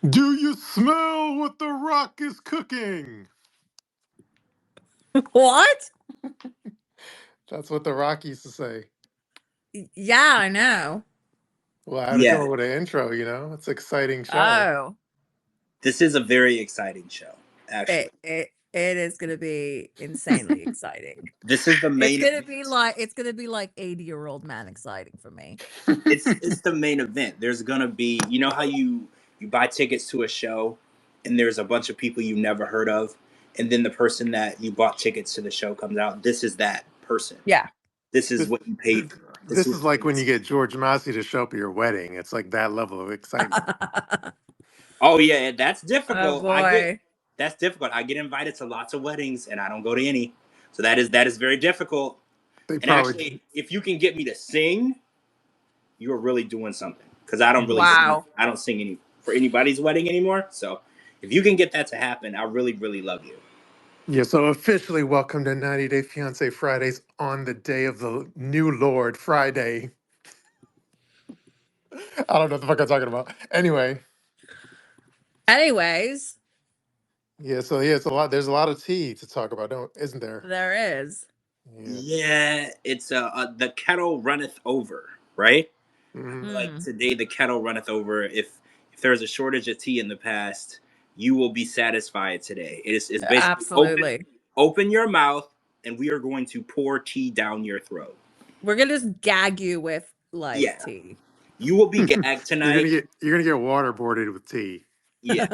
Do you smell what the rock is cooking? What? That's what the rock used to say. Yeah, I know. Well, I had to come Yeah, up with an intro, It's an exciting show. Oh, this is a very exciting show, actually. it is gonna be insanely exciting. This is the It's main gonna event. be like 80-year-old man exciting for me. It's the main event. There's gonna be, you know how you buy tickets to a show and there's a bunch of people you never heard of, and then the person that you bought tickets to the show comes out. This is that person. Yeah. This is This, what you paid for. This is this what is you like paid when to you see. get George Massey to show up at your wedding. It's like that level of excitement. Oh yeah, that's Oh difficult. boy. That's difficult. I get invited to lots of weddings and I don't go to any. So that is very difficult. They And probably actually, if you can get me to sing, you're really doing something. Because I don't really sing. Wow. I don't sing any for anybody's wedding anymore. So if you can get that to happen, I really, really love you. Yeah, so officially welcome to 90 Day Fiance Fridays on the day of the new Lord, Friday. I don't know what the fuck I'm talking about. Anyway, Anyways, it's a lot. There's a lot of tea to talk about, don't isn't there? there is. Yeah. Yeah, it's the kettle runneth over, right? I Hmm. feel like Mm, today the kettle runneth over. If there's a shortage of tea in the past, you will be satisfied today. It's basically absolutely. open your mouth and we are going to pour tea down your throat. We're gonna just gag you with like Yeah, tea. you will be gagged tonight. You're gonna get waterboarded with tea. Yeah,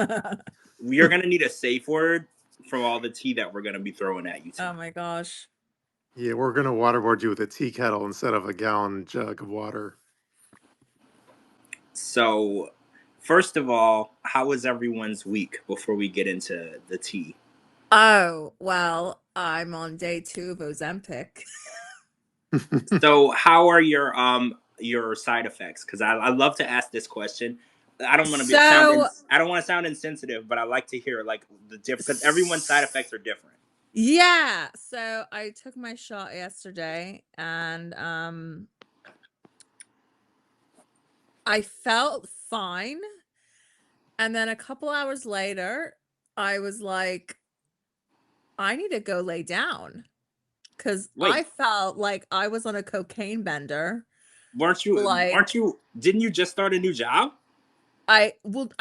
you're gonna need a safe word from all the tea that we're gonna be throwing at you Oh tonight. my gosh. Yeah, we're gonna waterboard you with a tea kettle instead of a gallon jug of water. So, first of all, how was everyone's week before we get into the tea? Oh, well, I'm on day 2 of Ozempic. So, how are your side effects? Because I love to ask this question. I don't want to be So, I don't want to sound insensitive, but I like to hear like the different because everyone's side effects are different. yeah, so I took my shot yesterday and I felt fine. And then a couple hours later, I was like, I need to go lay down because I Wait, felt like I was on a cocaine bender. weren't you? Like Aren't you? Didn't you just start a new job? I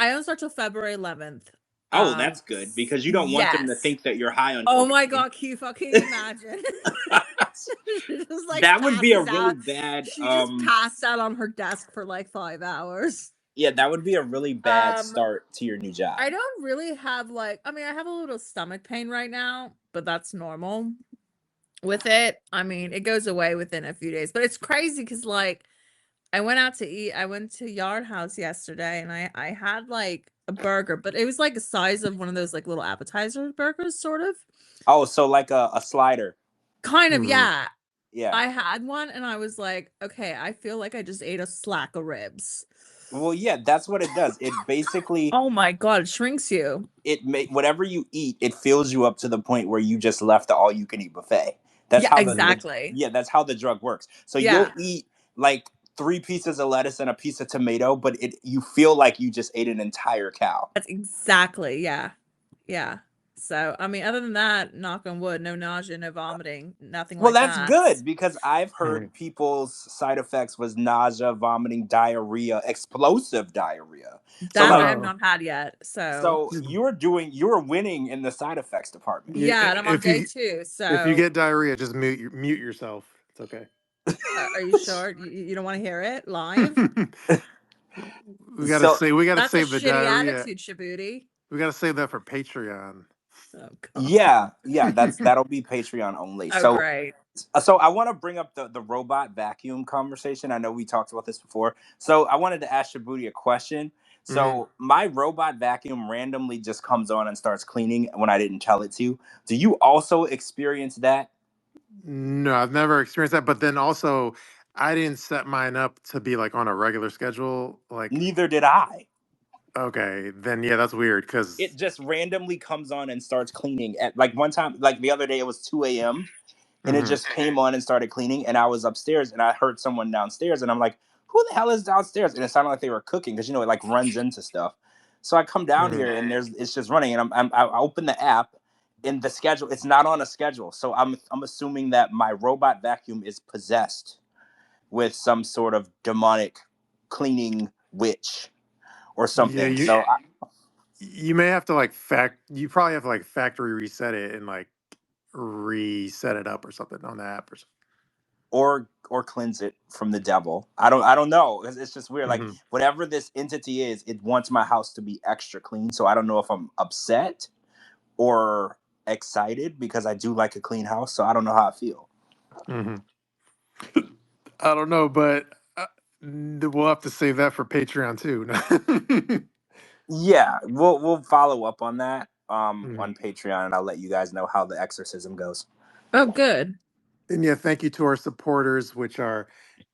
don't start till February 11th. Oh, that's good because you don't want them to Yes. think that you're high on Oh my cocaine. God, can you fucking imagine? She just like That would be a passes really out. bad She just passed out on her desk for like 5 hours. yeah, that would be a really bad Um, start to your new job. I don't really have like, I mean, I have a little stomach pain right now, but that's normal with it. I mean, it goes away within a few days, but it's crazy because like I went out to eat. I went to Yard House yesterday and I had like a burger, but it was like the size of one of those like little appetizer burgers, sort of. Oh, so like a slider. Kind of, Mhm. yeah. Yeah. I had one and I was like, okay, I feel like I just ate a slack of ribs. Well, yeah, that's what it does. It basically Oh my God, it shrinks you. it make whatever you eat, it fills you up to the point where you just left the all you can eat buffet. That's Yeah, how exactly. yeah, that's how the drug works. So you'll Yeah, eat like 3 pieces of lettuce and a piece of tomato, but it you feel like you just ate an entire cow. that's exactly. Yeah. Yeah. So, I mean, other than that, knock on wood, no nausea, no vomiting, nothing Well, like that's that. good because I've Right. heard people's side effects was nausea, vomiting, diarrhea, explosive diarrhea. So That I like have Oh, not had yet. So, so you're winning in the side effects department. yeah. yeah, and I'm on day 2. If you So, get diarrhea, just mute yourself. It's okay. are you sure you don't want to hear it live? So We gotta That's a save the shitty diarrhea. attitude, Shabooty. We gotta save that for Patreon. Oh God. yeah, that'll be Patreon only. Oh great. So I want to bring up the robot vacuum conversation. I know we talked about this before. So I wanted to ask Shabooty a question. Hmm. So my robot vacuum randomly just comes on and starts cleaning when I didn't tell it to. Do you also experience that? No, I've never experienced that. But then also, I didn't set mine up to be like on a regular schedule. Like, Neither did I. okay, then yeah, that's weird. It Cause just randomly comes on and starts cleaning at like one time, like the other day it was 2 a.m. and it mhm. just came on and started cleaning, and I was upstairs and I heard someone downstairs and I'm like, who the hell is downstairs? And it sounded like they were cooking because it like runs into stuff. So I come down Mhm. here and it's just running, and I open the app, and the schedule, it's not on a schedule. So I'm assuming that my robot vacuum is possessed with some sort of demonic cleaning witch or Yeah, something. So you may have to like you probably have to like factory reset it and like reset it up or something on the app or or cleanse it from the devil. I don't know. It's just weird. Like something. whatever this entity is, it wants my house to be extra clean. So I don't know if I'm upset or excited because I do like a clean house. So I don't know how I feel. Hmm. I don't know, but we'll have to save that for Patreon too. Yeah, we'll follow up on that Mhm. on Patreon, and I'll let you guys know how the exorcism goes. Oh, good. And yeah, thank you to our supporters, which are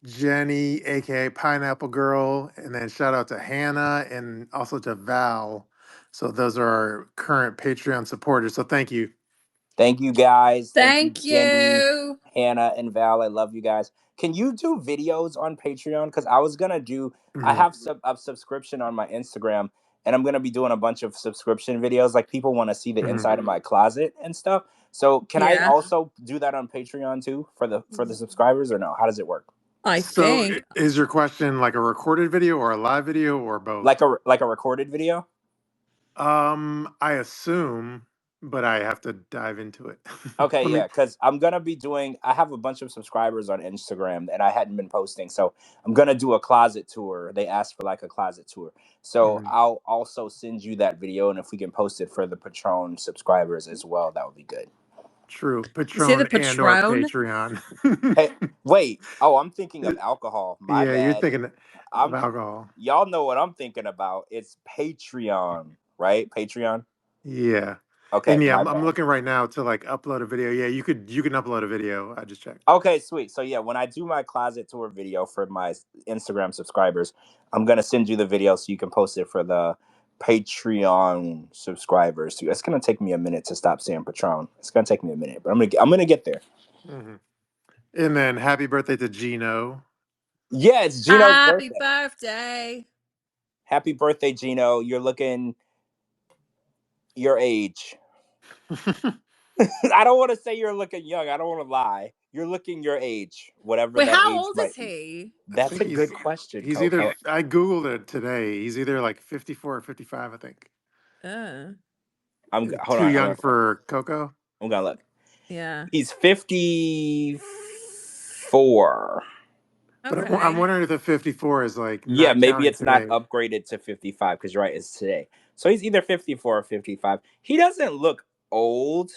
Jenny, aka Pineapple Girl, and then shout out to Hannah and also to Val. So those are our current Patreon supporters. So thank you. Thank you guys. Thank you, Thank Jenny, you. Hannah, and Val. I love you guys. Can you do videos on Patreon? Because I was gonna do. I Mhm. have a subscription on my Instagram, and I'm gonna be doing a bunch of subscription videos. Like people want to see the Mhm. inside of my closet and stuff. So can I Yeah, also do that on Patreon too for the subscribers, or no? How does it work? I So think. is your question like a recorded video or a live video or both? Like a recorded video? I assume, but I have to dive into it. Okay, Let me. yeah, because I'm gonna be doing. I have a bunch of subscribers on Instagram, and I hadn't been posting, so I'm gonna do a closet tour. They asked for like a closet tour, so Mhm. I'll also send you that video, and if we can post it for the Patron subscribers as well, that would be good. True, You say the Patron and or Patron? Patreon. Hey, wait. Oh, I'm thinking of alcohol. My Yeah, you're bad. thinking of I'm. alcohol. Y'all know what I'm thinking about. It's Patreon, right? Patreon. Yeah. Okay, And yeah, my I'm bad. looking right now to like upload a video. Yeah, you can upload a video. I just checked. Okay, sweet. So yeah, when I do my closet tour video for my Instagram subscribers, I'm gonna send you the video so you can post it for the Patreon subscribers too. It's gonna take me a minute to stop saying Patron. It's gonna take me a minute, but I'm gonna get there. Hmm. And then happy birthday to Gino. Yeah, it's Gino's Happy birthday. birthday. Happy birthday, Gino. You're looking your age. I don't want to say you're looking young. I don't want to lie. You're looking your age, whatever Wait, that how age old is might be. he? I That's think a good question, he's either Coco. I googled it today. He's either like 54 or 55, I think. Uh, Hold Too on. young for Coco. I'm gonna look. yeah. He's 54. But I'm Okay. wondering if the 54 is like Yeah, not maybe counting it's not today. upgraded to 55 because you're right, it's today. So he's either 54 or 55. He doesn't look old,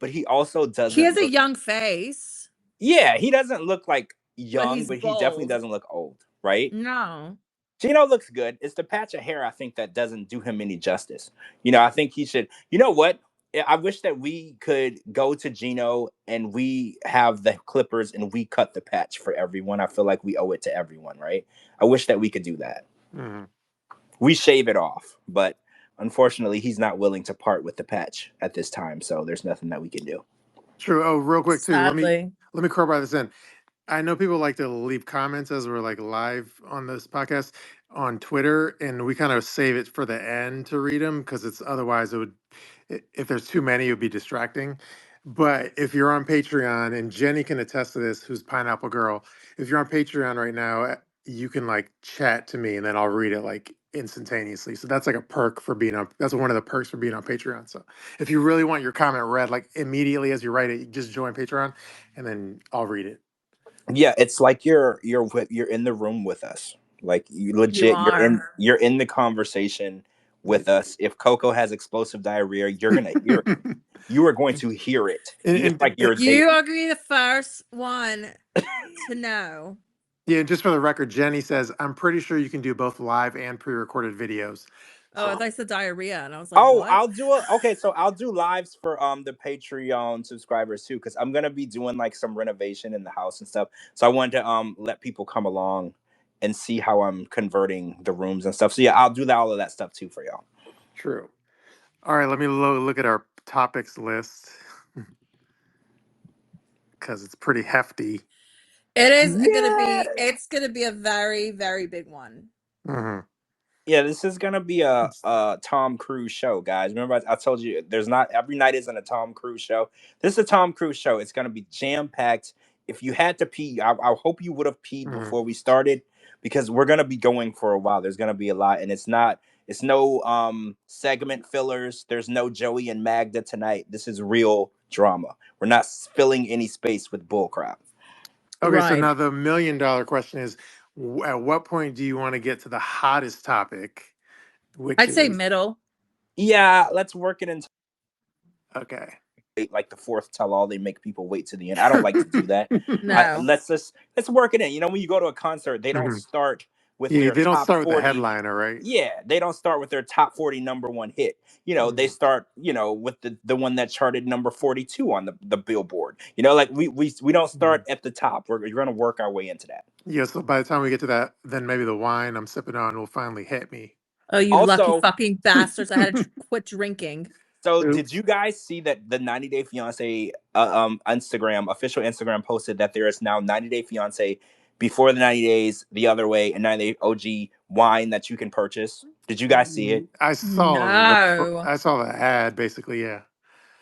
but he also He has doesn't a look. young face, Yeah, he doesn't look like but young, he's but he definitely bald. doesn't look old, right? No. Gino looks good. It's the patch of hair I think that doesn't do him any justice. I think he should. You know what? I wish that we could go to Gino and we have the clippers and we cut the patch for everyone. I feel like we owe it to everyone, right? I wish that we could do that. Hmm. We shave it off, but unfortunately, he's not willing to part with the patch at this time. So there's nothing that we can do. True. Oh, real quick too. Sadly. Let me crowbar this in. I know people like to leave comments as we're like live on this podcast on Twitter, and we kind of save it for the end to read them because it's otherwise it would, if there's too many, it would be distracting. But if you're on Patreon, and Jenny can attest to this, who's Pineapple Girl, if you're on Patreon right now, you can like chat to me and then I'll read it like instantaneously. So that's like a perk for being on, that's one of the perks for being on Patreon. So if you really want your comment read like immediately as you write it, you just join Patreon and then I'll read it. Yeah, it's like you're in the room with us. Like you You legit, are. you're in the conversation with us. If Coco has explosive diarrhea, you're gonna hear it. and, You are going to hear it. It's like you're You there. are going to be the first one to know. yeah, just for the record, Jenny says, I'm pretty sure you can do both live and pre-recorded videos. Oh, I So thought I said diarrhea, and I was like, Oh, what? so I'll do lives for the Patreon subscribers too, because I'm gonna be doing like some renovation in the house and stuff. So I wanted to let people come along and see how I'm converting the rooms and stuff. So yeah, I'll do all of that stuff too for y'all. true. All right, let me look at our topics list because it's pretty hefty. It is gonna Yeah. be. It's gonna be a very, very big one. Hmm. Yeah, this is gonna be a Tom Cruise show, guys. Remember, I told you there's not every night isn't a Tom Cruise show. This is a Tom Cruise show. It's gonna be jam packed. If you had to pee, I hope you would have peed Mhm. before we started, because we're gonna be going for a while. There's gonna be a lot, and it's no segment fillers. There's no Joey and Magda tonight. This is real drama. We're not filling any space with bullcrap. Okay, so Right. now the $1 million question is, at what point do you want to get to the hottest topic, which I'd say is middle. Yeah, let's work it into okay. like the fourth tell all. They make people wait to the end. I don't like to do that. No. Let's work it in. You know, when you go to a concert, they don't Mhm. start with Yeah, their they don't top start with the 40. headliner, right? Yeah, they don't start with their top 40 number one hit. You know, they Mhm. start, with the one that charted number 42 on the Billboard. You know, like we don't start Mhm. at the top. We're going to work our way into that. Yeah, so by the time we get to that, then maybe the wine I'm sipping on will finally hit me. Oh, you lucky Also, fucking bastards. I had to quit drinking. so did Oops. you guys see that the 90 Day Fiance Instagram official Instagram posted that there is now 90 Day Fiance before the 90 days the other way and 90 Day OG wine that you can purchase? Did you guys see it? No. I saw the ad basically, yeah.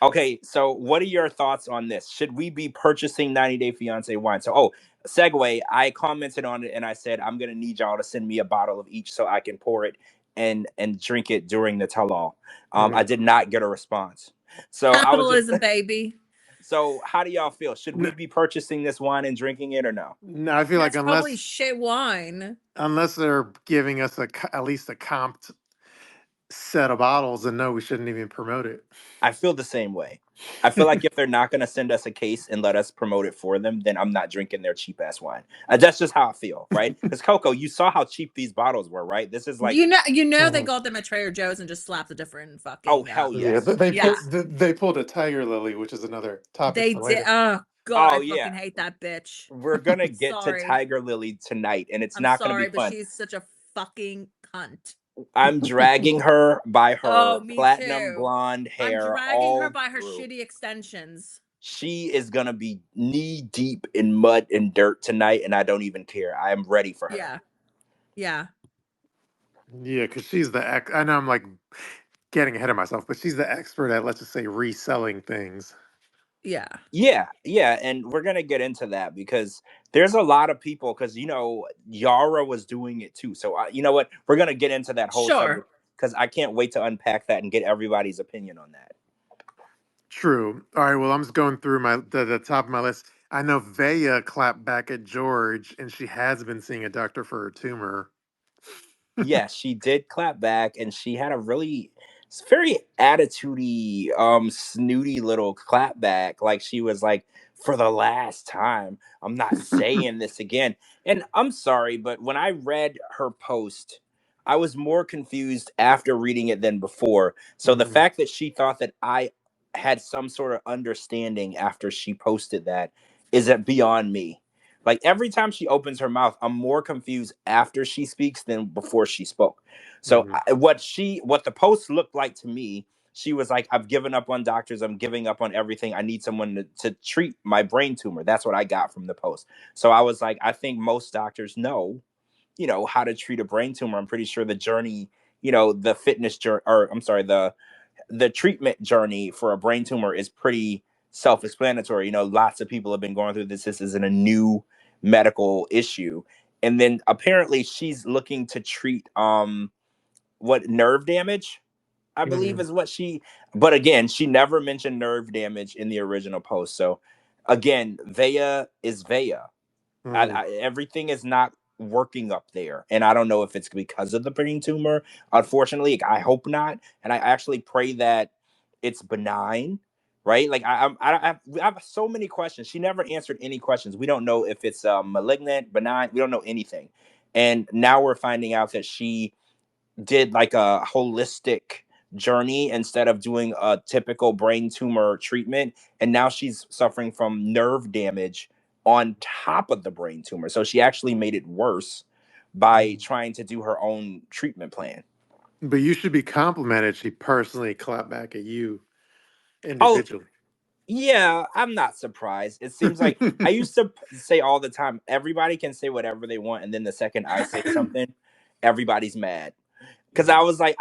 Okay, so what are your thoughts on this? Should we be purchasing 90 Day Fiance wine? So, segue, I commented on it and I said I'm gonna need y'all to send me a bottle of each so I can pour it and drink it during the tell all. I Mhm. did not get a response. So I was just Capitalism, baby. so how do y'all feel? Should we No, be purchasing this wine and drinking it or no? no, I feel like That's probably shit wine. unless they're giving us at least a comped set of bottles, then no, we shouldn't even promote it. I feel the same way. I feel like if they're not going to send us a case and let us promote it for them, then I'm not drinking their cheap ass wine. That's just how I feel, right? Because Coco, you saw how cheap these bottles were, right? This is like, You know they Mhm. got them at Trader Joe's and just slapped a different oh fucking hell Yeah, yes, yeah. they pulled a TigerLily, which is another topic They for did. later. Oh god, oh I yeah. fucking hate that bitch. We're gonna get to Sorry. TigerLily tonight, and it's I'm not gonna be sorry, but fun. she's such a fucking cunt. I'm dragging her by Oh, her me platinum too. blonde I'm hair dragging her all by her through. shitty extensions. She is gonna be knee deep in mud and dirt tonight, and I don't even care. I am ready for her. Yeah. Yeah. Yeah, because she's I know I'm like getting ahead of myself, but she's the expert at, let's just say, reselling things. Yeah. Yeah, yeah, and we're gonna get into that because there's a lot of people. Because Yara was doing it too. So you know what? We're gonna get into that whole Sure. subject because I can't wait to unpack that and get everybody's opinion on that. True. All right. Well, I'm just going through the top of my list. I know Veya clapped back at George, and she has been seeing a doctor for her tumor. Yes, she did clap back, and she had a really very attitudey, snooty little clap back. Like she was like, "For the last time, I'm not saying this again." And I'm sorry, but when I read her post, I was more confused after reading it than before. So the Mhm. fact that she thought that I had some sort of understanding after she posted that is beyond me. Like every time she opens her mouth, I'm more confused after she speaks than before she spoke. So Mhm. what the post looked like to me, she was like, "I've given up on doctors. I'm giving up on everything. I need someone to treat my brain tumor." That's what I got from the post. So I was like, I think most doctors know, how to treat a brain tumor. I'm pretty sure the journey, the fitness journey, or I'm sorry, the treatment journey for a brain tumor is pretty self-explanatory. Lots of people have been going through this. This isn't a new medical issue. And then apparently she's looking to treat what nerve damage, I believe Mhm. is what she, but again, she never mentioned nerve damage in the original post. So again, Veya is Veya. Mhm. Everything is not working up there, and I don't know if it's because of the brain tumor. Unfortunately, I hope not, and I actually pray that it's benign. Right? Like I have so many questions. She never answered any questions. We don't know if it's malignant, benign. We don't know anything, and now we're finding out that she did like a holistic journey instead of doing a typical brain tumor treatment, and now she's suffering from nerve damage on top of the brain tumor, so she actually made it worse by Mhm. trying to do her own treatment plan. But you should be complimented. She personally clapped back at you Oh individually. yeah, I'm not surprised. It seems like I used to say all the time, everybody can say whatever they want, and then the second I say something, everybody's mad. Because I was like,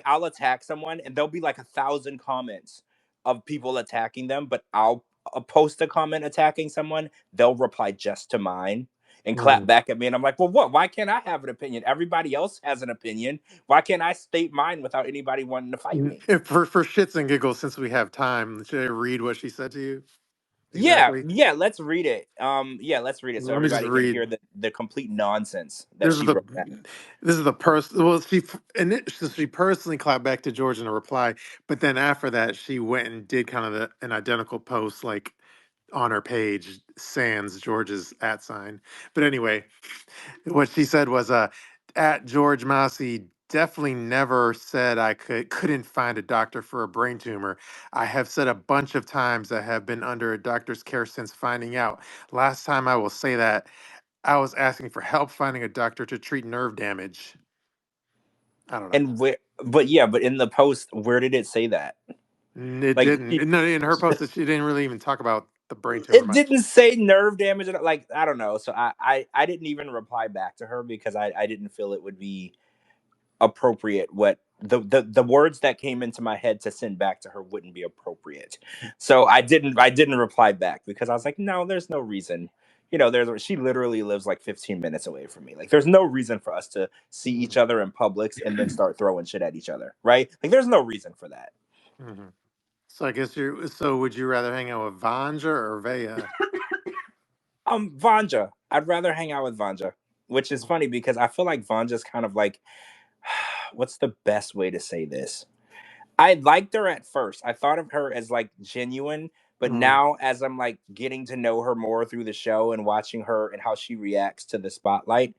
I'll attack someone and there'll be like 1,000 comments of people attacking them, but I'll post a comment attacking someone, they'll reply just to mine and clap back at me, and I'm like, well, what? Why can't I have an opinion? Everybody else has an opinion. Why can't I state mine without anybody wanting to fight me? For shits and giggles, since we have time, should I read what she said to you? Yeah, Exactly. yeah, let's read it. Yeah, let's read it so Let me just everybody can read. hear the complete nonsense that This is she the wrote back. this is the person. Well, she personally clapped back to George in a reply, but then after that, she went and did kind of an identical post, like on her page, sans George's @ sign. But anyway, what she said was, at George Massey definitely never said I couldn't find a doctor for a brain tumor. I have said a bunch of times I have been under a doctor's care since finding out. Last time I will say that I was asking for help finding a doctor to treat nerve damage. I don't know. And but in the post, where did it say that? It Like, didn't. No, in her post, she didn't really even talk about the brain tumor it much. didn't say nerve damage. Like, I don't know. So I didn't even reply back to her because I didn't feel it would be appropriate. What the words that came into my head to send back to her wouldn't be appropriate. So I didn't reply back because I was like, no, there's no reason. She literally lives like 15 minutes away from me. Like, there's no reason for us to see each other in Publix and then start throwing shit at each other, right? Like, there's no reason for that. Hmm. So I guess you're. So would you rather hang out with Vanja or Veah? Vanja. I'd rather hang out with Vanja, which is funny because I feel like Vanja's kind of like, what's the best way to say this? I liked her at first. I thought of her as like genuine, but Mm, now as I'm like getting to know her more through the show and watching her and how she reacts to the spotlight,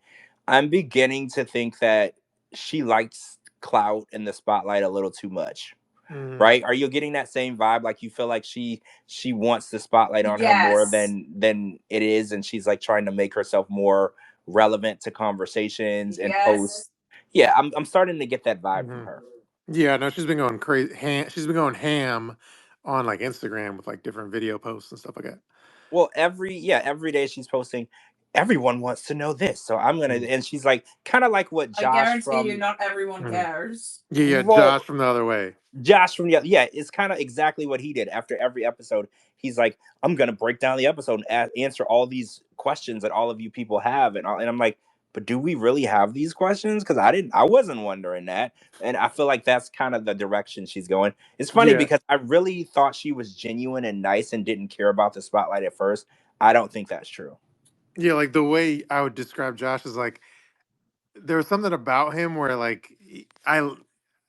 I'm beginning to think that she likes clout in the spotlight a little too much. mm, Right? Are you getting that same vibe? Like, you feel like she wants the spotlight on her more Yes. than it is, and she's like trying to make herself more relevant to conversations and posts. Yes. Yeah, I'm starting to get that vibe from hmm. her. Yeah, no, she's been going crazy. She's been going ham on like Instagram with like different video posts and stuff like that. Well, every day she's posting, everyone wants to know this. So I'm gonna, Mm, and she's like kind of like what I Josh guarantee you, from not everyone mm. cares. Yeah, yeah, well, Josh from the other way. Josh from yeah, it's kind of exactly what he did after every episode. He's like, I'm gonna break down the episode and answer all these questions that all of you people have, and I'm like, but do we really have these questions? Because I wasn't wondering that, and I feel like that's kind of the direction she's going. It's funny Yeah, because I really thought she was genuine and nice and didn't care about the spotlight at first. I don't think that's true. yeah, like the way I would describe Josh is like there was something about him where like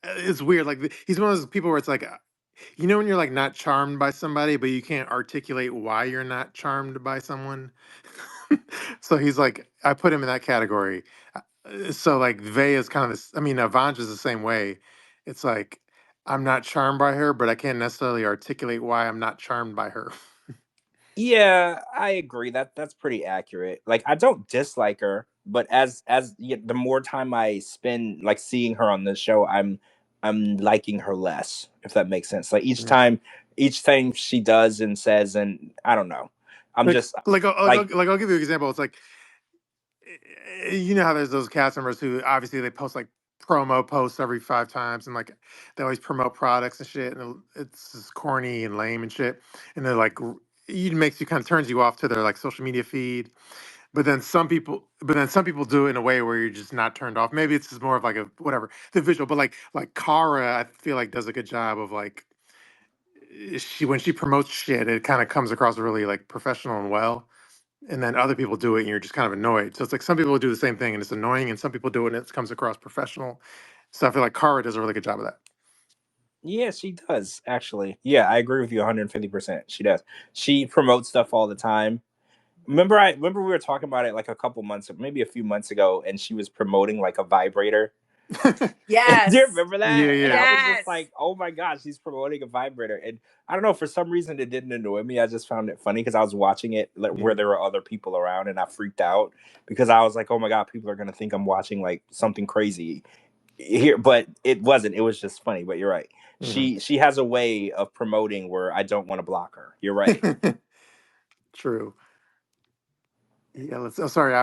it's weird. Like he's one of those people where it's like when you're like not charmed by somebody, but you can't articulate why you're not charmed by someone. So he's like, I put him in that category. So like Vey is kind of this. I mean, Avanj is the same way. It's like I'm not charmed by her, but I can't necessarily articulate why I'm not charmed by her. Yeah, I agree. That's pretty accurate. Like, I don't dislike her, but the more time I spend like seeing her on the show, I'm liking her less, if that makes sense. Like, Mm. each thing she does and says, and I don't know. I'm Like just like, I'll give you an example. It's like you know how there's those cast members who obviously they post like promo posts every 5 times and like they always promote products and shit and it's just corny and lame and shit and they're like it makes you kind of turns you off to their like social media feed. But then some people do it in a way where you're just not turned off. Maybe it's just more of like a whatever the visual, but like Kara, I feel like does a good job of like she when she promotes shit, it kind of comes across really like professional and well. And then other people do it and you're just kind of annoyed. So it's like some people do the same thing and it's annoying, and some people do it and it comes across professional. So I feel like Kara does a really good job of that. yeah, she does actually. Yeah, I agree with you 150%. She does. She promotes stuff all the time. Remember we were talking about it like a couple months, maybe a few months ago, and she was promoting like a vibrator. Do you Yes. remember Yeah, that? And I yeah. was just Yes. like, oh my gosh, he's promoting a vibrator. And I don't know, for some reason it didn't annoy me. I just found it funny because I was watching it where Mm. there were other people around, and I freaked out because I was like, oh my God, people are going to think I'm watching like something crazy here. But it wasn't. It was just funny. But you're right. Mhm. She has a way of promoting where I don't want to block her. You're right. True. Yeah, I'm sorry.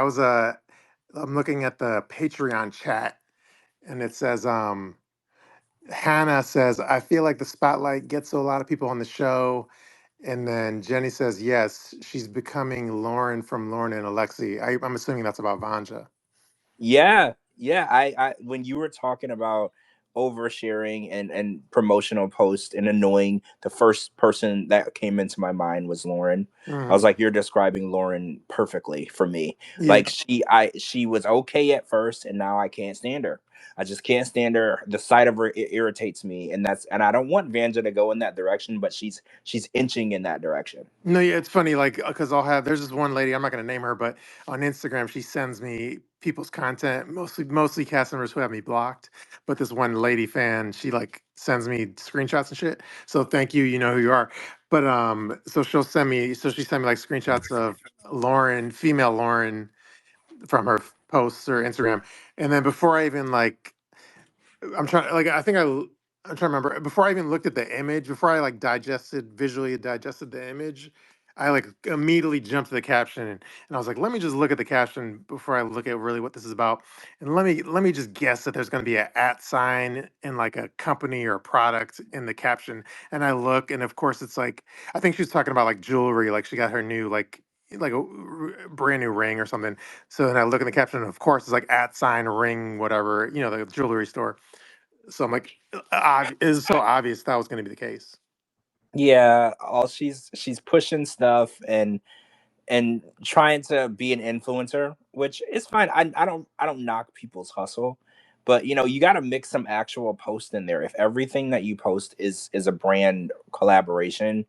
I'm looking at the Patreon chat and it says, Hannah says, I feel like the spotlight gets to a lot of people on the show. And then Jenny says, yes, she's becoming Loren from Loren and Alexi. I'm assuming that's about Vanja. Yeah, yeah. I when you were talking about oversharing and promotional posts and annoying, the first person that came into my mind was Lauren. I was Mhm. like, you're describing Lauren perfectly for me. Yeah. Like she was okay at first, and now I can't stand her. I just can't stand her. The sight of her irritates me, and I don't want Vanja to go in that direction, but she's inching in that direction. No, yeah, it's funny, like, because there's this one lady, I'm not going to name her, but on Instagram, she sends me people's content, mostly cast members who have me blocked. But this one lady fan, she like sends me screenshots and shit. So thank you, you know who you are. But so she sent me like screenshots of Lauren, female Lauren, from her posts or Instagram. And then before I even like I'm trying like I'm trying to remember before I even looked at the image, before I like visually digested the image, I like immediately jumped to the caption, and I was like, let me just look at the caption before I look at really what this is about. And let me just guess that there's gonna be a at sign in like a company or product in the caption. And I look, and of course it's like I think she was talking about like jewelry, like she got her new like a brand new ring or something. So then I look in the caption, and of course it's like at sign ring, whatever, the jewelry store. So I'm like, it was so obvious that was going to be the case. Yeah, all she's pushing stuff and trying to be an influencer, which is fine. I don't knock people's hustle, but you got to mix some actual post in there. If everything that you post is a brand collaboration,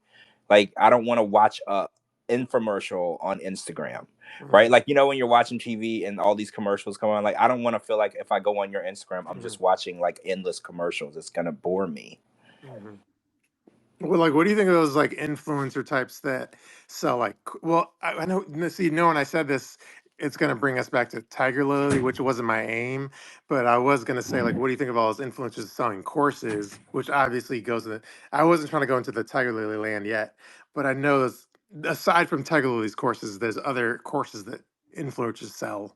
like I don't want to watch a infomercial on Instagram, right? Mhm, Like when you're watching TV and all these commercials come on, like I don't want to feel like if I go on your Instagram, I'm mhm, just watching like endless commercials. It's gonna bore me. mhm. Well, like, what do you think of those like influencer types that sell like? Well, I know. See, no, when I said this, it's going to bring us back to TigerLily, which wasn't my aim, but I was going to say like, what do you think of all those influencers selling courses? Which obviously goes in. I wasn't trying to go into the TigerLily land yet, but I know aside from TigerLily's courses, there's other courses that influencers sell.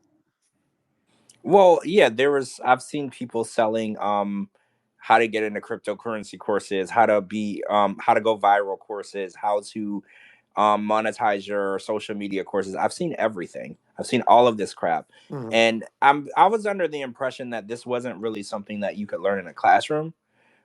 Well, yeah, I've seen people selling how to get into cryptocurrency courses, how to go viral courses, how to monetize your social media courses. I've seen everything. I've seen all of this crap. Mhm, And I was under the impression that this wasn't really something that you could learn in a classroom.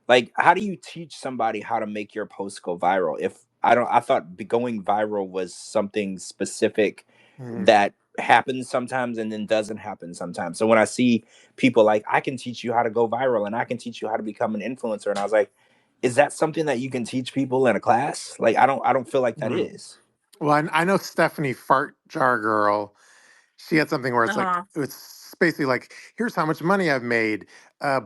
Like, how do you teach somebody how to make your post go viral? If I don't, I thought going viral was something specific mhm, that happens sometimes and then doesn't happen sometimes. So when I see people like, I can teach you how to go viral and I can teach you how to become an influencer, and I was like, is that something that you can teach people in a class? Like, I don't feel like that mhm. is. Well, I know Stephanie Fart Jar Girl. She had something where Uh-huh. it's basically like, here's how much money I've made.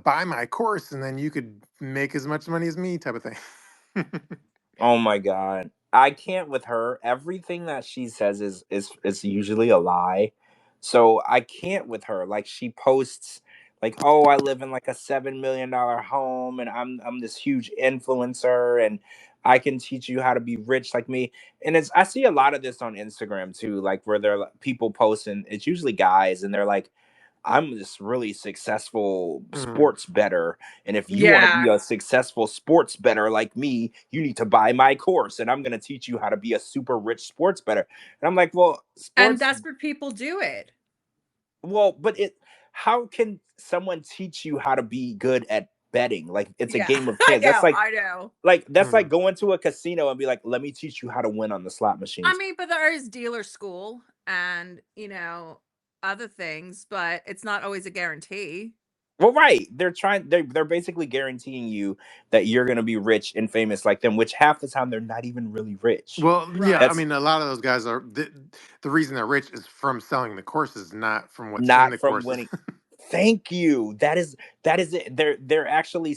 Buy my course, and then you could make as much money as me, type of thing. Oh my god. I can't with her. Everything that she says is usually a lie. So I can't with her. Like she posts like, "Oh, I live in like a $7 million home and I'm this huge influencer and I can teach you how to be rich like me." And I see a lot of this on Instagram too, like where people post, and it's usually guys, and they're like, I'm this really successful Mhm, sports bettor. And if you want to be Yeah. a successful sports bettor like me, you need to buy my course. And I'm going to teach you how to be a super rich sports bettor. And I'm like, well, And sports, desperate people do it. but how can someone teach you how to be good at betting? Like it's a Yeah. game of I chance. know. I know. That's like mhm. going to a casino and be like, let me teach you how to win on the slot I machines. mean, but there is dealer school and, other things, but it's not always a guarantee. Well, right. They're basically guaranteeing you that you're gonna be rich and famous like them, which half the time they're not even really rich. Well, yeah, I Right. That's mean, a lot of those guys the reason they're rich is from selling the courses, not from what's in not the from courses. winning. Thank you. That is it. They're actually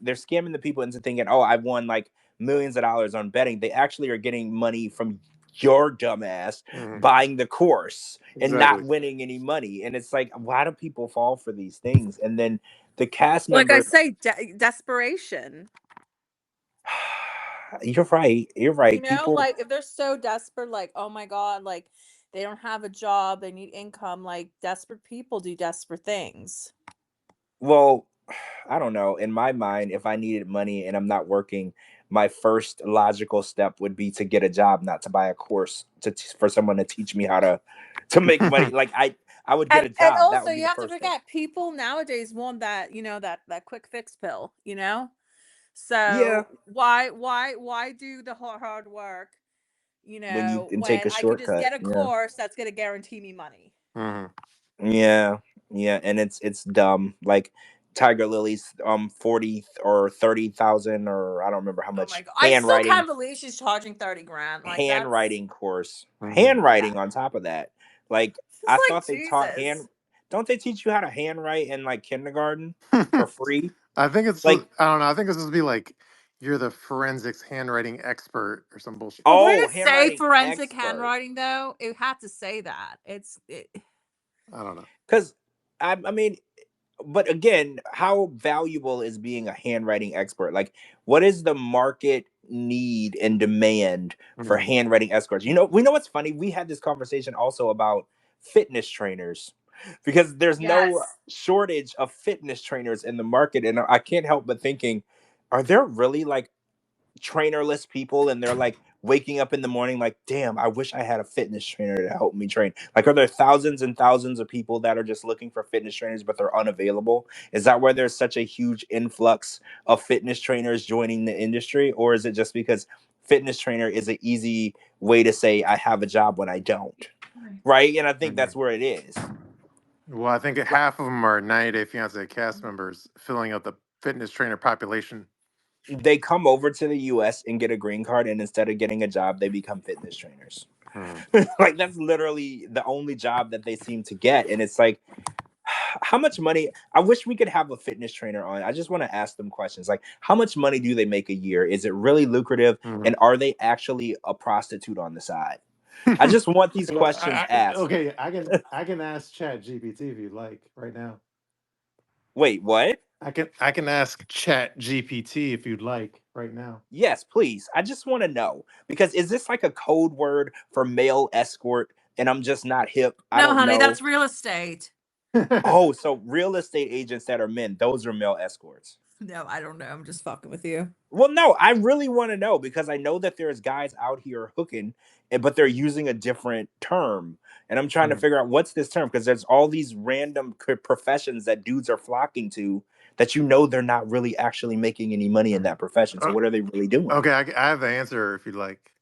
they're scamming the people into thinking, oh, I've won like millions of dollars on betting. They actually are getting money from your dumbass Mhm, buying the course and not exactly. winning any money. And it's like, why do people fall for these things? And then the cast Like I member. say, desperation. You're right. You're right. People. Like if they're so desperate, like, oh my God, like they don't have a job, they need income, like desperate people do desperate things. Well, I don't know. In my mind, if I needed money and I'm not working, my first logical step would be to get a job, not to buy a course for someone to teach me how to make money. Like I would get a And job. That also would be you the have to first thing. forget people nowadays want that, that quick fix pill, Yeah, So why do the hard work, when you can take when a I could just shortcut. get a Yeah. course that's gonna guarantee me money. Mhm. Yeah, yeah, and it's dumb. Like TigerLily's 40 or 30,000, or I don't remember how Oh my much god. I still can't believe she's charging 30 grand. Like that's handwriting course. Mhm. yeah. Handwriting on top of that. Like It's I like thought they taught Jesus. don't they teach you how to handwrite in like kindergarten for free? I think it's Like, I don't know. I think it's supposed to be like you're the forensics handwriting expert or some bullshit. Would oh, it say handwriting forensic expert. handwriting though? It had to say that. I don't know. Cuz I mean, but again, how valuable is being a handwriting expert? Like, what is the market need and demand for Mhm. handwriting experts? We know what's funny. We had this conversation also about fitness trainers because there's no Yes. shortage of fitness trainers in the market, and I can't help but thinking, are there really like trainerless people and they're like waking up in the morning like, damn, I wish I had a fitness trainer to help me train? Like, are there thousands and thousands of people that are just looking for fitness trainers but they're unavailable? Is that where there's such a huge influx of fitness trainers joining the industry? Or is it just because fitness trainer is an easy way to say I have a job when I don't? Right? And I think that's Mhm. where it is. Well, I think Like, half of them are 90 Day Fiance cast members filling out the fitness trainer population. they come over to the US and get a green card, and instead of getting a job they become fitness trainers. Mhm. Like, that's literally the only job that they seem to get. And it's like, how much money? I wish we could have a fitness trainer on. I just want to ask them questions like, how much money do they make a year? Is it really lucrative? Mhm. And are they actually a prostitute on the side? I just want these Well, questions asked. okay, I can ask Chat GPT if you'd like right now. Wait, what? I can ask Chat GPT if you'd like right now. Yes, please. I just want to know, because is this like a code word for male escort and I'm just not hip? I No, don't honey, know. that's real estate. Oh, so real estate agents that are men, those are male escorts. No, I don't know. I'm just fucking with you. Well, no, I really want to know because I know that there's guys out here hooking, but they're using a different term. And I'm trying to Mhm. figure out what's this term, because there's all these random professions that dudes are flocking to that they're not really actually making any money in that profession. So Uh, what are they really doing? okay, I have the answer if you'd like.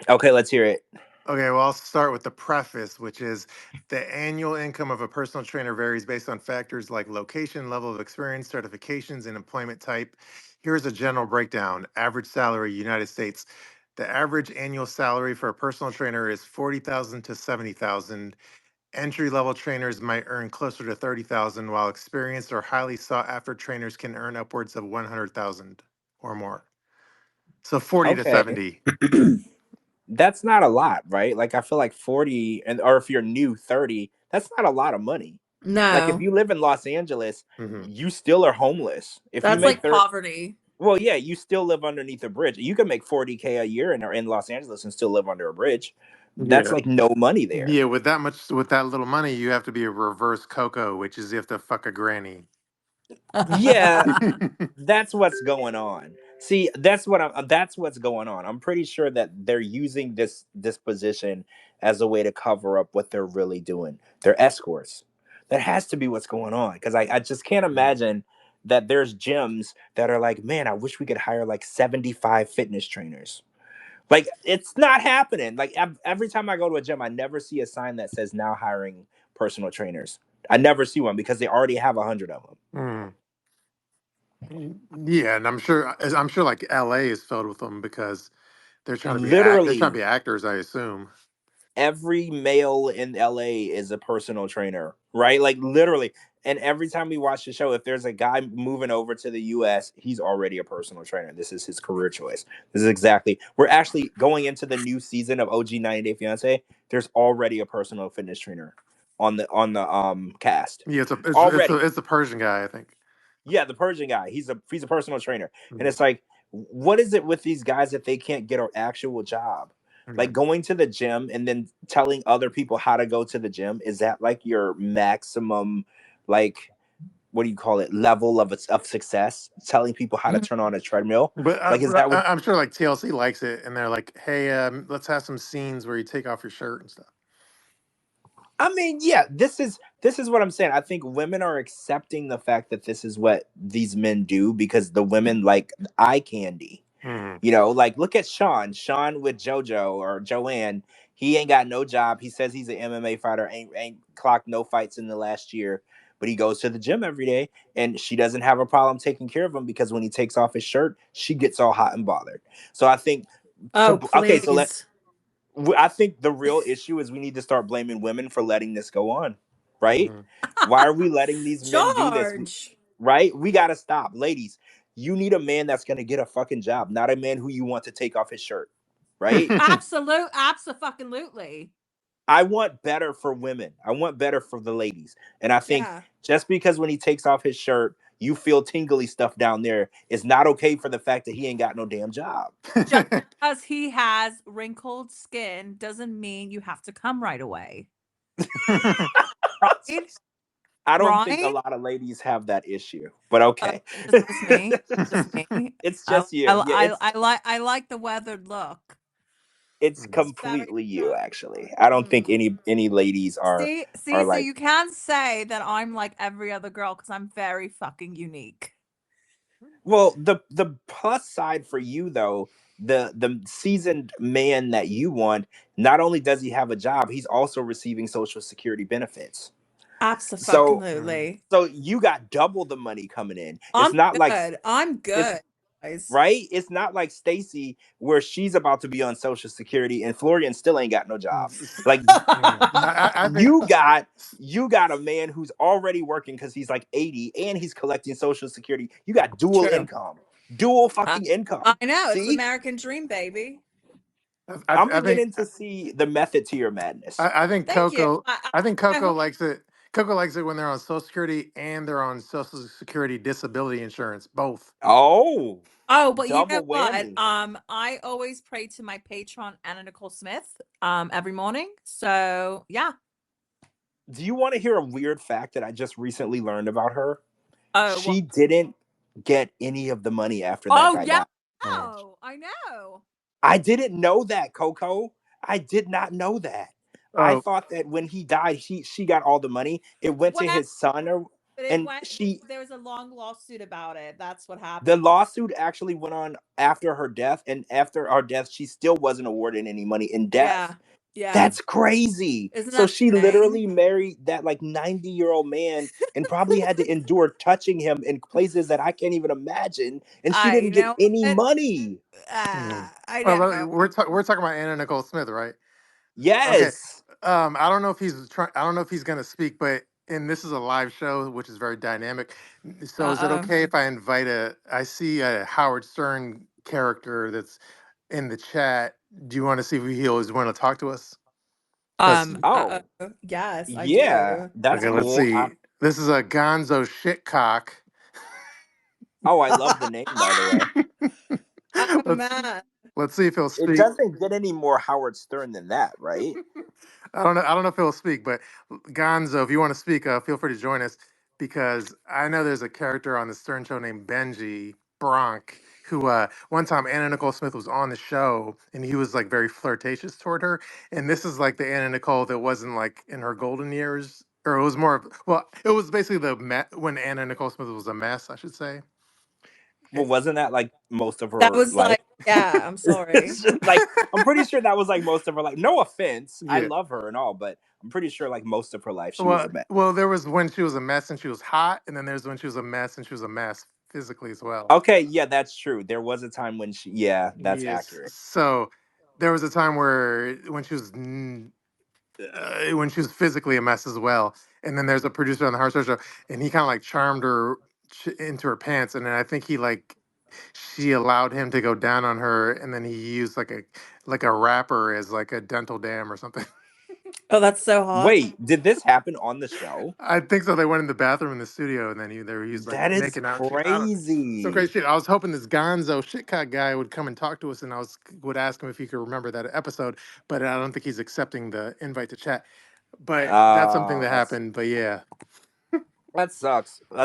Okay, let's hear it. Okay, well, I'll start with the preface, which is the annual income of a personal trainer varies based on factors like location, level of experience, certifications, and employment type. Here's a general breakdown. Average salary, United States. The average annual salary for a personal trainer is 40,000 to 70,000. Entry level trainers might earn closer to 30,000, while experienced or highly sought after trainers can earn upwards of 100,000 or more. So 40 to Okay. 70. That's not a lot, right? Like, I feel like 40, and or if you're new 30, that's not a lot of money. Like, if No, you live in Los Angeles, Mhm. you still are homeless. If you that's make like 30, poverty. well, yeah, you still live underneath a bridge. You can make 40K a year in Los Angeles and still live under a bridge. That's Yeah. like no money there. Yeah, with with that little money, you have to be a reverse Coco, which is you have to fuck a granny. Yeah, that's what's going on. See, that's what's going on. I'm pretty sure that they're using this position as a way to cover up what they're really doing. They're escorts. That has to be what's going on, because I just can't imagine that there's gyms that are like, man, I wish we could hire like 75 fitness trainers. Like, it's not happening. Like, every time I go to a gym, I never see a sign that says now hiring personal trainers. I never see one because they already have 100 of them. Mm. Yeah, and I'm sure like LA is filled with them because they're trying to Literally be actors, I assume. every male in LA is a personal trainer, right? Like, literally. And every time we watch the show, if there's a guy moving over to the US, he's already a personal trainer. This is his career choice. This is exactly. We're actually going into the new season of OG 90 Day Fiance. There's already a personal fitness trainer on the cast. Yeah, Already. it's a Persian guy, I think. Yeah, the Persian guy. He's a personal trainer. And Mhm. it's like, what is it with these guys that they can't get an actual job? Like, Mhm. going to the gym and then telling other people how to go to the gym, is that like your maximum, like, what do you call it, level of success, telling people how to turn on a treadmill. But Like, is that what? I'm sure like TLC likes it, and they're like, "Hey, let's have some scenes where you take off your shirt and stuff." I mean, yeah, this is what I'm saying. I think women are accepting the fact that this is what these men do because the women like eye candy. Hmm. Like look at Sean with JoJo or Joanne. He ain't got no job. He says he's an MMA fighter. Ain't clocked no fights in the last year, but he goes to the gym every day, and she doesn't have a problem taking care of him because when he takes off his shirt, she gets all hot and bothered. So I think Oh, okay, so please. I think the real issue is we need to start blaming women for letting this go on, right? Hmm. Why are we letting these men do this? George. Right? We got to stop. Ladies, you need a man that's going to get a fucking job, not a man who you want to take off his shirt, right? Absolutely. I want better for women. I want better for the ladies. And I think Yeah. just because when he takes off his shirt, you feel tingly stuff down there is not okay for the fact that he ain't got no damn job. Just because he has wrinkled skin doesn't mean you have to come right away. Right? I don't think a Right? lot of ladies have that issue, but okay. It's just me. Just me. It's just you. Yeah, I like the weathered look. it's It's very completely you actually. I don't think any ladies are See, are so like, you can't say that I'm like every other girl because I'm very fucking unique. well, the plus side for you though, the seasoned man that you want, not only does he have a job, he's also receiving social security benefits. So Absolutely. so you got double the money coming in. It's I'm not like good. I'm it's good, guys. right. It's not like Stacy where she's about to be on social security and Florian still ain't got no job. Like I think. you got a man who's already working because he's like 80 and he's collecting social security. You got dual True. income. Dual I, fucking I income. know. It's See? American dream, baby. I'm I think. beginning to see the method to your madness. I think Thank you. Coco. I I think know. Coco likes it. Coco likes it when they're on Social Security and they're on Social Security disability insurance, both. Oh, Oh, but you know double what? whammy. I always pray to my patron Anna Nicole Smith every morning. So yeah. Do you want to hear a weird fact that I just recently learned about her? Oh well, She didn't get any of the money after that oh guy yeah. died. Mm. Oh, I know. I didn't know that, Coco. I did not know that. I Oh, thought that when he died, she got all the money. It went to Well, his son, but it and went. she There was a long lawsuit about it. That's what the happened. lawsuit actually went on after her death, and after her death, she still wasn't awarded any money in Yeah. death. Yeah. That's crazy. Isn't So that she insane? literally married that like 90-year-old man and probably had to endure touching him in places that I can't even imagine. And she You didn't get know any what? money. mm. I Well, know. we're talking about Anna Nicole Smith, right? Okay. Yes. I don't know if he's trying. I don't know if he's going to speak, but and this is a live show, which is very dynamic. So, is it Uh-oh. okay if I invite a? I see a Howard Stern character that's in the chat. Do you want to see if he always want to talk to us? Because Oh, Yes, I yeah. do. That's okay, let's cool. see. This is a Gonzo shitcock. Oh, I love the name, by the way. Oh let's man. let's see if he'll It speak. doesn't get any more Howard Stern than that, right? I don't know. I don't know if he'll speak, but Gonzo, if you want to speak, feel free to join us because I know there's a character on the Stern Show named Benji Bronk who one time Anna Nicole Smith was on the show and he was like very flirtatious toward her. And this is like the Anna Nicole that wasn't like in her golden years, or it was more of, well, it was basically when Anna Nicole Smith was a mess, I should say. Well, wasn't that like most of That her was life? like, yeah, I'm sorry. It's just like I'm pretty sure that was like most of her life. No offense, I Yeah. love her and all, but I'm pretty sure like most of her life she was Well, a mess. there was when she was a mess and she was hot, and then there's when she was a mess and she was a mess physically as well. Okay, yeah, that's true. There was a time when yeah, that's Yes. accurate. So there was a time where when she was physically a mess as well, and then there's a producer on the Hard Show, and he kind of like charmed her into her pants, and then I think he like she allowed him to go down on her, and then he used like a wrapper as like a dental dam or something. Oh, that's so hot. Wait, did this happen on the show? I think so. They went in the bathroom in the studio, and then they were used like That is making out. I don't, so crazy. crazy shit. I was hoping this Gonzo shitcock guy would come and talk to us, and would ask him if he could remember that episode. But I don't think he's accepting the invite to chat. But that's something that I see. happened. But yeah, That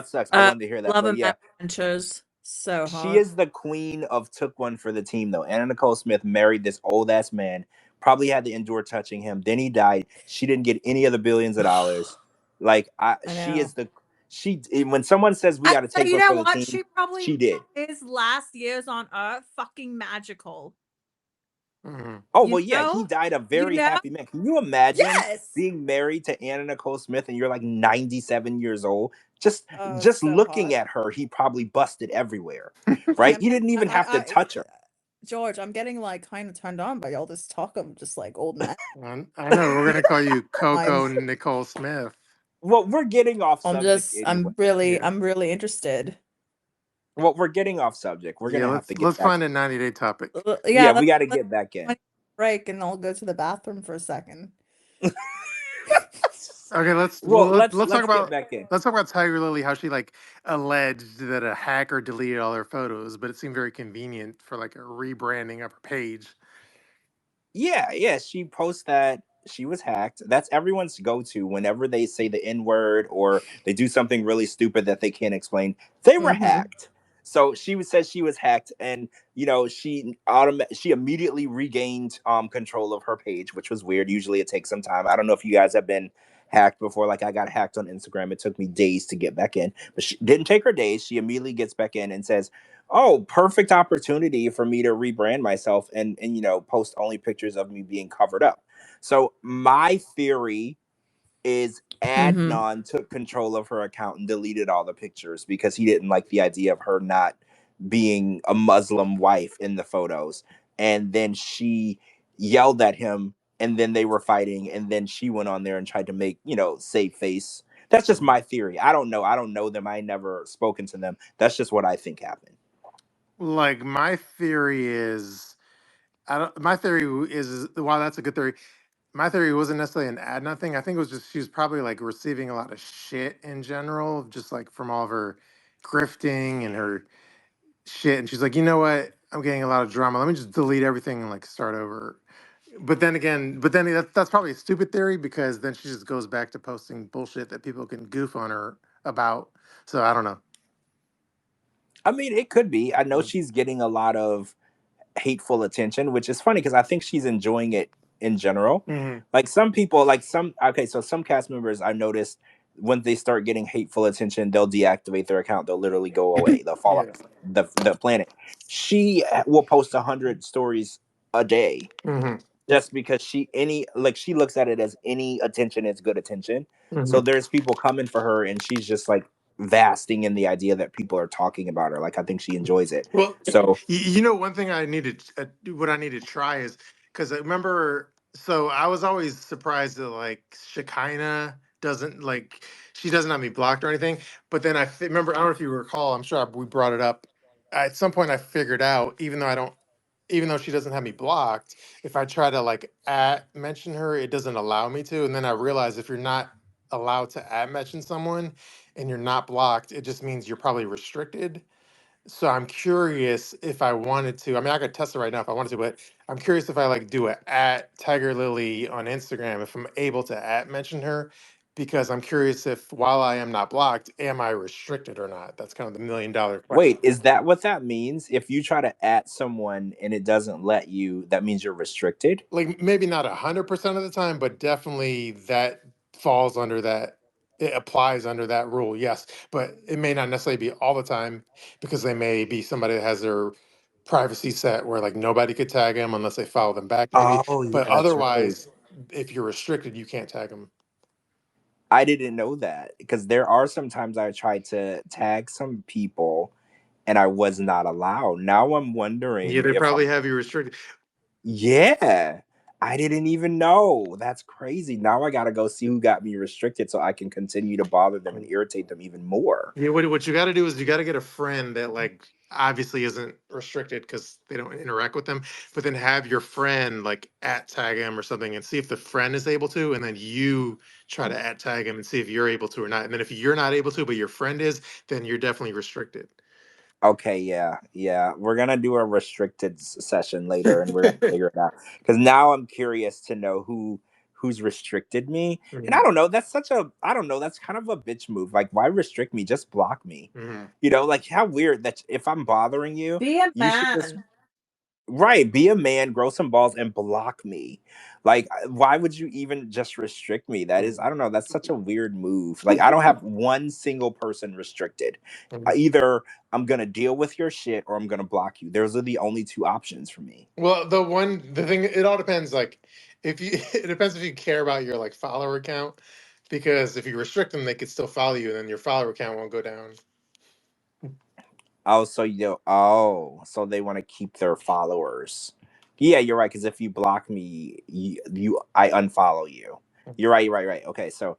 sucks. I wanted to hear that, Love but and yeah. adventures. So She hot. is the queen of took one for the team, though. Anna Nicole Smith married this old ass man, probably had to endure touching him. Then he died. She didn't get any of the billions of dollars. Like, I she know. is the she. When someone says we got to take You one know for the what? team, She probably she did. his last years on Earth fucking magical. Mm-hmm. Oh You well, yeah, he know? died a You very know? happy man. Can you imagine Yes. being married to Anna Nicole Smith and you're like 97 years old? Oh, Just so looking hot. at her, he probably busted everywhere, See, right? He didn't even have to touch her. George, I'm getting like kind of turned on by all this talk of just like old men. I know we're gonna call you I'm Coco Nicole Smith. Well, we're getting off subject anyway. Yeah, I'm really interested. Well, we're getting off subject. We're yeah. gonna have Let's to get back. find a 90-day topic. Yeah, Yeah, we got to let's get back in. break and I'll go to the bathroom for a second. Okay, Well, let's talk let's get about back in. TigerLily, how she like alleged that a hacker deleted all her photos, but it seemed very convenient for like a rebranding of her page. Yeah, she posts that she was hacked. That's everyone's go-to whenever they say the N-word or they do something really stupid that they can't explain. They were Mm-hmm. hacked. So said she was hacked, and she immediately regained control of her page, which was weird. Usually it takes some time. I don't know if you guys have been hacked before. Like I got hacked on Instagram. It took me days to get back in, but she didn't take her days. She immediately gets back in and says, oh, perfect opportunity for me to rebrand myself and post only pictures of me being covered up. So my theory is Mm-hmm. Adnan took control of her account and deleted all the pictures because he didn't like the idea of her not being a Muslim wife in the photos. And then she yelled at him, and then they were fighting, and then she went on there and tried to make, save face. That's just my theory. I don't know. I don't know them. I never spoken to them. That's just what I think happened. Like my theory is, I don't. My theory is, while that's a good theory, my theory wasn't necessarily an ad nothing. I think it was just she was probably like receiving a lot of shit in general, just like from all of her grifting and her shit. And she's like, you know what? I'm getting a lot of drama. Let me just delete everything and like start over. But then again, that's probably a stupid theory because then she just goes back to posting bullshit that people can goof on her about. So I don't know. I mean, it could be. I know Mm. she's getting a lot of hateful attention, which is funny because I think she's enjoying it in general. Mhm. Like some people, so some cast members I noticed when they start getting hateful attention, they'll deactivate their account. They'll literally go away. They'll fall Yeah. off the planet. She will post 100 stories a day Hmm. just because she looks at it as any attention is good attention. So Hmm. there's people coming for her, and she's just like vasting in the idea that people are talking about her. Like I think she enjoys it. Well, So one thing I needed, what I need to try is because I remember. So I was always surprised that like Shekinah doesn't like she doesn't have me blocked or anything. But then remember, I don't know if you recall. I'm sure we brought it up at some point. I figured out, even though she doesn't have me blocked, if I try to like at mention her, it doesn't allow me to. And then I realized if you're not allowed to at mention someone and you're not blocked, it just means you're probably restricted. So I'm curious if I wanted to. I mean, I could test it right now if I wanted to, but I'm curious if I like do a at TigerLily on Instagram, if I'm able to at mention her, because I'm curious if while I am not blocked, am I restricted or not? That's kind of the $1 million question. wait, is that what that means? If you try to at someone and it doesn't let you, that means you're restricted? Like maybe not 100% of the time, but definitely that falls under that. It applies under that rule, yes, but it may not necessarily be all the time because they may be somebody that has their privacy set where like nobody could tag them unless they follow them back, maybe. Oh, yeah, But that's right. otherwise, if you're restricted, you can't tag them. I didn't know that because there are some times I tried to tag some people and I was not allowed. Now I'm Yeah, wondering they if probably I'm, have you restricted. yeah, I didn't even know. That's crazy. Now I got to go see who got me restricted so I can continue to bother them and irritate them even more. Yeah, what you got to do is you got to get a friend that like obviously isn't restricted because they don't interact with them, but then have your friend like at tag him or something and see if the friend is able to, and then you try to at tag him and see if you're able to or not. And then if you're not able to, but your friend is, then you're definitely restricted. Okay, yeah. We're gonna do a restricted session later, and we're gonna figure it out. Because now I'm curious to know who's restricted me. Mm-hmm. And I don't know, that's kind of a bitch move. Like, why restrict me? Just block me. Mm-hmm. You know, like, how weird that if I'm bothering you, Be a you should just man. right, be a man, grow some balls, and block me. Like, why would you even just restrict me? That is, I don't know, that's such a weird move. Like, I don't have one single person restricted. Either I'm gonna deal with your shit or I'm gonna block you. Those are the only two options for me. Well, the thing, it all depends. Like, if you, it depends if you care about your like follower count, because if you restrict them, they could still follow you, and then your follower count won't go down. Oh, so they want to keep their followers. Yeah, you're right. Because if you block me, I unfollow you. You're right. You're right. Okay, so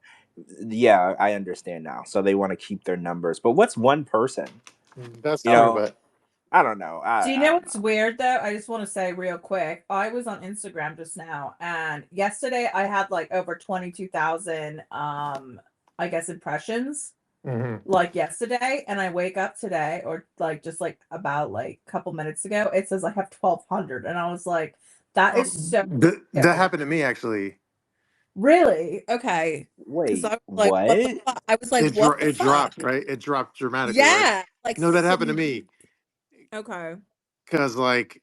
yeah, I understand now. So they want to keep their numbers. But what's one person? That's You true, know, but I don't know. Do you I know don't what's know. weird though? I just want to say real quick. I was on Instagram just now, and yesterday I had like over 22,000 I guess impressions. Mhm. Like yesterday, and I wake up today, or like just like about like a couple minutes ago, it says I have 1,200, and I was like, that is so That happened to me actually. really okay. Because I Wait, was like, what the what? fuck? I was like, what the It fuck? dropped, right? It dropped dramatically, right? Yeah, like No, that happened to me okay. because like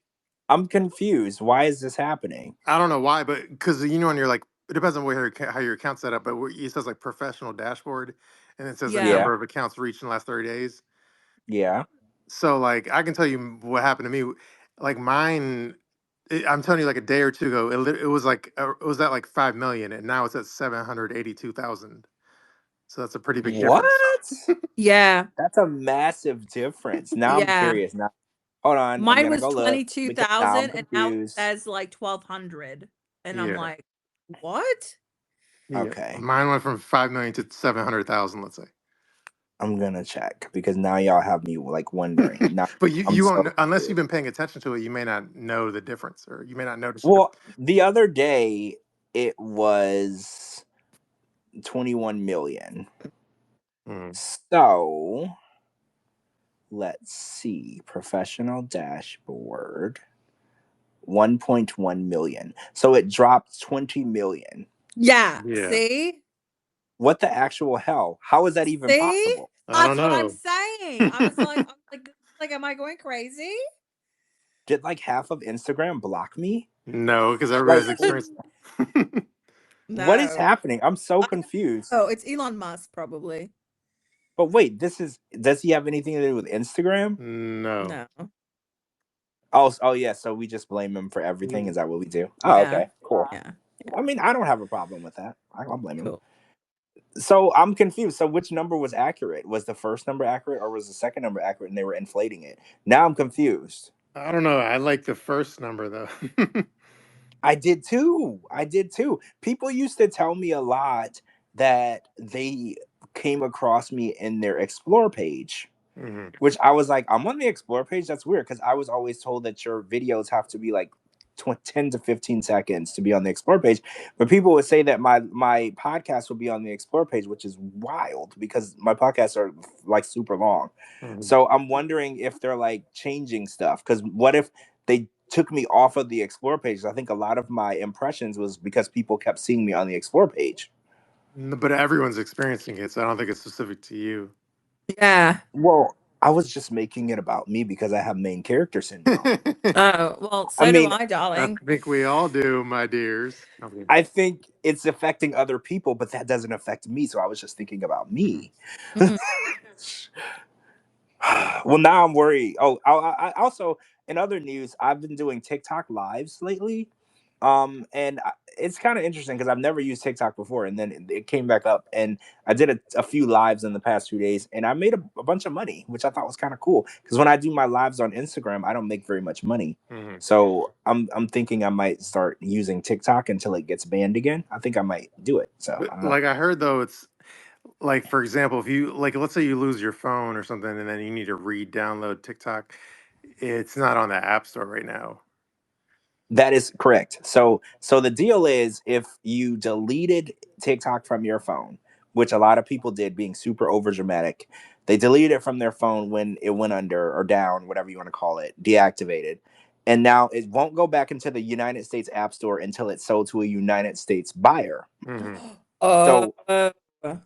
I'm confused. Why is this happening? I don't know why, but because when you're like, it depends on how your account's set up, but it says like professional dashboard, and it says the Yeah. Yeah, number of accounts reached in the last 30 days. yeah. So like I can tell you what happened to me. Like mine, I'm telling you, like a day or two ago, it was like it was at like 5 million, and now it's at 782,000. So that's a pretty big What? difference. Yeah. That's a massive difference. Now I'm Yeah. curious. Now, hold on. I'm Mine gonna was go look because now I'm 22,000 and now it confused. says like 1,200. And I'm Yeah, like, what? yeah. Okay. Mine went from 5 million to 700,000. Let's say. I'm gonna check because now y'all have me like wondering. Now But I'm you won't so unless you've confused. been paying attention to it. You may not know the difference, or you may not notice it. Well, the other day it was 21 million. Mm. So let's see. Professional dashboard 1.1 million. So it dropped 20 million. Yeah. Yeah, See? What the actual hell? How is that even See? possible? I don't That's what I'm know. saying. I was like, am I going crazy? Did like half of Instagram block me? No, because Like everybody's experienced. what is No. happening? I'm so I confused. Oh, it's Elon Musk, probably. But wait, does he have anything to do with Instagram? No. No. Oh yeah, so we just blame him for everything. Mm. Is that what we do? Oh, Yeah. okay, cool. Yeah. I mean, I don't have a problem with that. I'll blame him. Cool. So I'm confused. So which number was accurate? Was the first number accurate or was the second number accurate and they were inflating it? Now I'm confused. I don't know. I like the first number though. I did too. I did too. People used to tell me a lot that they came across me in their explore page, Hmm. which I was like, I'm on the explore page. That's weird because I was always told that your videos have to be like 10 to 15 seconds to be on the explore page. But people would say that my podcast will be on the explore page, which is wild because my podcasts are like super long. Hmm. So I'm wondering if they're like changing stuff. Because what if they took me off of the explore page? I think a lot of my impressions was because people kept seeing me on the explore page. But everyone's experiencing it, so I don't think it's specific to you. Yeah. Well, I was just making it about me because I have main character syndrome. Oh, well, I so do mean, I, I darling. think we all do, my dears. Okay. I think it's affecting other people, but that doesn't affect me. So I was just thinking about Mhm. me. Mhm. Well, now I'm worried. Oh, I also in other news, I've been doing TikTok lives lately. It's kind of interesting because I've never used TikTok before, and then it came back up, and I did a few lives in the past 2 days, and I made a bunch of money, which I thought was kind of cool. Because when I do my lives on Instagram, I don't make very much money, Mhm. so I'm thinking I might start using TikTok until it gets banned again. I think I might do it. So But I don't know. like I heard though, it's like for example, if you like, let's say you lose your phone or something, and then you need to re-download TikTok, it's not on the App Store right now. That is correct. So the deal is if you deleted TikTok from your phone, which a lot of people did being super over dramatic, they deleted it from their phone when it went under or down, whatever you want to call it, deactivated. And now it won't go back into the United States App Store until it's sold to a United States buyer. Oh.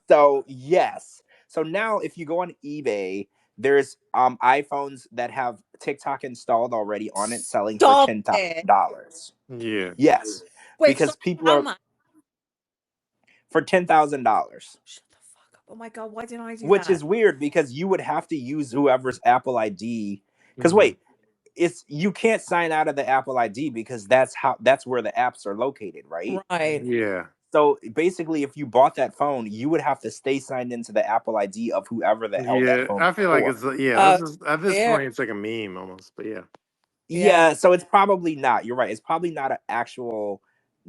So yes. So now if you go on eBay, there's iPhones that have TikTok installed already on it selling for Stop $10,000. Yeah. Yes. Wait, Because so people how are much? for $10,000. Shut the fuck up. Oh my god, why didn't I do Which that? is weird because you would have to use whoever's Apple ID. Because Mhm. wait, it's you can't sign out of the Apple ID because that's where the apps are located, right? Right. Yeah. So basically, if you bought that phone, you would have to stay signed into the Apple ID of whoever the hell that Yeah. phone I is feel like for. it's yeah. Oh, This is at this yeah. point it's like a meme almost, but yeah. Yeah, so it's probably not. You're right. It's probably not an actual.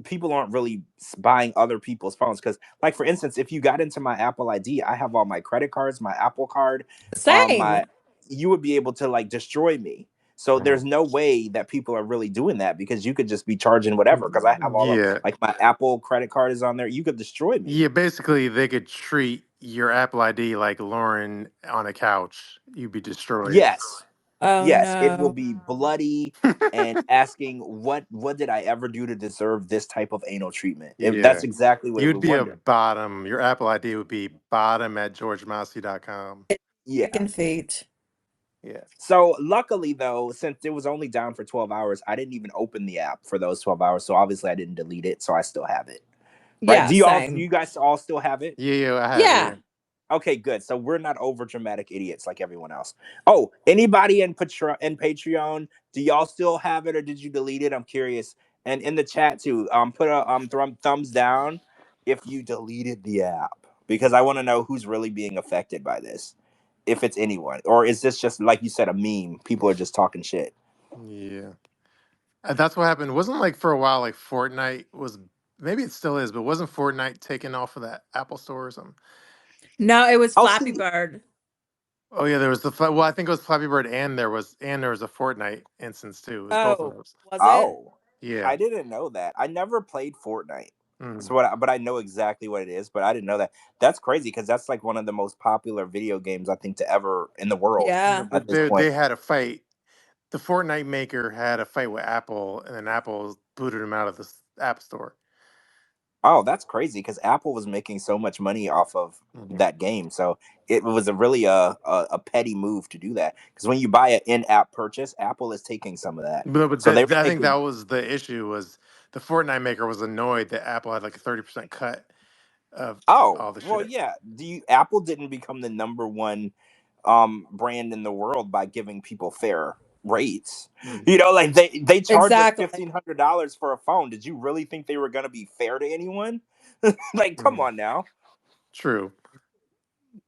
People aren't really buying other people's phones because, like, for instance, if you got into my Apple ID, I have all my credit cards, my Apple card, Same. my. You would be able to like destroy me. So there's no way that people are really doing that because you could just be charging whatever. Because I have all of Yeah. like my Apple credit card is on there. You could destroy me. Yeah, basically they could treat your Apple ID like Lauren on a couch. You'd be destroyed. Yes. Oh Yes, it will no. be bloody and asking what did I ever do to deserve this type of anal treatment? That's Yeah. exactly what it You'd was be a wondering. bottom. Your Apple ID would be bottom at georgemousey.com. Yeah. Chicken feet. Yeah. So luckily though, since it was only down for 12 hours, I didn't even open the app for those 12 hours. So obviously I didn't delete it, so I still have it. Right? Yeah, Do same. you guys all still have it? Yeah, yeah, I have, Yeah. yeah. Okay, good. So we're not over dramatic idiots like everyone else. Oh, anybody in Patreon, do y'all still have it or did you delete it? I'm curious. And in the chat too, put a thumbs down if you deleted the app because I want to know who's really being affected by this. If it's anyone, or is this just like you said a meme? People are just talking shit. Yeah. That's what happened. Wasn't like for a while like Fortnite was, maybe it still is, but wasn't Fortnite taken off of that Apple store or something? No, it was Oh, Flappy see, Bird. Oh yeah, there was well, I think it was Flappy Bird and there was a Fortnite instance too. It was both of Oh, those. was it? oh, Yeah. I didn't know that. I never played Fortnite. Mm. So but I know exactly what it is, but I didn't know that. That's crazy because that's like one of the most popular video games I think to ever in the world Yeah, Yeah. at but this they point. had a fight. The Fortnite maker had a fight with Apple, and then Apple booted him out of the App Store. Oh, that's crazy because Apple was making so much money off of Mhm. that game. So it was a really a petty move to do that. Because when you buy an in-app purchase, Apple is taking some of that. But So they were I think that making. was the issue. Was the Fortnite maker was annoyed that Apple had like a 30% cut of Oh, all the well, shit. yeah. Apple didn't become the number one brand in the world by giving people fair rates. Mhm. You know, like they charge us Exactly. $1,500 for a phone. Did you really think they were going to be fair to anyone? Like, come Mhm. on now. True,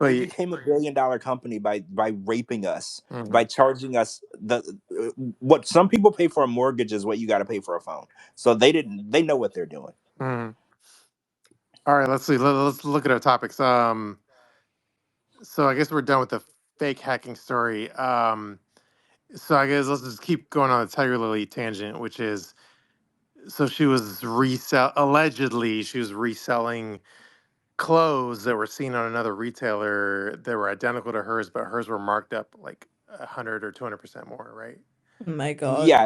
They but became $1 billion company by raping us, mhm. by charging us what some people pay for a mortgage is what you got to pay for a phone. So they know what they're doing. Mhm. All right. Let's see. Let's look at our topics. So I guess we're done with the fake hacking story. So I guess let's just keep going on the TigerLily tangent, which is so she was allegedly she was reselling clothes that were seen on another retailer that were identical to hers, but hers were marked up like 100 or 200% more, right? Oh my god. Yeah,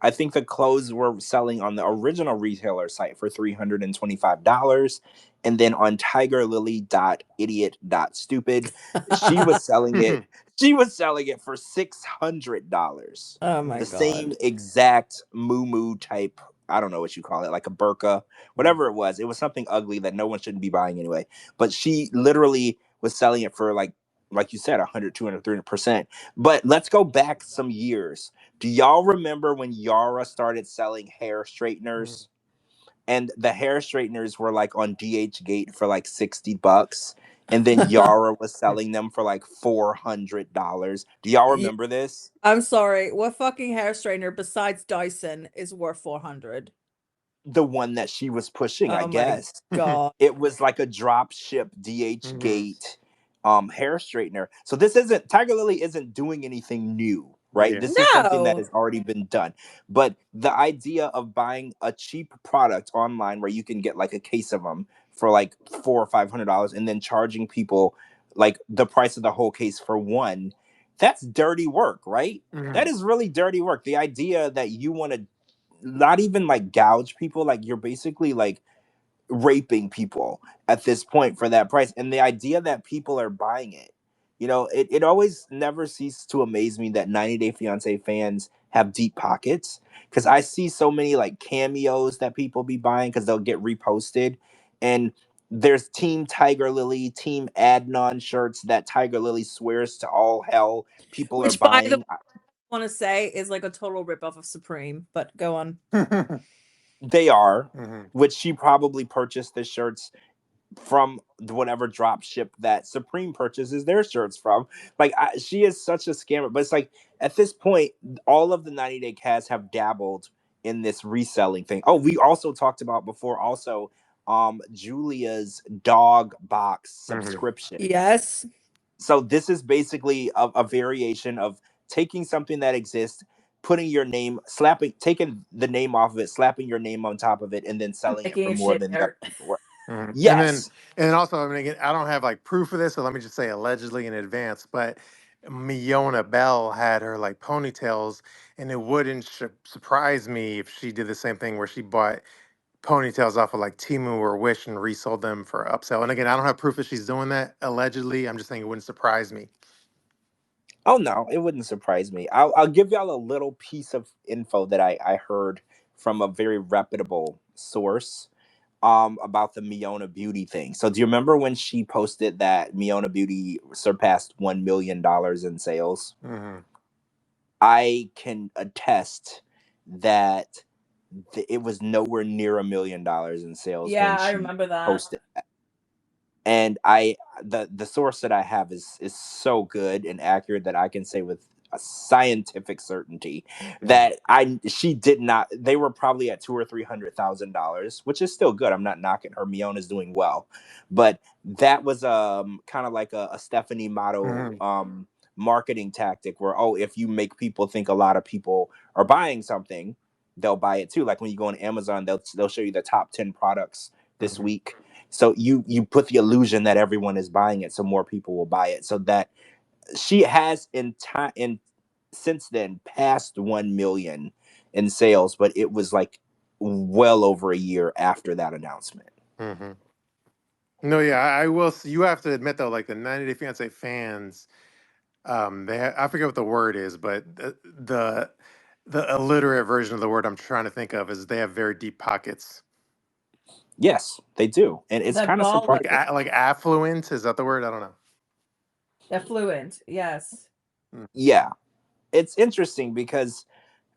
I think the clothes were selling on the original retailer site for $325. And then on TigerLily.idiot.stupid, she was selling it. She was selling it for $600. Oh my The same god. exact moo type. I don't know what you call it, like a burqa, whatever it was. It was something ugly that no one shouldn't be buying anyway. But she literally was selling it for like you said, 100, 200, 300%. But let's go back some years. Do y'all remember when Yara started selling hair Mhm. straighteners? And the hair straighteners were like on DH Gate for like $60. And then Yara was selling them for like $400. Do y'all Yeah, remember this? I'm sorry. What fucking hair straightener besides Dyson is worth 400? The one that she was pushing, I Oh my guess. god. It was like a drop ship DH Mhm. Gate hair straightener. So Tiger Lily isn't doing anything new, right? Yeah. This is something that No. has already been done. But the idea of buying a cheap product online where you can get like a case of them for like $400 or $500 and then charging people like the price of the whole case for one That's dirty work, right? Mhm. That is really dirty work. The idea that you want to not even like gouge people, like you're basically like raping people at this point for that price. And the idea that people are buying it, it always never ceases to amaze me that 90 Day Fiance fans have deep pockets. Because I see so many like cameos that people be buying because they'll get reposted. And there's Team TigerLily, Team Adnan shirts that TigerLily swears to all hell people are Which, by the buying. way, I want to say is like a total ripoff of Supreme, but go on. They are, Mhm. which she probably purchased the shirts from whatever drop ship that Supreme purchases their shirts from. Like, she is such a scammer. But it's like, at this point, all of the 90 Day cast have dabbled in this reselling thing. Oh, we also talked about before also Julia's dog box subscription. Yes. So this is basically a variation of taking something that exists, putting your name, taking the name off of it, slapping your name on top of it, and then selling it Making for a more shit than dirt. before. Mhm. Yes. And then also, I mean, again, I don't have like proof of this, so let me just say allegedly in advance. But Miona Bell had her like ponytails, and it wouldn't surprise me if she did the same thing where she bought ponytails off of like Timu or Wish and resold them for upsell. And again, I don't have proof that she's doing that allegedly. I'm just saying it wouldn't surprise me. Oh no, it wouldn't surprise me. I'll give y'all a little piece of info that I heard from a very reputable source about the Miona Beauty thing. So do you remember when she posted that Miona Beauty surpassed $1 million in sales? Hmm. I can attest that it was nowhere near $1 million in sales Yeah, when I she remember that. posted. And the source that I have is so good and accurate that I can say with a scientific certainty that she did not. They were probably at $200,000 or $300,000, which is still good. I'm not knocking her. Miona's doing well, but that was kind of like a Stephanie model Hmm. marketing tactic where, oh, if you make people think a lot of people are buying something, they'll buy it too. Like when you go on Amazon, they'll show you the top 10 products this Hmm. week. So you put the illusion that everyone is buying it, so more people will buy it. So that she has in time in since then passed 1 million in sales, but it was like well over a year after that announcement. Hmm. No, yeah, I will. You have to admit though, like the 90 Day Fiance fans, I forget what the word is, but the illiterate version of the word I'm trying to think of is they have very deep pockets. Yes, they do, and it's The kind of ball, surprising. Like affluent, is that the word? I don't know. affluent. Yes. Yeah, it's interesting because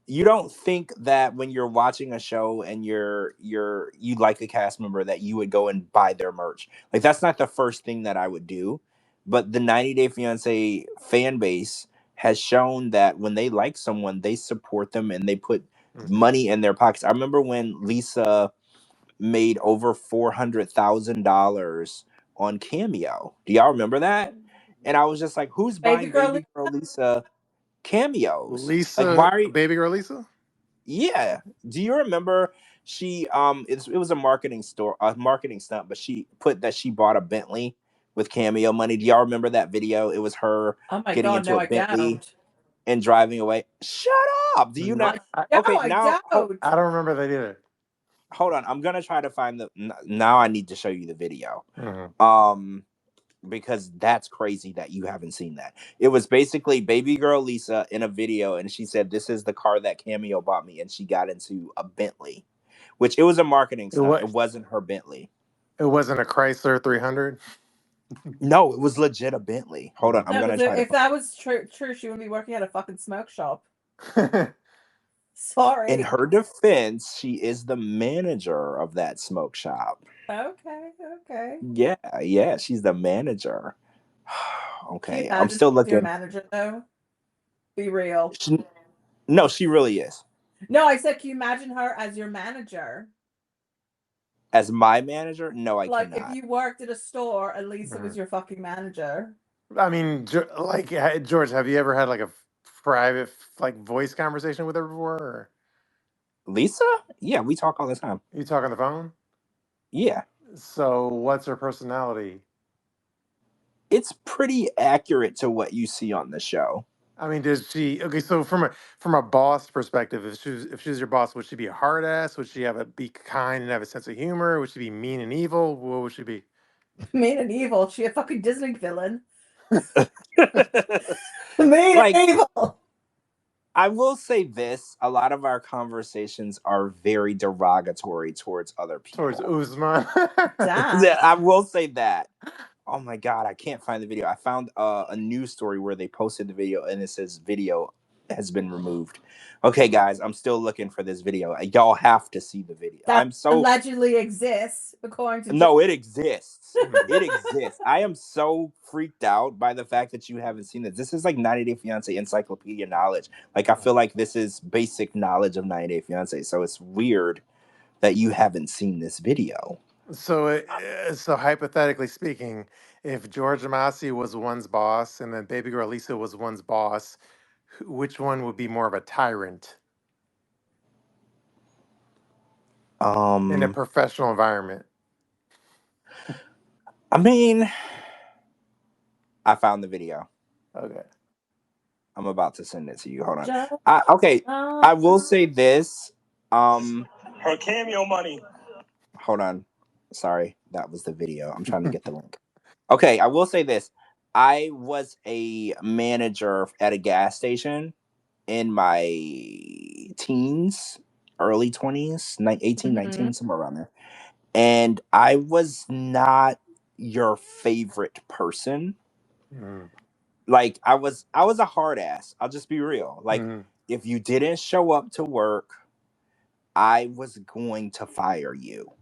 you don't think that when you're watching a show and you like a cast member that you would go and buy their merch. Like that's not the first thing that I would do. But the 90 Day Fiance fan base has shown that when they like someone, they support them and they put Mhm. money in their pockets. I remember when Lisa made over $400,000 on Cameo. Do y'all remember that? And I was just like, who's Baby buying girl. Baby Girl Lisa cameos? Like, why Lisa, are you? baby girl Lisa? Yeah. Do you remember she it was a marketing stunt, but she put that she bought a Bentley with Cameo money. Do y'all remember that video? It was her Oh my getting God, into no, a I Bentley don't. and driving away. Shut up. Do you know? No, I, No, Okay, I now don't. I don't remember that either. hold on. I'm gonna try to find now I need to show you the video. Mhm. Because that's crazy that you haven't seen that. It was basically baby girl Lisa in a video, and she said, "This is the car that Cameo bought me," and she got into a Bentley, which it was a marketing It stunt. was. It wasn't her Bentley. It wasn't a Chrysler 300. No, it was legit a Bentley. Hold on, I'm No, gonna because try to if find. that was true, she wouldn't be working at a fucking smoke shop. Mhm. In Sorry. her defense, she is the manager of that smoke shop. Okay, okay. Yeah, she's the manager. Can you Okay, I'm imagine still your looking. manager though? Be real. No, she really is. No, I said, can you imagine her as your manager? As my manager, no, I Like if cannot. you worked at a store, at least it was your fucking manager. I mean, like George, have you ever had like a private like voice conversation with her before? Or Lisa? Yeah, we talk all the time. you talk on the phone? Yeah. So, what's her personality? It's pretty accurate to what you see on the show. I mean, does she? Okay, so from a boss perspective, if she's your boss, would she be a hard ass? Would she be kind and have a sense of humor? Would she be mean and evil? What would she be? Mean and evil. She a fucking Disney villain. Mean Like, and evil. I will say this: a lot of our conversations are very derogatory towards other Towards people. Uzman. Damn. Yeah, I will say that. Oh my god, I can't find the video. I found a news story where they posted the video and it says video has been removed. Okay, guys, I'm still looking for this video. Y'all have to see the video. That I'm so allegedly exists, according to no, it exists. Mm. It exists. I am so freaked out by the fact that you haven't seen this. This is like 90 Day Fiance encyclopedia knowledge. Like I feel like this is basic knowledge of 90 Day Fiance. So it's weird that you haven't seen this video. So hypothetically speaking, if George Amasi was one's boss and then baby girl Lisa was one's boss, which one would be more of a tyrant in a Um, professional environment? I mean, I found the video. Okay. I'm about to send it to you. Hold on. Just, Okay, I will say this. Her cameo money. Hold on. Sorry, that was the video. I'm trying to get the link. Okay, I will say this. I was a manager at a gas station in my teens, early 20s, 18, 19, somewhere around there. And I was not your favorite person. Mm. Like I was a hard ass. I'll just be real. Like if you didn't show up to work, I was going to fire you.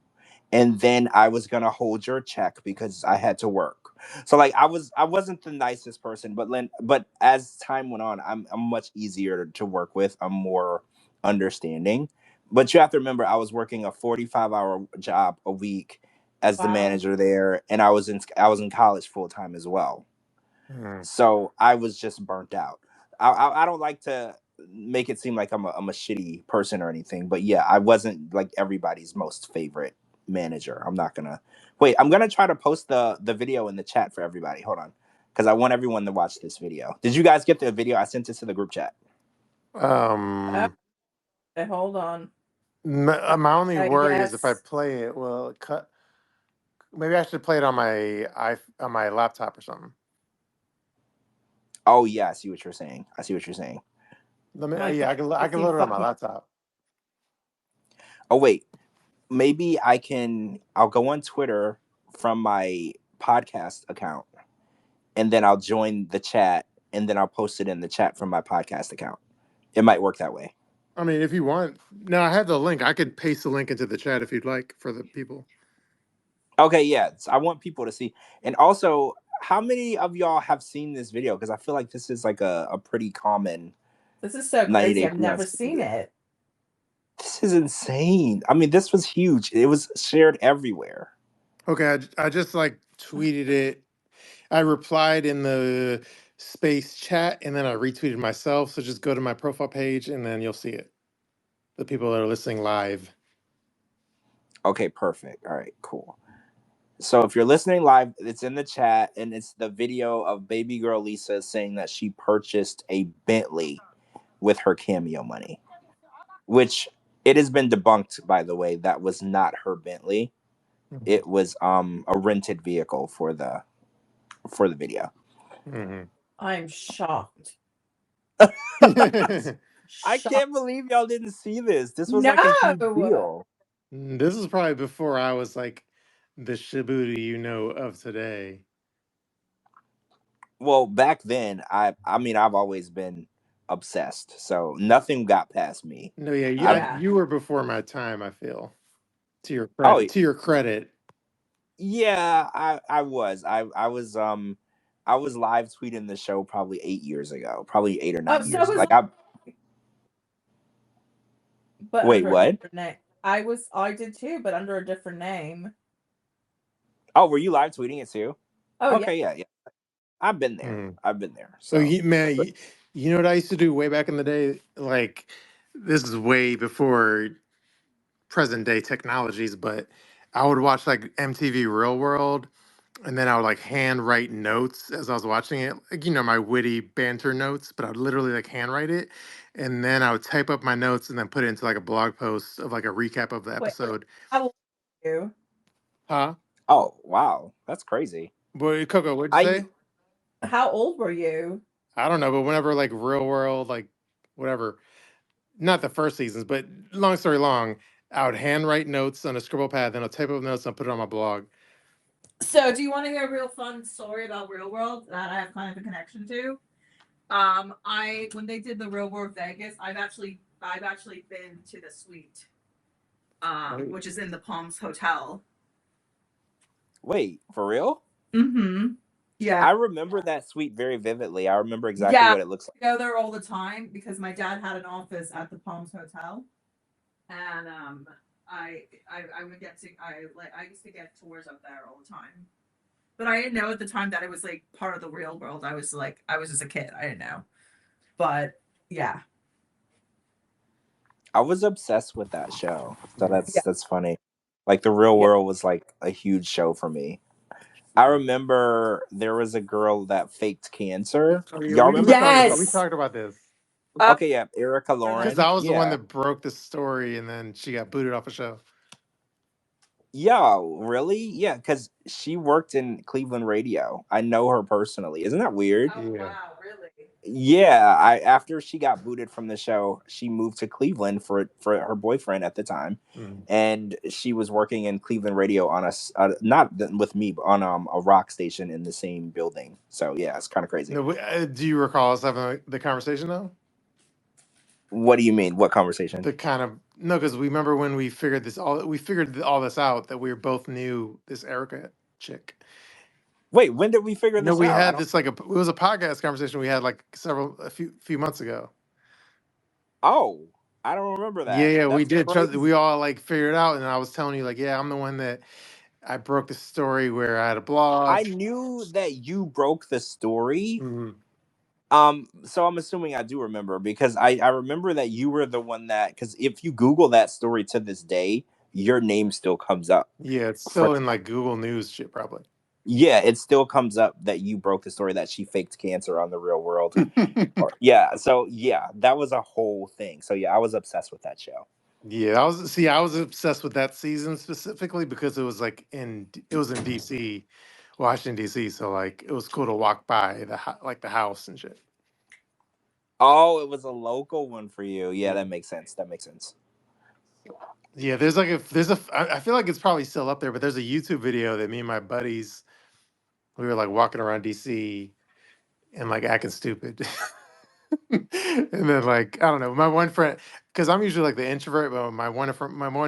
And then I was gonna hold your check because I had to work. So like I wasn't the nicest person, but as time went on, I'm much easier to work with. I'm more understanding. But you have to remember I was working a 45-hour job a week as the wow. manager there, and I was in college full time as well. Mm. So I was just burnt out. I don't like to make it seem like I'm a shitty person or anything, but yeah, I wasn't like everybody's most favorite manager. I'm not gonna wait. I'm gonna try to post the video in the chat for everybody. Hold on, because I want everyone to watch this video. Did you guys get the video? I sent it to the group chat. Hey, hold on. My only worry is if I Yes. play it, will it cut? Maybe I should play it on my laptop or something. Oh yeah, I see what you're saying. Let me. My Yeah, I can load it on my laptop. Oh wait, maybe I'll go on Twitter from my podcast account, and then I'll join the chat, and then I'll post it in the chat from my podcast account. It might work that way. I mean, if you want, no, I have the link. I could paste the link into the chat if you'd like for the people. Okay, yeah. So I want people to see. And also, how many of y'all have seen this video? Because I feel like this is like a pretty common. This is so 90 crazy. Day I've never Fiancé seen video. it. This is insane. I mean, this was huge. It was shared everywhere. Okay, I just like tweeted it. I replied in the space chat and then I retweeted myself. So just go to my profile page and then you'll see it. The people that are listening live. Okay, perfect. All right, cool. So if you're listening live, it's in the chat, and it's the video of baby girl Lisa saying that she purchased a Bentley with her cameo money, which it has been debunked, by the way. That was not her Bentley. It was a rented vehicle for the video. Mm-hmm. I'm shocked. I can't believe y'all didn't see this. This was No. like a huge deal. This is probably before I was like the Shabooty you know of today. Well, back then, I mean, I've always been obsessed, so nothing got past me. No, yeah, Yeah. you were before my time, I feel. To your Oh, credit. To your credit. yeah, I was. I was live tweeting the show probably 8 years ago, probably 8 or 9 so years. was Like I but Wait, under a what? different name. I did too, but under a different name. Oh, were you live tweeting it too? Oh okay, yeah. I've been there. Mm. I've been there. So, So you know what I used to do way back in the day? Like, this is way before present day technologies, but I would watch like MTV Real World and then I would like hand write notes as I was watching it, like my witty banter notes, but I would literally like handwrite it, and then I would type up my notes and then put it into like a blog post of like a recap of the Wait, episode. how old are you? Huh? Oh wow, that's crazy. Boy, Coco, what'd you I say? How old were you? I don't know, but whenever like Real World, like whatever, not the first seasons, but long story long, I would handwrite notes on a scribble pad, then I'll type up notes and I'll put it on my blog. So, do you want to hear a real fun story about Real World that I have kind of a connection to? When they did the Real World Vegas, I've actually been to the suite, which is in the Palms Hotel. wait, for real? Mm-hmm. Yeah. I remember that suite very vividly. I remember exactly what it looks like. I go there all the time because my dad had an office at the Palms Hotel, and I would get to I used to get tours up there all the time. But I didn't know at the time that it was like part of the real world. I was just a kid. I didn't know. But yeah. I was obsessed with that show. So that's funny. Like the Real World was like a huge show for me. I remember there was a girl that faked cancer. Y'all remember? We talked about this. Okay, yeah, Erica Lauren. Because I was the one that broke the story, and then she got booted off the show. Yeah, really? Yeah, because she worked in Cleveland radio. I know her personally. Isn't that weird? Oh, wow, really? Yeah, after she got booted from the show, she moved to Cleveland for her boyfriend at the time, and she was working in Cleveland radio on not with me, but on a rock station in the same building. So yeah, it's kind of crazy. No, do you recall us having the conversation though? What do you mean? What conversation? The kind of no, because we remember when we figured all this out, that we were both knew this Erica chick. Wait, when did we figure this out? No, we had this it was a podcast conversation we had like a few months ago. Oh, I don't remember that. Yeah, That's we did. crazy. We all like figured it out, and I was telling you like, yeah, I'm the one that I broke the story where I had a blog. I knew that you broke the story. Mm-hmm. So I'm assuming I do remember, because I remember that you were the one that, because if you Google that story to this day, your name still comes up. Yeah, it's still in like Google News shit probably. Yeah, it still comes up that you broke the story that she faked cancer on the Real World. Yeah, so yeah, that was a whole thing. So yeah, I was obsessed with that show. Yeah, I was obsessed with that season specifically because it was in DC, Washington DC. So like it was cool to walk by the house and shit. Oh, it was a local one for you. Yeah, that makes sense. Yeah, I feel like it's probably still up there, but there's a YouTube video that me and my buddies, we were like walking around DC and like acting stupid. And then like, I don't know, my one friend, because I'm usually like the introvert, but my one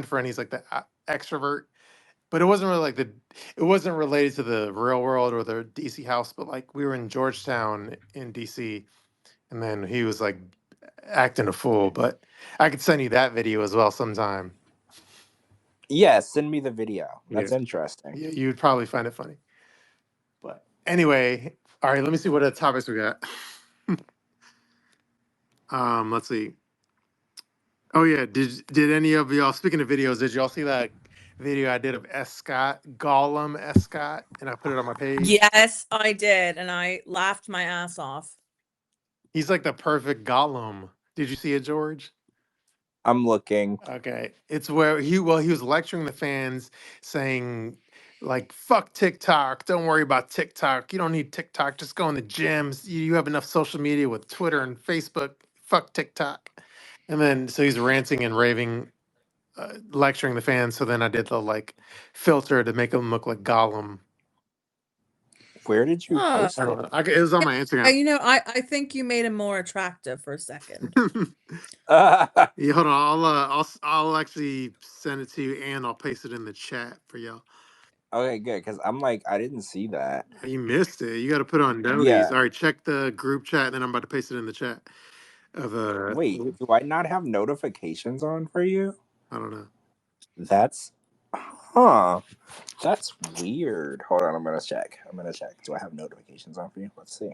friend, he's like the extrovert. But it wasn't really it wasn't related to the real world or the DC house, but like we were in Georgetown in DC, and then he was like acting a fool. But I could send you that video as well sometime. Yeah, send me the video. That's interesting. Yeah, you'd probably find it funny. But anyway, all right, let me see what topics we got. Let's see. Oh yeah, did any of y'all, speaking of videos, did y'all see that video I did of Gollum Scott, and I put it on my page? Yes, I did, and I laughed my ass off. He's like the perfect Gollum. Did you see it, George? I'm looking. Okay. It's where he was lecturing the fans saying like, fuck TikTok. Don't worry about TikTok. You don't need TikTok. Just go in the gyms. You have enough social media with Twitter and Facebook. Fuck TikTok. And then so he's ranting and raving, lecturing the fans. So then I did the like filter to make him look like Gollum. Where did you post it? It was on my Instagram. I think you made him more attractive for a second. Yeah, hold on. I'll actually send it to you, and I'll paste it in the chat for y'all. Okay, good, because I'm like, I didn't see that. You missed it. You got to put on noties. Yeah. All right, check the group chat, and then I'm about to paste it in the chat. Wait, do I not have notifications on for you? I don't know. That's weird. Hold on, I'm gonna check. Do I have notifications on for you? Let's see.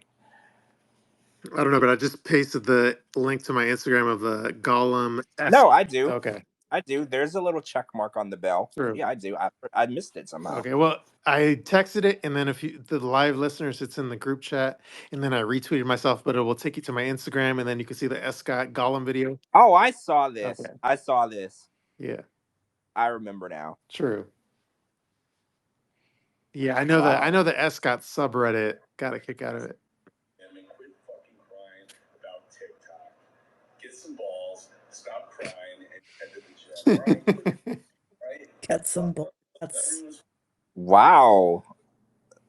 I don't know, but I just pasted the link to my Instagram of the Gollum. No, I do. Okay. I do. There's a little check mark on the bell. True. Yeah, I do. I missed it somehow. Okay, well, I texted it, and then if you the live listeners, it's in the group chat, and then I retweeted myself, but it will take you to my Instagram, and then you can see the S. Scott Gollum video. Oh, I saw this. Okay. I saw this. Yeah, I remember now. true. Yeah, I know Wow. I know the S. Scott subreddit got a kick out of it. Quit fucking crying about TikTok. Get some balls. Stop crying and head to the gym. Right? Get some balls. Wow.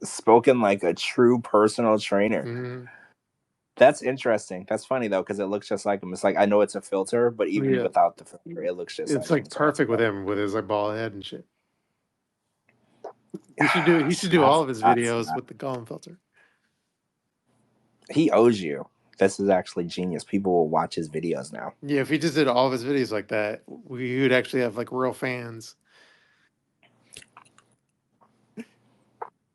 Spoken like a true personal trainer. Mm-hmm. That's interesting. That's funny though, because it looks just like him. It's like I know it's a filter, but even without the filter, it looks just it's like him. like perfect with him with his like bald head and shit. He should do all of his videos with the Gollum filter. He owes you. This is actually genius. People will watch his videos now. Yeah, if he just did all of his videos like that, we would actually have like real fans.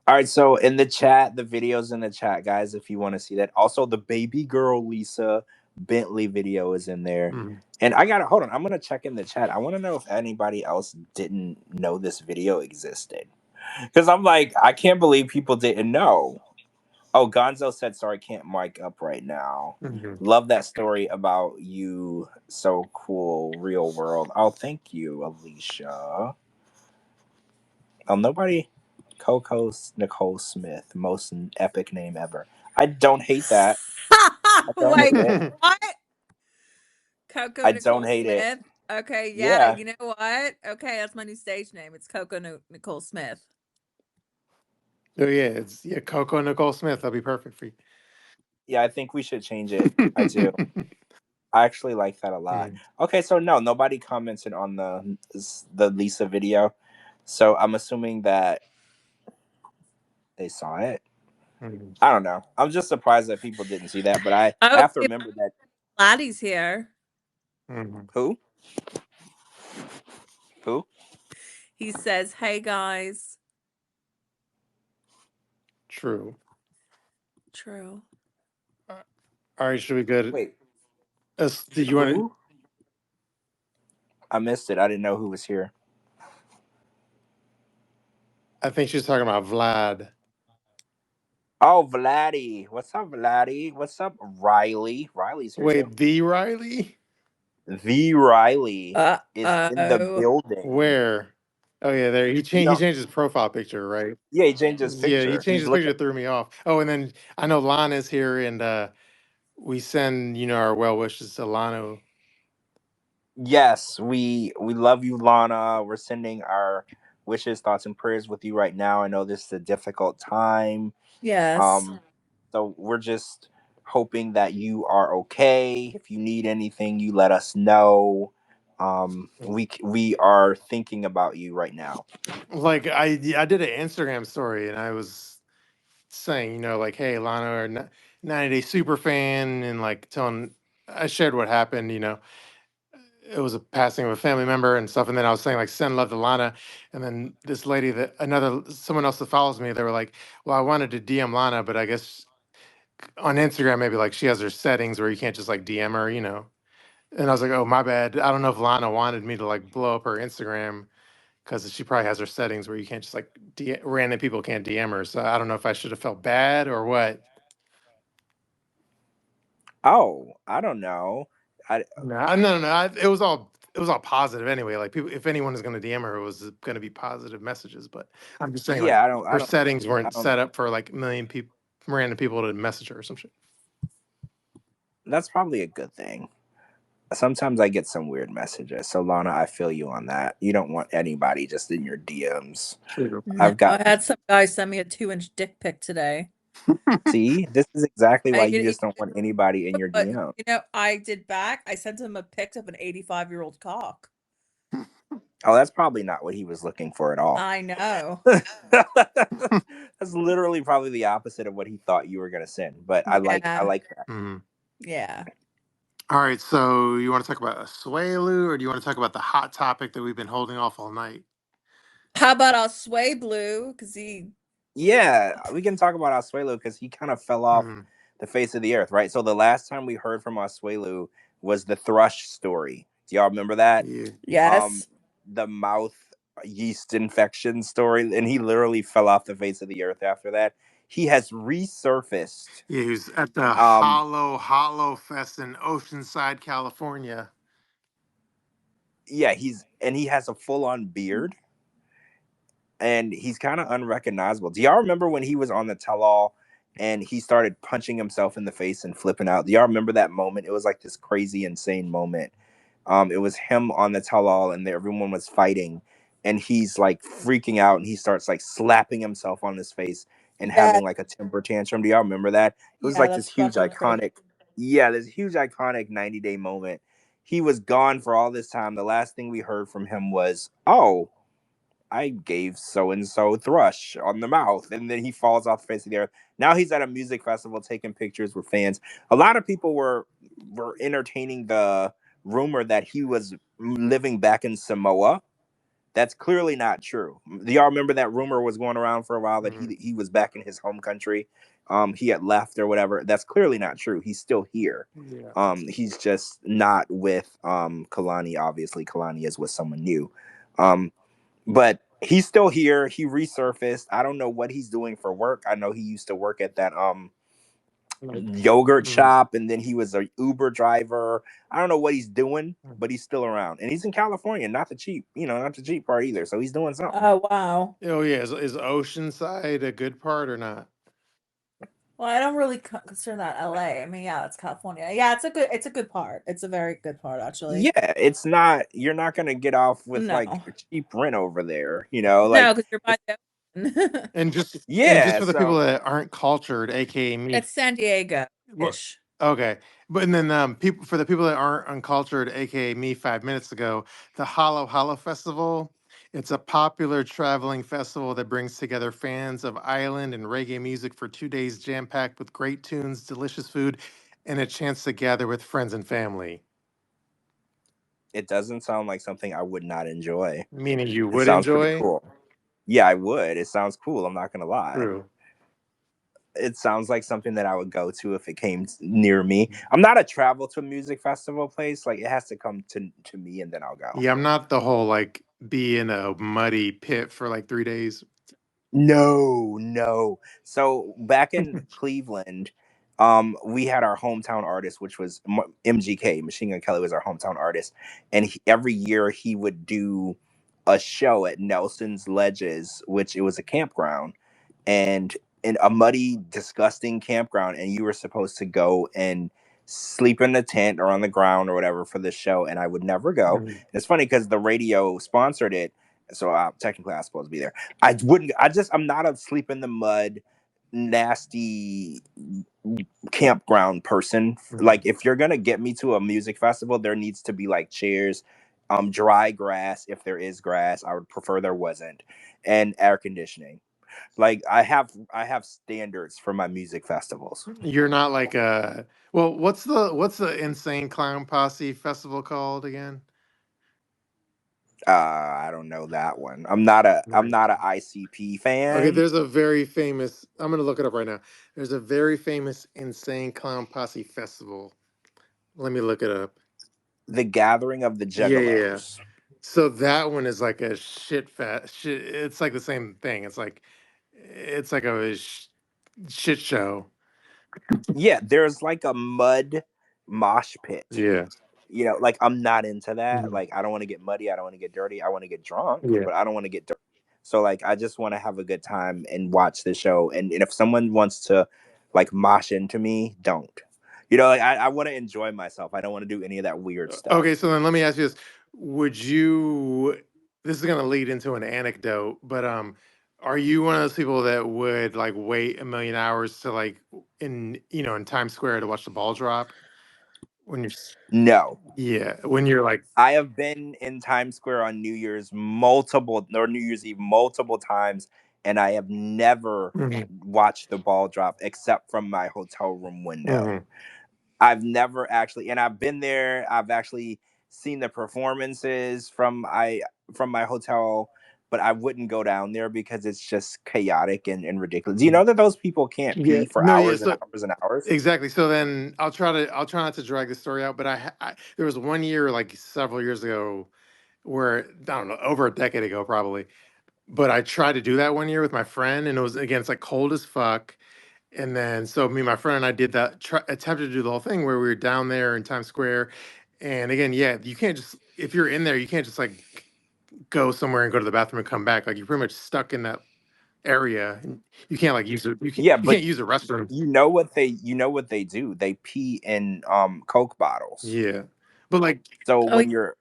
All right, so in the chat, the videos in the chat, guys, if you want to see that. Also, the baby girl Lisa Bentley video is in there. Mm-hmm. And I gotta hold on. I'm gonna check in the chat. I want to know if anybody else didn't know this video existed. Because I'm like, I can't believe people didn't know. Oh, Gonzo said, sorry, can't mic up right now. Mm-hmm. Love that story about you. So cool, real world. Oh, thank you, Alicia. Oh, nobody. Coco's Nicole Smith, most epic name ever. I don't hate that. Wait, what? Coco I Nicole don't hate Smith? it. Okay, Yeah. You know what? Okay, that's my new stage name. It's Coco Nicole Smith. Oh yeah, it's Coco Nicole Smith. That'll be perfect for you. Yeah, I think we should change it. I do. I actually like that a lot. Okay, so no, nobody commented on the Lisa video, so I'm assuming that they saw it. I don't know. I'm just surprised that people didn't see that, but I have to remember that Laddie's here. Who? He says, "Hey guys." True. All right, should we go? Wait. Did you want to? I missed it. I didn't know who was here. I think she's talking about Vlad. Oh, Vladdy. What's up, Vladdy? What's up, Riley? Riley's here. Wait, the Riley? The Riley is in the building. Where? Oh yeah, there. He changed his profile picture, right? Yeah, he changed his picture. Yeah, he changed his picture, threw me off. Oh, and then I know Lana's here, and we send our well wishes to Lana. Yes, we love you, Lana. We're sending our wishes, thoughts, and prayers with you right now. I know this is a difficult time. Yes. So we're just hoping that you are okay. If you need anything, you let us know. We are thinking about you right now. Like I did an Instagram story, and I was saying, like, hey, Lana, or 90 Day super fan, and like I shared what happened. It was a passing of a family member and stuff, and then I was saying like send love to Lana, and then this lady someone else that follows me, they were like, well, I wanted to DM Lana, but I guess on Instagram maybe like she has her settings where you can't just like DM her, and I was like, oh, my bad. I don't know if Lana wanted me to like blow up her Instagram because she probably has her settings where you can't just like random people can't DM her. So I don't know if I should have felt bad or what. Oh, I don't know. No. It was all positive anyway. Like people, if anyone is going to DM her, it was going to be positive messages. But I'm just saying, yeah, her settings weren't set up for like a million people, random people to message her or some shit. That's probably a good thing. Sometimes I get some weird messages. So Lana, I feel you on that. You don't want anybody just in your DMs. True. I had some guy send me a 2-inch dick pic today. See, this is exactly why you just don't want anybody in your DM. I did back. I sent him a pic of an 85-year-old cock. Oh, that's probably not what he was looking for at all. I know. That's literally probably the opposite of what he thought you were going to send. But I like that. Mm-hmm. Yeah. All right. So you want to talk about Asuelu, or do you want to talk about the hot topic that we've been holding off all night? How about Asuelu? Because yeah, we can talk about Asuelu because he kind of fell off the face of the earth, right? So the last time we heard from Asuelu was the thrush story. Do y'all remember that? Yeah. Yes. The mouth yeast infection story, and he literally fell off the face of the earth after that. He has resurfaced. Yeah, he was at the Um, Hollow Fest in Oceanside, California. yeah, he has a full on beard, and he's kind of unrecognizable. Do y'all remember when he was on the tell-all and he started punching himself in the face and flipping out? Do y'all remember that moment? It was like this crazy, insane moment. It was him on the tell-all, and everyone was fighting, and he's like freaking out, and he starts like slapping himself on his face and Yeah. having like a temper tantrum. Do y'all remember that? It was Yeah, like this that's huge fucking crazy. iconic, yeah, this huge iconic 90-day moment. He was gone for all this time. The last thing we heard from him was, "Oh, I gave so and so thrush on the mouth," and then he falls off the face of the earth. Now he's at a music festival taking pictures with fans. A lot of people were entertaining the rumor that he was living back in Samoa. That's clearly not true. Do y'all remember that rumor was going around for a while that Mhm. he was back in his home country? He had left or whatever. That's clearly not true. He's still here. Yeah. He's just not with Kalani. Obviously, Kalani is with someone new. But he's still here. He resurfaced. I don't know what he's doing for work. I know he used to work at that Like, yogurt mhm. shop, and then he was a Uber driver. I don't know what he's doing, but he's still around. And he's in California, not the cheap, not the cheap part either. So he's doing something. Oh wow. Oh yeah, is Oceanside a good part or not? Well, I don't really consider that LA. I mean, yeah, it's California. Yeah, it's a good part. It's a very good part, actually. Yeah, it's not. You're not gonna get off with No. like cheap rent over there. No, Like because you're by the ocean. And just yeah. for the people So that aren't cultured, aka me. It's San Well, Diego-ish. okay, but and then people for the people that aren't uncultured, aka me, 5 minutes ago, the Hollow Festival. It's a popular traveling festival that brings together fans of island and reggae music for 2 days, jam packed with great tunes, delicious food, and a chance to gather with friends and family. it doesn't sound like something I would not enjoy. Meaning you It would sounds pretty enjoy. cool. Yeah, I would. It sounds cool. I'm not gonna lie. True. It sounds like something that I would go to if it came near me. I'm not a travel to a music festival place. Like it has to come to me, and then I'll go. Yeah, I'm not the whole like be in a muddy pit for like 3 days. No, no. So back in Cleveland, we had our hometown artist, which was MGK. Machine Gun Kelly was our hometown artist, and every year he would do a show at Nelson's Ledges, which it was a campground, and in a muddy, disgusting campground, and you were supposed to go and sleep in the tent or on the ground or whatever for the show, and I would never go. And Mhm. it's funny because the radio sponsored it, so technically I was supposed to be there. I'm not a sleep in the mud, nasty campground person. Mhm. Like if you're gonna get me to a music festival, there needs to be like chairs, dry grass if there is grass. I would prefer there wasn't, and air conditioning. Like I have standards for my music festivals. You're not like a well, what's the Insane Clown Posse festival called again? I don't know that one. I'm not a ICP Okay, fan. there's a very famous. I'm gonna look it up right now. There's a very famous Insane Clown Posse festival. Let me look it up. The Gathering of the Yeah, yeah, yeah. Juggalos. So that one is like a shit fest. Shit, it's like the same thing. It's like a shit show. Yeah, there's like a mud mosh pit. Yeah. Like I'm not into that. Mhm. Like I don't want to get muddy. I don't want to get dirty. I want to get drunk, Yeah. but I don't want to get dirty. So like I just want to have a good time and watch the show. And if someone wants to like mosh into me, don't. Like I want to enjoy myself. I don't want to do any of that weird Okay, stuff. so then let me ask you this. Would you this is gonna lead into an anecdote, but are you one of those people that would like wait a million hours to like in Times Square to watch the ball drop? When you're No. yeah, when you're like I have been in Times Square on New Year's Eve multiple times, and I have never Mhm, watched the ball drop except from my hotel room window. mhm. I've never actually, and I've been there. I've actually seen the performances from my hotel. but I wouldn't go down there because it's just chaotic and ridiculous. Do you know that those people can't Yeah. pee for No. Yeah. hours and So hours and hours? exactly. So then I'll try not to drag the story out. But there was one year, like several years ago, where I don't know, over a decade ago probably. But I tried to do that one year with my friend, and it was again, it's like cold as fuck. And then so me, my friend, and I did that. Attempted to do the whole thing where we were down there in Times Square. And again, yeah, you can't just if you're in there, you can't just like go somewhere and go to the bathroom and come back. Like you're pretty much stuck in that area. And you can't like use it. Yeah, You but can't use a restroom. you know what they do? They pee in Coke bottles. Yeah, but like So Oh, when you're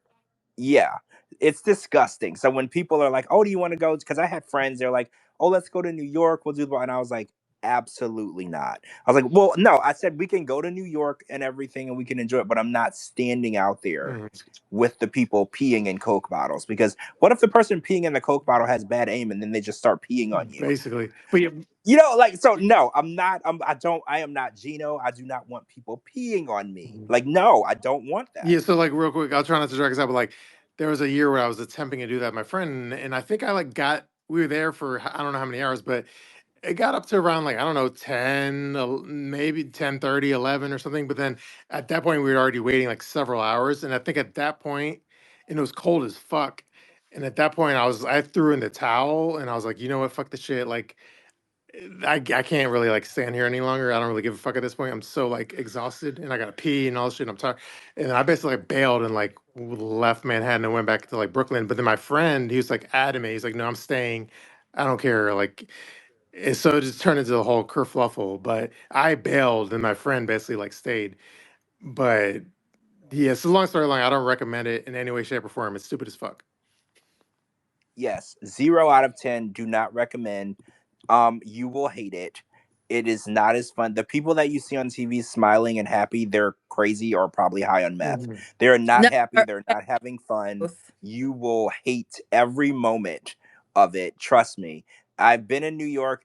yeah, it's disgusting. So when people are like, "Oh, do you want to go?" Because I had friends, they're like, "Oh, let's go to New York. We'll do the," and I was like, "Absolutely not." I was like, "Well, no." I said we can go to New York and everything, and we can enjoy it, but I'm not standing out there mhm, with the people peeing in Coke bottles because what if the person peeing in the Coke bottle has bad aim and then they just start peeing on you? basically, but yeah, You know, like so. No, I'm not. I don't. I am not Gino. I do not want people peeing on me. mhm. Like, no, I don't want that. Yeah. So like real quick, I'll try not to drag us out, but like there was a year where I was attempting to do that, with my friend, and I think I like got we were there for I don't know how many hours, but it got up to around like I don't know 10 maybe 10:30, 11 or something, but then at that point we were already waiting like several hours, and I think at that point and it was cold as fuck, and at that point I threw in the towel and I was like, you know what, fuck the shit, like I can't really like stand here any longer. I don't really give a fuck at this point. I'm so like exhausted and I gotta pee and all this shit. And I'm tired. And I basically like bailed and like left Manhattan and went back to like Brooklyn. But then my friend, he was like adamant. He's like, no, I'm staying. I don't care. Like, and so it just turned into the whole kerfluffle. But I bailed and my friend basically like stayed. But yeah, it's a long story long. I don't recommend it in any way, shape, or form. It's stupid as fuck. Yes, 0 out of 10. Do not recommend. You will hate it. It is not as fun. The people that you see on TV smiling and happy, they're crazy or probably high on meth. Mhm. They're not no, happy. They're not having fun. both. You will hate every moment of it. Trust me. I've been in New York.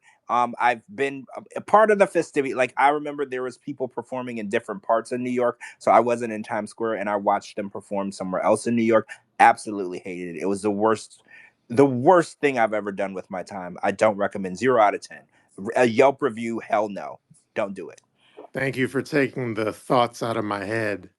I've been a part of the festivity. Like I remember there was people performing in different parts of New York. So I wasn't in Times Square and I watched them perform somewhere else in New York. Absolutely hated it. It was the worst thing I've ever done with my time. I don't recommend. 0 out of 10. A Yelp review, hell no. Don't do it. Thank you for taking the thoughts out of my head.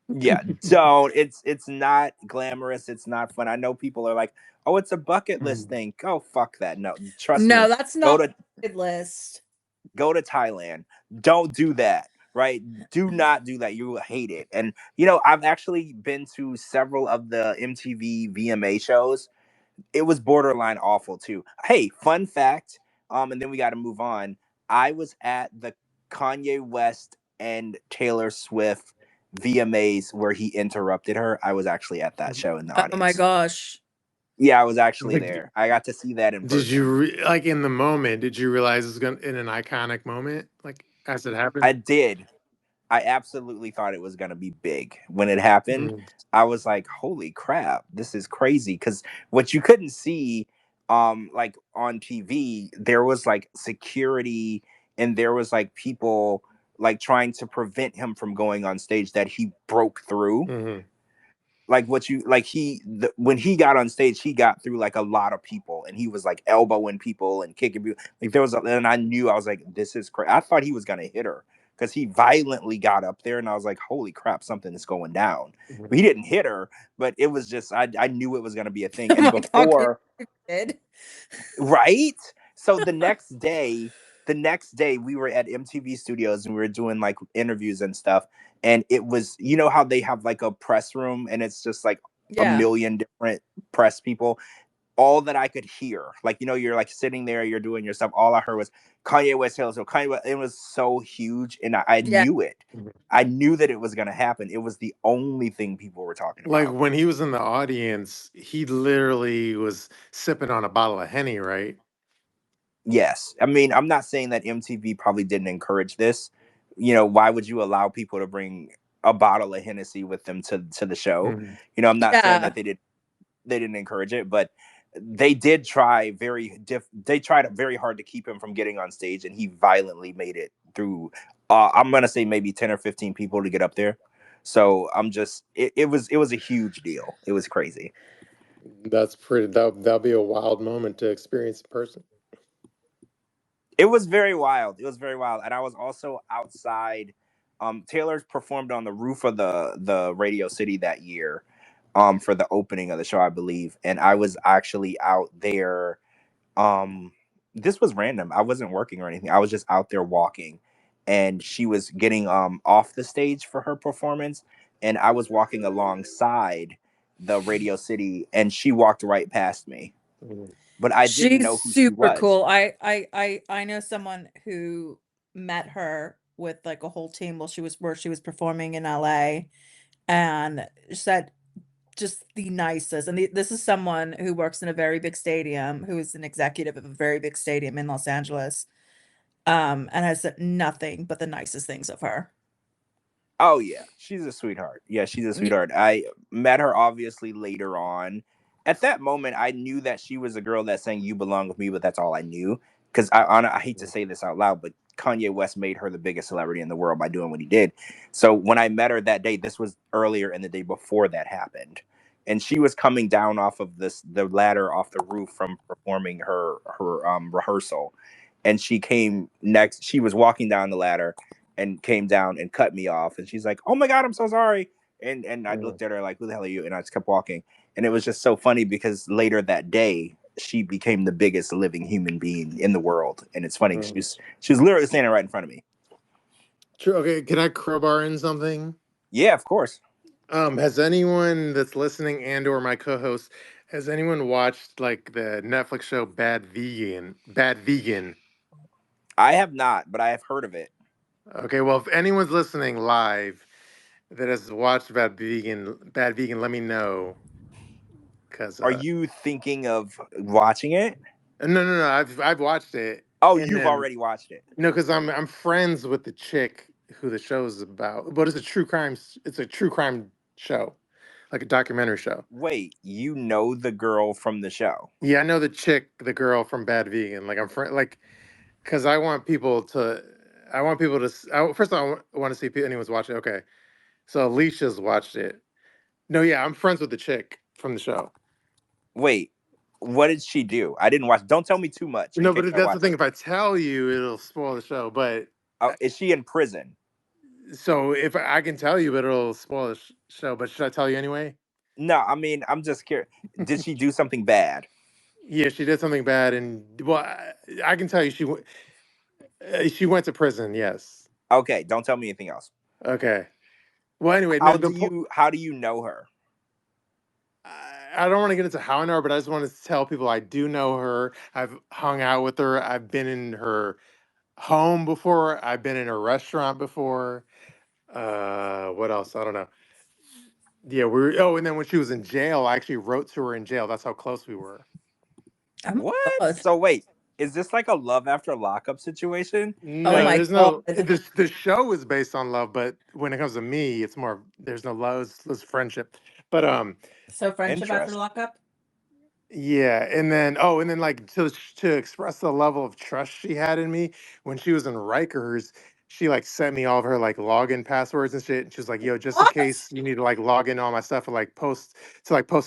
Yeah, don't. It's not glamorous. It's not fun. I know people are like, oh, it's a bucket list Mhm. thing. Go fuck that. No, trust No, me. that's Go not to my list. go to Thailand. Don't do that. Right? Do not do that. You will hate it. And you know, I've actually been to several of the MTV VMA shows. It was borderline awful too. Hey, fun fact, and then we got to move on. I was at the Kanye West and Taylor Swift VMAs where he interrupted her. I was actually at that show in the Oh my audience. gosh. Yeah, I was actually Like, there. I got to see that in did you person. like in the moment? Did you realize it was going to in an iconic moment, like as it happened? I did. I absolutely thought it was going to be big. When it happened, Mm, I was like, holy crap, this is crazy. Because what you couldn't see, like on TV, there was like security and there was like people like trying to prevent him from going on stage that he broke through. mhm. Like what you like when he got on stage, he got through like a lot of people and he was like elbowing people and kicking people. Like there was and I knew, I was like, this is crazy. I thought he was gonna hit her because he violently got up there and I was like, holy crap, something is going down. Mhm. But he didn't hit her, but it was just I knew it was gonna be a thing. Oh And my god, can before you did? right? So the next day we were at MTV Studios and we were doing like interviews and stuff. And it was, you know how they have like a press room and it's just like a Yeah. million different press people. All that I could hear, like, you know, you're like sitting there, you're doing your stuff. All I heard was Kanye West Taylor. So Kanye West, it was so huge, and I Yeah. knew it. Mhm. I knew that it was going to happen. It was the only thing people were talking Like about. when he was in the audience, he literally was sipping on a bottle of Henny, right? Yes. I mean, I'm not saying that MTV probably didn't encourage this. You know, why would you allow people to bring a bottle of Hennessy with them to the show? Mhm. You know, I'm not saying Yeah. that they didn't encourage it, but they did try they tried very hard to keep him from getting on stage, and he violently made it through. I'm gonna say maybe 10 or 15 people to get up there. So I'm just it was a huge deal. It was crazy. That's pretty. That'll be a wild moment to experience in person. It was very wild. It was very wild, and I was also outside. Taylor performed on the roof of the Radio City that year, for the opening of the show, I believe, and I was actually out there. Um, this was random. I wasn't working or anything. I was just out there walking, and she was getting off the stage for her performance, and I was walking alongside the Radio City, and she walked right past me, Mm. but I didn't She's know who she super was. cool. I know someone who met her with like a whole team while she was performing in LA, and said just the nicest. And this is someone who works in a very big stadium, who is an executive of a very big stadium in Los Angeles, and has said nothing but the nicest things of her. Oh yeah, she's a sweetheart. Yeah, she's a sweetheart. I met her obviously later on. At that moment, I knew that she was a girl that sang "You Belong with Me," but that's all I knew. Because I hate to say this out loud, but Kanye West made her the biggest celebrity in the world by doing what he did. So when I met her that day, this was earlier in the day before that happened, and she was coming down off of the ladder off the roof from performing her rehearsal, and she came next. She was walking down the ladder and came down and cut me off. And she's like, "Oh my God, I'm so sorry." And I looked at her like, "Who the hell are you?" And I just kept walking. And it was just so funny because later that day, she became the biggest living human being in the world. And it's funny, she was literally standing right in front of me. True. Okay, can I crowbar in something? Yeah, of course. Has anyone that's listening and or my co-host, has anyone watched like the Netflix show Bad Vegan? Bad Vegan. I have not, but I have heard of it. Okay, well, if anyone's listening live that has watched Bad Vegan, let me know. Cause Are you thinking of watching it? no, I've watched it, Oh, and you've then already watched it. no, because I'm friends with the chick who the show's about. But it's a true crime. It's a true crime show, like a documentary show. Wait, you know the girl from the show? Yeah, I know the chick, the girl from Bad Vegan. Like I'm friend, like, because I want people to. I want people to. First of all, I want to see if anyone's watching. Okay, so Alicia's watched it. No, yeah, I'm friends with the chick from the show. Wait, what did she do? I didn't watch. Don't tell me too much in No, case but I that's the watch thing. it. If I tell you, it'll spoil the show. But Oh, is she in prison? so if I can tell you, but it'll spoil the show. But should I tell you anyway? No, I mean, I'm just curious. Did she do something bad? Yeah, she did something bad, and well, I can tell you, she went to prison. Yes. Okay, don't tell me anything else. Okay. Well, anyway, How no, do you know her? I don't want to get into how I know her, but I just want to tell people I do know her. I've hung out with her. I've been in her home before. I've been in her restaurant before. What else? I don't know. Yeah, and then when she was in jail, I actually wrote to her in jail. That's how close we were. Oh my What? God. So wait, is this like a love after lockup situation? Oh No, Like, my there's God. no. The show is based on love, but when it comes to me, it's more. There's no love. It's friendship. But So friendship after interest. lockup? yeah, and then like to express the level of trust she had in me when she was in Rikers, she like sent me all of her like login passwords and shit. And she was like, "Yo, just in What? case you need to like log in all my stuff or like post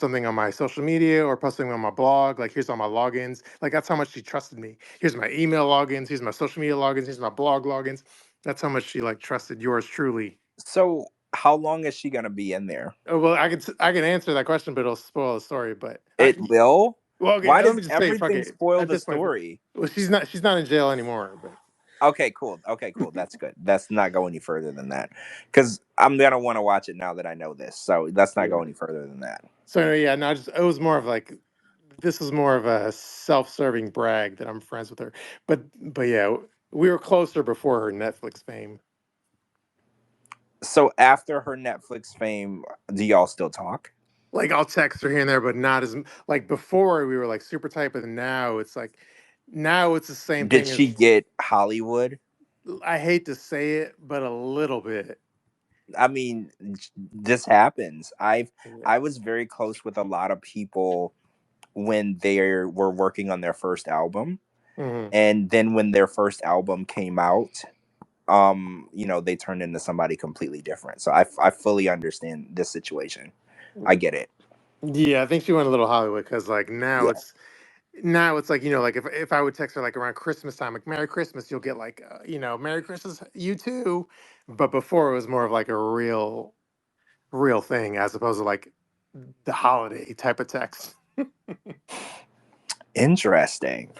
something on my social media or post something on my blog, like here's all my logins." Like that's how much she trusted me. Here's my email logins. Here's my social media logins. Here's my blog logins. That's how much she like trusted yours truly. So how long is she gonna be in there? Oh, well, I can answer that question, but it'll spoil the story. But It will. well, okay, Why let does me just say, fuck everything it. spoil At the this point, story? well, she's not in jail anymore. But Okay, cool. Okay, cool. That's good. That's not go any further than that, because I'm gonna want to watch it now that I know this. So let's not go yeah. any further than that. So anyway, yeah, no, just it was more of like this was more of a self-serving brag that I'm friends with her. But yeah, we were closer before her Netflix fame. So after her Netflix fame, do y'all still talk? Like I'll text her here and there, but not as like before we were like super tight. But now it's like now it's the same Did thing she as get Hollywood? I hate to say it, but a little bit. I mean, this happens. Yeah. I was very close with a lot of people when they were working on their first album, Hmm. and then when their first album came out, they turned into somebody completely different. So I fully understand this situation. I get it. Yeah, I think she went a little Hollywood because like now it's like like if I would text her like around Christmas time, like Merry Christmas, you'll get like Merry Christmas, you too. But before it was more of like a real thing as opposed to like the holiday type of text. Interesting.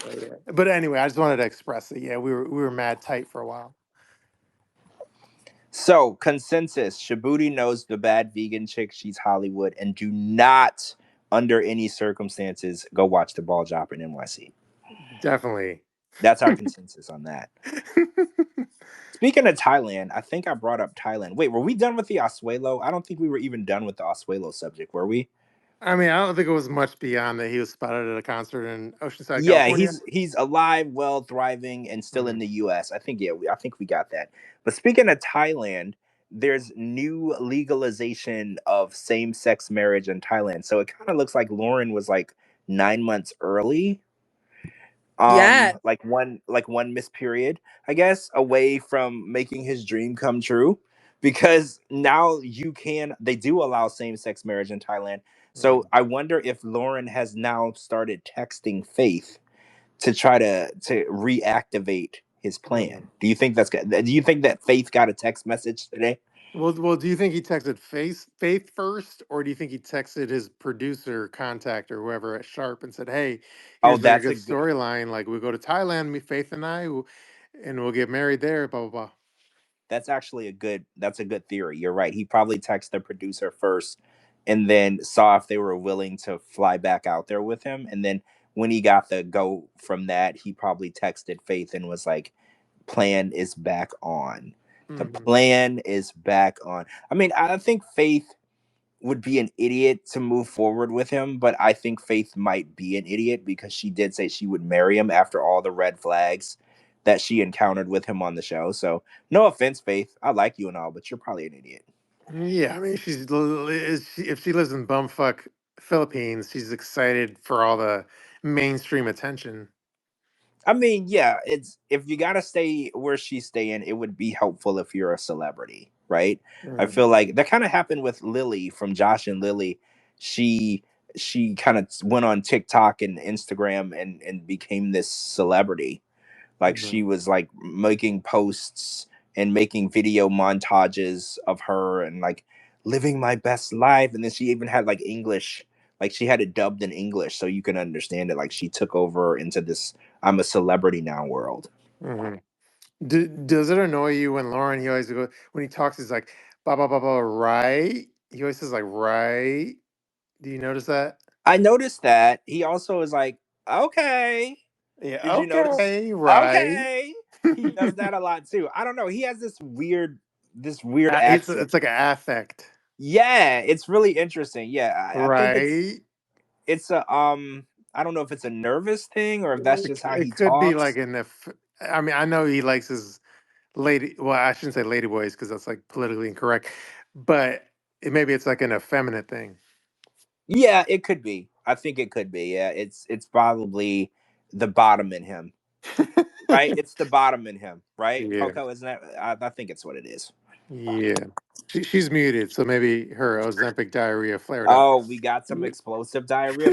Yeah. But anyway, I just wanted to express it. Yeah, we were mad tight for a while. So, consensus: Shabooty knows the bad vegan chick. She's Hollywood, and do not, under any circumstances, go watch the ball drop in NYC. Definitely. That's our consensus on that. Speaking of Thailand, I think I brought up Thailand. Wait, were we done with the Asuelo? I don't think we were even done with the Asuelo subject, were we? I mean, I don't think it was much beyond that. He was spotted at a concert in Oceanside, Yeah, California. he's alive, well, thriving, and still in Mhm. the U.S. I think I think we got that. But speaking of Thailand, there's new legalization of same-sex marriage in Thailand. So it kind of looks like Loren was like 9 months early, Yeah. like one missed period, I guess, away from making his dream come true, because now they do allow same-sex marriage in Thailand. So Mhm. I wonder if Loren has now started texting Faith to try to reactivate his Mhm. plan. Do you think that Faith got a text message today? Well, do you think he texted Faith first, or do you think he texted his producer contact or whoever at Sharp and said, "Hey, Oh, here's like a that's a good good storyline. Like we go to Thailand, me, Faith, and and we'll get married there." Blah blah blah. that's actually a good theory. You're right. He probably texted the producer first and then saw if they were willing to fly back out there with him. And then when he got the go from that, he probably texted Faith and was like, plan is back on. The Hmm. plan is back on. I mean, I think Faith would be an idiot to move forward with him, but I think Faith might be an idiot because she did say she would marry him after all the red flags that she encountered with him on the show. So, no offense, Faith. I like you and all, but you're probably an idiot. Yeah, I mean, if she lives in bumfuck Philippines, she's excited for all the mainstream attention. I mean, yeah, it's if you gotta stay where she's staying, it would be helpful if you're a celebrity, right? I Mhm. feel like that kind of happened with Lily from Josh and Lily. She she kind of went on TikTok and Instagram and became this celebrity. Like she Mhm. was like making posts and making video montages of her and like living my best life. And then she even had like English, like she had it dubbed in English so you can understand it. Like she took over into this I'm a celebrity now world. Mhm. Does it annoy you when Lauren, he always go when he talks, he's like, blah, blah, blah, blah, right? He always says, like, right. Do you notice that? I noticed that he also is like, okay. Yeah, Did you notice? okay, right. Okay. He does that a lot too. I don't know. He has this weird accent. It's like an affect, Yeah, it's really interesting. Yeah, I think right? it's a I don't know if it's a nervous thing or if that's just how It he could be like talks. an if. I mean, I know he likes his lady. Well, I shouldn't say lady boys because that's like politically incorrect, but maybe it's like an effeminate thing. Yeah, it could be. I think it could be. Yeah, it's probably the bottom in him, right? It's the bottom in him, right? Yeah, Coco, isn't that? I think it's what it is. yeah. She's muted, so maybe her Ozempic diarrhea flared up. Oh, we got some explosive diarrhea.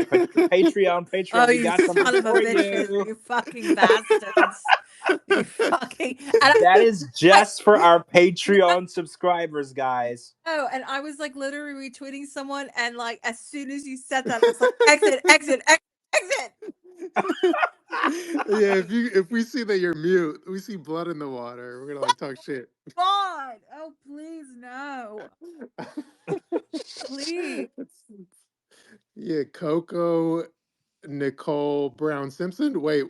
Patreon. Oh, We you got something son of a for bitches, you. you fucking bastards. You fucking and That is I, just for our I Patreon subscribers, guys. know, and I was like literally retweeting someone, and like as soon as you said that, I was like, exit, exit, exit, exit. Yeah, if we see that you're mute, we see blood in the water. We're gonna like talk shit. God, oh please no, please. Yeah, Coco Nicole Brown Simpson. Wait,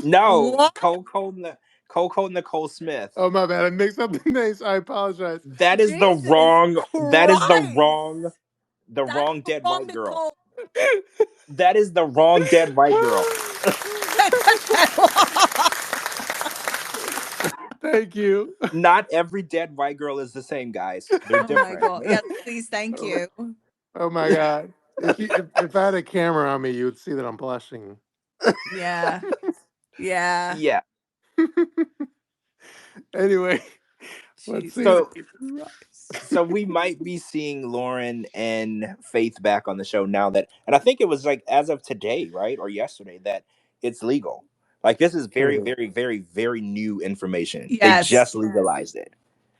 No, What? Coco Nicole Smith. oh my bad, I mixed up the names. I apologize. Jesus That is the Christ. That's wrong the dead wrong white girl. Nicole. That is the wrong dead white girl. Thank you. Not every dead white girl is the same, guys. They're Oh my different. God. Yes, please, thank Oh, you. oh my god. If I had a camera on me, you would see that I'm blushing. Yeah. Yeah. Yeah. Anyway, let's see. Jesus So Christ. So we might be seeing Loren and Faith back on the show now that, and I think it was like as of today, right, or yesterday, that it's legal. Like this is very, Mhm. very, very, very new information. They Yes. just legalized it.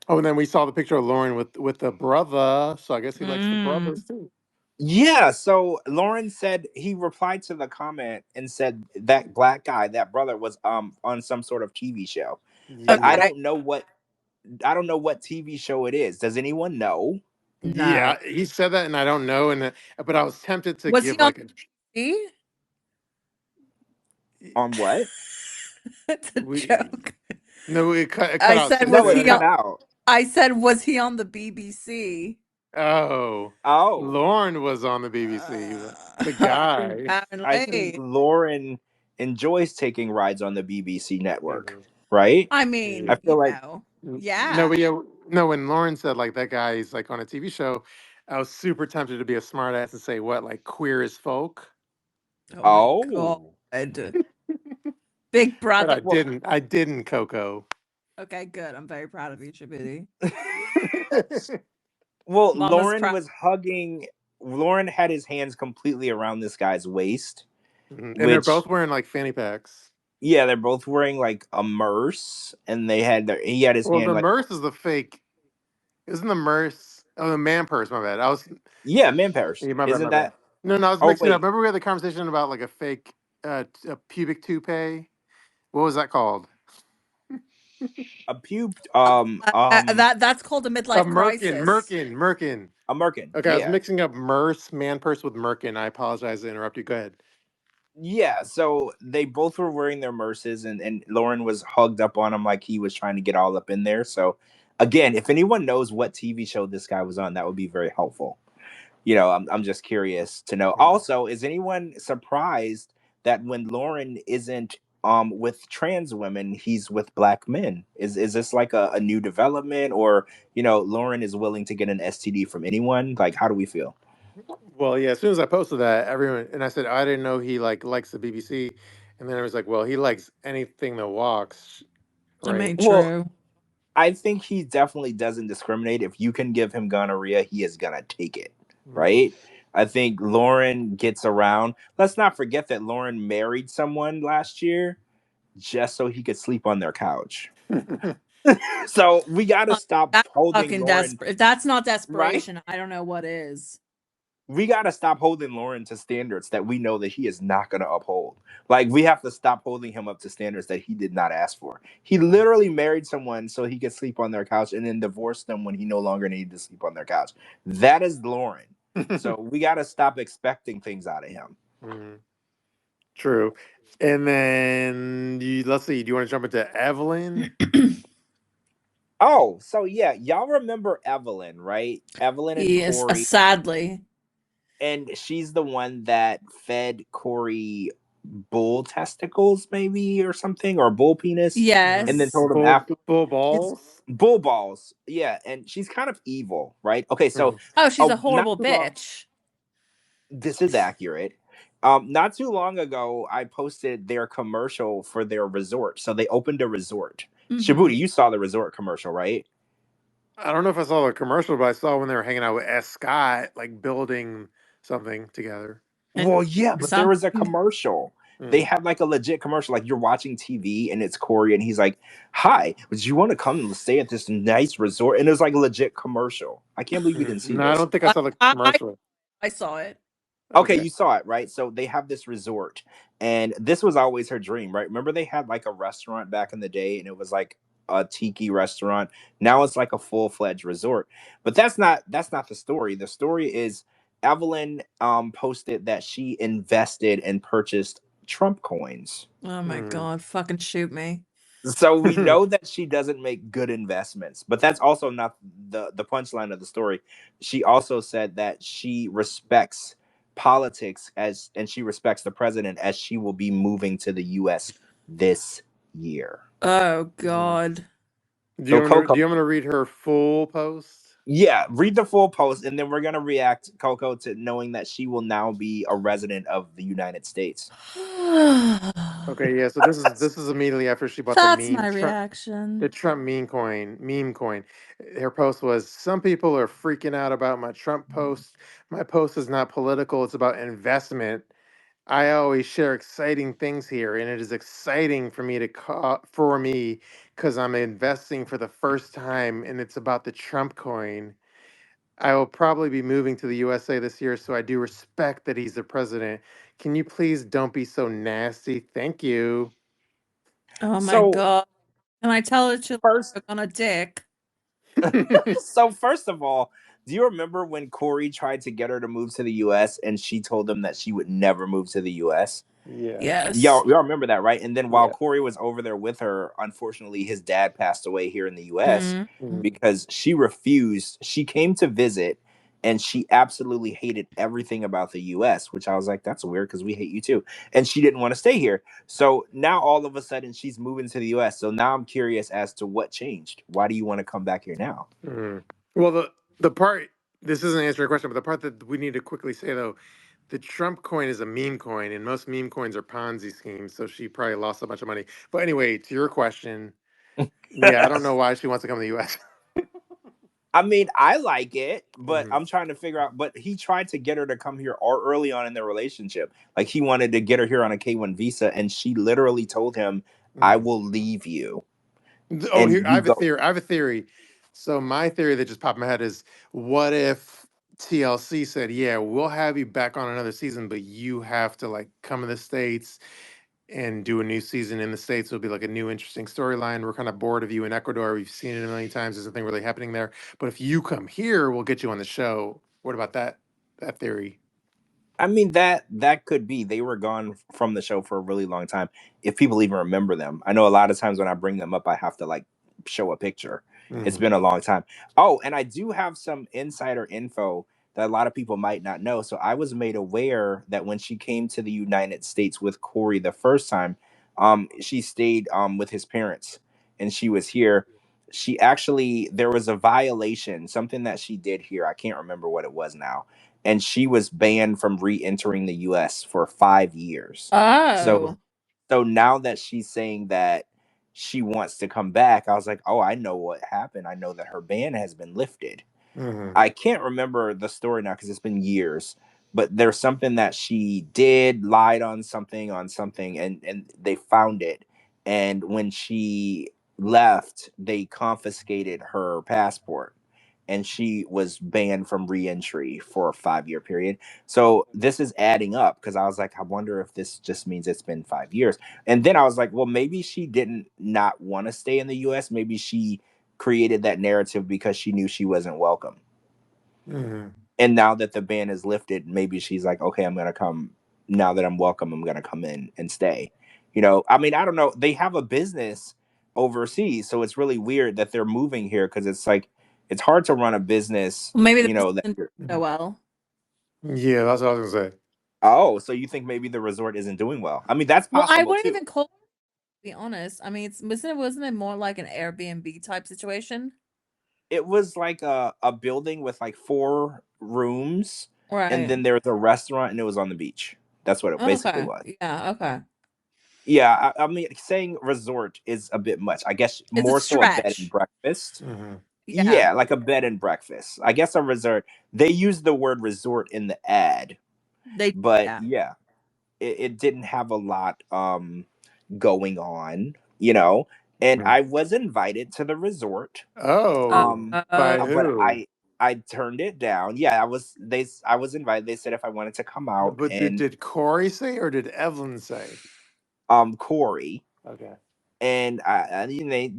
Oh, and then we saw the picture of Lauren with the brother, so I guess he likes the Mm. brothers too. Yeah. So Loren said he replied to the comment and said that black guy, that brother, was on some sort of TV show, but Yeah. I Okay. don't know what TV show it is. Does anyone know? No. Yeah, he said that, and I don't know, but I was tempted to Was he give on like a BBC? On what? It's a we joke. no it cut I out as said, soon as No, was you it he said on? cut it. out. I said, was he on the BBC? Oh, Oh. Lauren was on the BBC. The guy. I think Apparently. Lauren enjoys taking rides on the BBC network, Mhm. right? I I mean, feel like No, yeah. but yeah, no. When Lauren said like that guy is like on a TV show, I was super tempted to be a smart ass and say what like queer as folk, Oh my God. oh. Big but brother. I Well, didn't. I didn't, Coco. Okay, good. I'm very proud of you, Shabooty. well, Mama's proud. Lauren had his hands completely around this guy's waist, Mhm. And they're which both wearing like fanny packs. yeah, they're both wearing like a merce and he had his Well, hand the like Merce is the fake. Isn't the Merce? Oh, the man purse. My bad. yeah, man purse. Yeah, my bad. Isn't My bad. that No, I was oh mixing it up. wait, Remember we had the conversation about like a fake a pubic toupee. What was that called? a pube That's called a A midlife merkin, crisis. merkin. a merkin. Okay, I was Yeah. mixing up Merce, man purse with merkin. I apologize to interrupt you. Go ahead. Yeah, so they both were wearing their merces, and Lauren was hugged up on him like he was trying to get all up in there. So, again, if anyone knows what TV show this guy was on, that would be very helpful. I'm just curious to know. Mhm. Also, is anyone surprised that when Lauren isn't with trans women, he's with black men? Is this like a new development, or Lauren is willing to get an STD from anyone? Like, how do we feel? Well, yeah. As soon as I posted that, everyone and I said I didn't know he like likes the BBC, and then I was like, well, he likes anything that walks, I right? mean, Well, true. I think he definitely doesn't discriminate. If you can give him gonorrhea, he is gonna take it, Mhm. right? I think Lauren gets around. Let's not forget that Lauren married someone last year just so he could sleep on their couch. So we got to stop That's holding fucking Lauren, desperate. If that's not right? desperation, I don't know what is. We got to stop holding Lauren to standards that we know that he is not going to uphold. Like, we have to stop holding him up to standards that he did not ask for. He literally married someone so he could sleep on their couch and then divorced them when he no longer needed to sleep on their couch. That is Lauren. So we got to stop expecting things out of him. Mhm. True. And then let's see. Do you want to jump into Evelyn? Oh, so yeah, y'all remember Evelyn, right? Evelyn and Yes, Corey. sadly. And she's the one that fed Corey bull testicles, maybe, or something, or bull penis, and then Yes. told him after Bull it's balls. bull balls. Yeah, and she's kind of evil, right? Okay, so Mhm. Oh, she's a not horrible too long. bitch. This is accurate. Not too long ago, I posted their commercial for their resort. So they opened a resort. Mhm. Shabooty, you saw the resort commercial, right? I don't know if I saw the commercial, but I saw when they were hanging out with S. Scott, like building something together. And Well, yeah, but there was a something. commercial. They Mm. had like a legit commercial, like you're watching TV and it's Corey and he's like, "Hi, would you want to come and stay at this nice resort?" And it was like a legit commercial. I can't believe we didn't see No, I this. don't think I saw the commercial. I saw it. Okay, Okay. you saw it, right? So they have this resort, and this was always her dream, right? Remember they had like a restaurant back in the day, and it was like a tiki restaurant. Now it's like a full-fledged resort. But that's not the story. The story is Evelyn posted that she invested and purchased Trump coins. Oh my Mm. God. Fucking shoot me. So we know that she doesn't make good investments, but that's also not the punchline of the story. She also said that she respects politics and she respects the president as she will be moving to the US this year. Oh Mhm. God. So Coco, Do you want me to read her full post? Yeah, read the full post, and then we're gonna react, Coco, to knowing that she will now be a resident of the United States. Okay, yeah. So this is immediately after she bought the That's my reaction. Trump meme coin. Her post was, "Some people are freaking out about my Trump post. My post is not political. It's about investment. I always share exciting things here, and it is exciting for me because I'm investing for the first time, and it's about the Trump coin. I will probably be moving to the USA this year, so I do respect that he's the president. Can you please don't be so nasty? Thank you." Oh my So god. Can I tell it to first, look on a dick? so first of all, do you remember when Corey tried to get her to move to the U.S. and she told him that she would never move to the U.S.? Yeah. Yes. Y'all remember that, right? And then while Yeah. Corey was over there with her, unfortunately, his dad passed away here in the U.S. Mhm. because she refused. She came to visit, and she absolutely hated everything about the U.S., which I was like, that's weird because we hate you too. And she didn't want to stay here. So now all of a sudden she's moving to the U.S. So now I'm curious as to what changed. Why do you want to come back here now? Mhm. Well, the part this isn't answering your question, but the part that we need to quickly say though, the Trump coin is a meme coin, and most meme coins are Ponzi schemes. So she probably lost a bunch of money. But anyway, to your question, yeah, I don't know why she wants to come to the U.S. I mean, I like it, but Mhm. I'm trying to figure out. But he tried to get her to come here early on in their relationship. Like he wanted to get her here on a K-1 visa, and she literally told him, "I Mhm. will leave you, Oh, here and I you have a go." theory. I have a theory. So my theory that just popped in my head is, what if TLC said, "Yeah, we'll have you back on another season, but you have to like come to the States and do a new season in the States. It'll be like a new interesting storyline. We're kind of bored of you in Ecuador. We've seen it a million times. There's nothing really happening there. But if you come here, we'll get you on the show." What about that theory? I mean that could be. They were gone from the show for a really long time. If people even remember them, I know a lot of times when I bring them up, I have to like show a picture. It's Hmm. been a long time. Oh, and I do have some insider info that a lot of people might not know. So I was made aware that when she came to the United States with Corey the first time, she stayed with his parents, and she was here. She actually, there was a violation, something that she did here. I can't remember what it was now, and she was banned from re-entering the US for 5 years. So Oh. so now that she's saying that she wants to come back, I was like, oh, I know what happened. I know that her ban has been lifted. Hmm. I can't remember the story now because it's been years, but there's something that she did, lied on something, and they found it. And when she left, they confiscated her passport, and she was banned from re-entry for a 5 year period. So this is adding up because I was like, I wonder if this just means it's been 5 years. And then I was like, well, maybe she didn't not want to stay in the US. Maybe she created that narrative because she knew she wasn't welcome. Hmm. And now that the ban is lifted, maybe she's like, okay, I'm gonna come. Now that I'm welcome, I'm gonna come in and stay. I mean, I don't know. They have a business overseas, so it's really weird that they're moving here because it's like it's hard to run a business. Well, maybe this That isn't you're, so well. Yeah, that's what I was gonna say. oh, so you think maybe the resort isn't doing well? I mean, that's Well, I possible wouldn't too. even call it, to be honest. I mean, wasn't it more like an Airbnb type situation? It was like a building with like 4 rooms, and Right. then there was a restaurant, and it was on the beach. That's what it basically Okay. was. Yeah, okay. Yeah, I mean, saying resort is a bit much. I guess It's a more so a bed and stretch. breakfast. Hmm. Yeah. Yeah, like a bed and breakfast. I guess a resort. They use the word resort in the ad, They but yeah. yeah, it didn't have a lot going on. And I was invited to the resort, Oh, by but who? I turned it down. Yeah, I was invited. They said if I wanted to come out, But did and did Corey say or did Evelyn say? Corey. Okay. And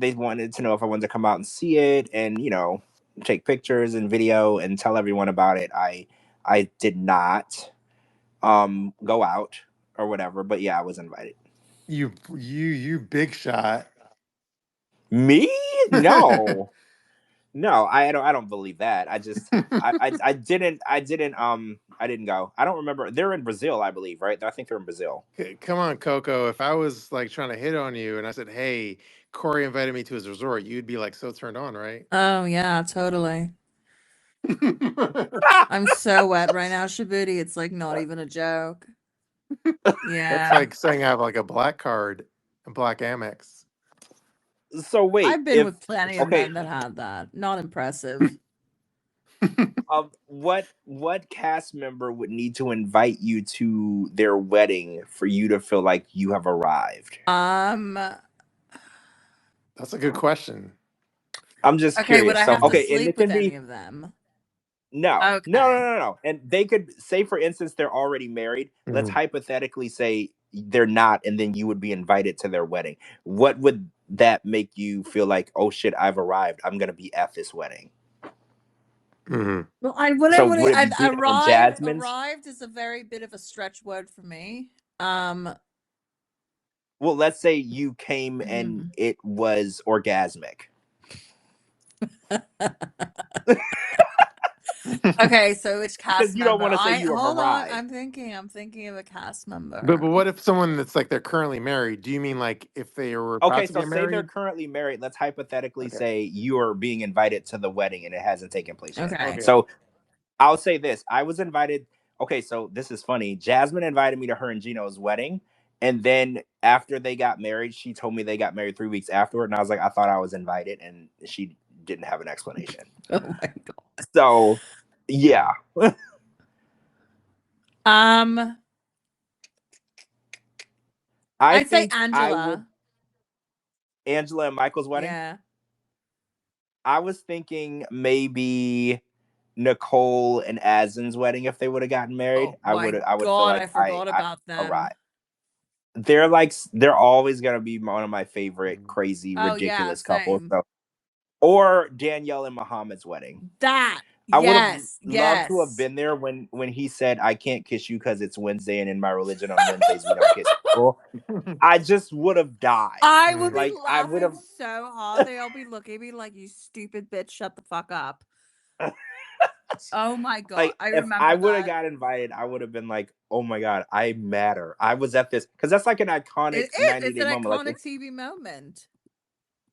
they wanted to know if I wanted to come out and see it, and take pictures and video and tell everyone about it. I did not go out or whatever, but yeah, I was invited. You big shot. Me? No. No, I don't believe that. I didn't go. I don't remember. They're in Brazil, I believe, right? I think they're in Brazil. Come on, Coco. If I was like trying to hit on you and I said, "Hey, Corey invited me to his resort," you'd be like so turned on, right? Oh, yeah, totally. I'm so wet right now, Shabooty. It's like not even a joke. Yeah. That's like saying I have like a black card, a black Amex. So wait, I've been with plenty of men that had that. Not impressive. What cast member would need to invite you to their wedding for you to feel like you have arrived? That's a good question. I'm just okay. curious. Would I So have to and sleep it can with any be of them? no, Okay. no. And they could say, for instance, they're already married. Let's hypothetically say they're not, and then you would be invited to their wedding. What would that make you feel like? Oh shit, I've arrived. I'm gonna be at this wedding. Mm-hmm. Well, would it be Jasmine's? Arrived is a very bit of a stretch word for me. Well, let's say you came and it was orgasmic. Okay, so which cast Because you don't want to say you have hold arrived. on, I'm thinking of a cast member. But what if someone that's like they're currently married? Do you mean like if they were about to get say they're married? currently married. Let's hypothetically say you are being invited to the wedding and it hasn't taken place yet. Okay. So I'll say this. I was invited. Okay, so this is funny. Jasmine invited me to her and Gino's wedding. And then after they got married, she told me they got married 3 weeks afterward. And I was like, I thought I was invited. And she didn't have an explanation. Oh my God. So, yeah. I'd say Angela. Angela and Michael's wedding? Yeah. I was thinking maybe Nicole and Azin's wedding if they would have gotten married. Oh I would feel like I forgot about them. Right. They're always gonna be one of my favorite crazy, ridiculous couples. So, or Danielle and Muhammad's wedding. I would have loved to have been there when he said, "I can't kiss you because it's Wednesday, and in my religion on Wednesdays we don't kiss people." I just would have died. I would be laughing so hard. They'll be looking at me like, "You stupid bitch, shut the fuck up." Oh my God. Like, I remember if I would have got invited, I would have been like, "Oh my God, I matter. I was at this," because that's like an iconic 90-day moment. It's an iconic TV moment.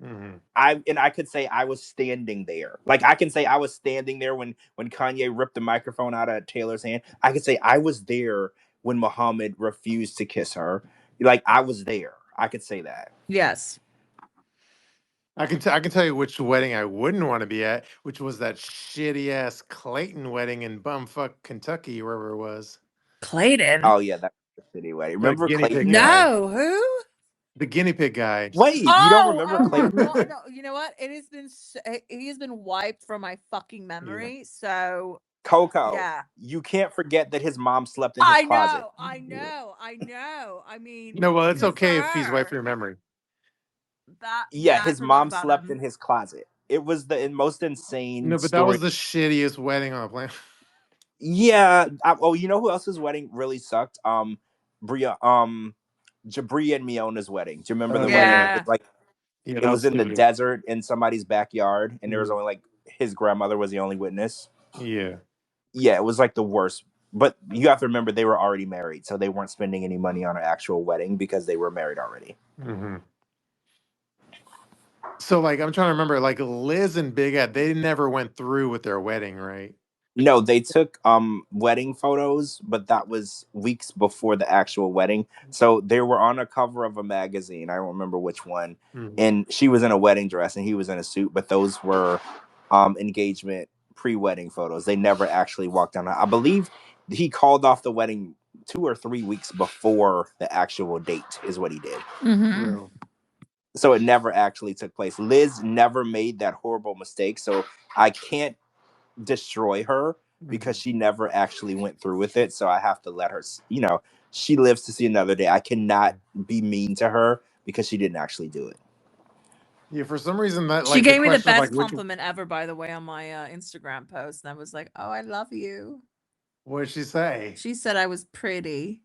Mm-hmm. I could say I was standing there. Like, I can say I was standing there when Kanye ripped the microphone out of Taylor's hand. I could say I was there when Muhammad refused to kiss her. Like, I was there. I could say that. Yes. I can tell you which wedding I wouldn't want to be at, which was that shitty ass Clayton wedding in bumfuck Kentucky, wherever it was. Clayton? Oh yeah, that's the shitty wedding. Remember Clayton? No, who? The guinea pig guy. Wait, you don't remember Clayton? No, you know what? He has been wiped from my fucking memory. Yeah. So Coco, you can't forget that his mom slept in his closet. I know. I mean, no, well, it's okay if he's wiped from your memory. His mom slept in his closet. It was the most insane. No, but that was the shittiest wedding on the planet. Yeah. You know who else's wedding really sucked? Jabri and Miona's wedding. Do you remember the wedding? It was it was in the desert in somebody's backyard, and there was only his grandmother was the only witness. Yeah. Yeah, it was like the worst. But you have to remember they were already married, so they weren't spending any money on an actual wedding because they were married already. Mm-hmm. So, I'm trying to remember, Liz and Big Ed, they never went through with their wedding, right? No, they took wedding photos, but that was weeks before the actual wedding. So they were on a cover of a magazine. I don't remember which one. Mm-hmm. And she was in a wedding dress and he was in a suit, but those were engagement pre-wedding photos. They never actually walked down. I believe he called off the wedding 2 or 3 weeks before the actual date is what he did. Mm-hmm. So it never actually took place. Liz never made that horrible mistake. So I can't destroy her because she never actually went through with it. So I have to let her, she lives to see another day. I cannot be mean to her because she didn't actually do it. Yeah, for some reason that she gave me the best compliment ever, by the way, on my Instagram post, and I was like, "Oh, I love you." What did she say? She said I was pretty.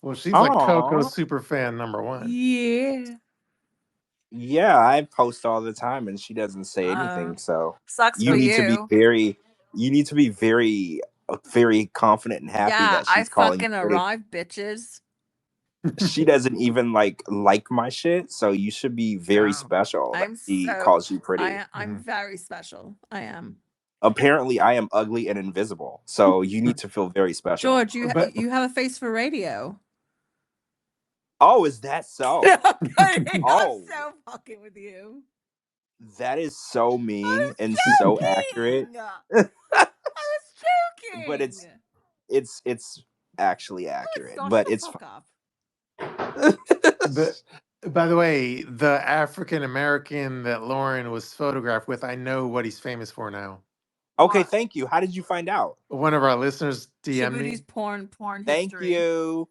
Well, she's like Coco's super fan number 1. Yeah. Yeah, I post all the time and she doesn't say anything. So sucks you for need to be very, very confident and happy that she's calling. I fucking arrived, bitches. She doesn't even like my shit, so you should be very Wow. special that I'm she so calls you pretty. I'm very special. I am. Apparently, I am ugly and invisible, so you need to feel very special. George, you But you have a face for radio. Oh, is that so? I'm kidding. Oh, I'm so fucking with you. that is so mean I and was so accurate. joking. I was joking. But it's actually No, it's accurate. not. But Shut the it's fuck up. but by the way, the African American that Loren was photographed with, I know what he's famous for now. okay. What? Thank you. How did you find out? One of our listeners DM'd Shabooty's me. porn Thank history. you.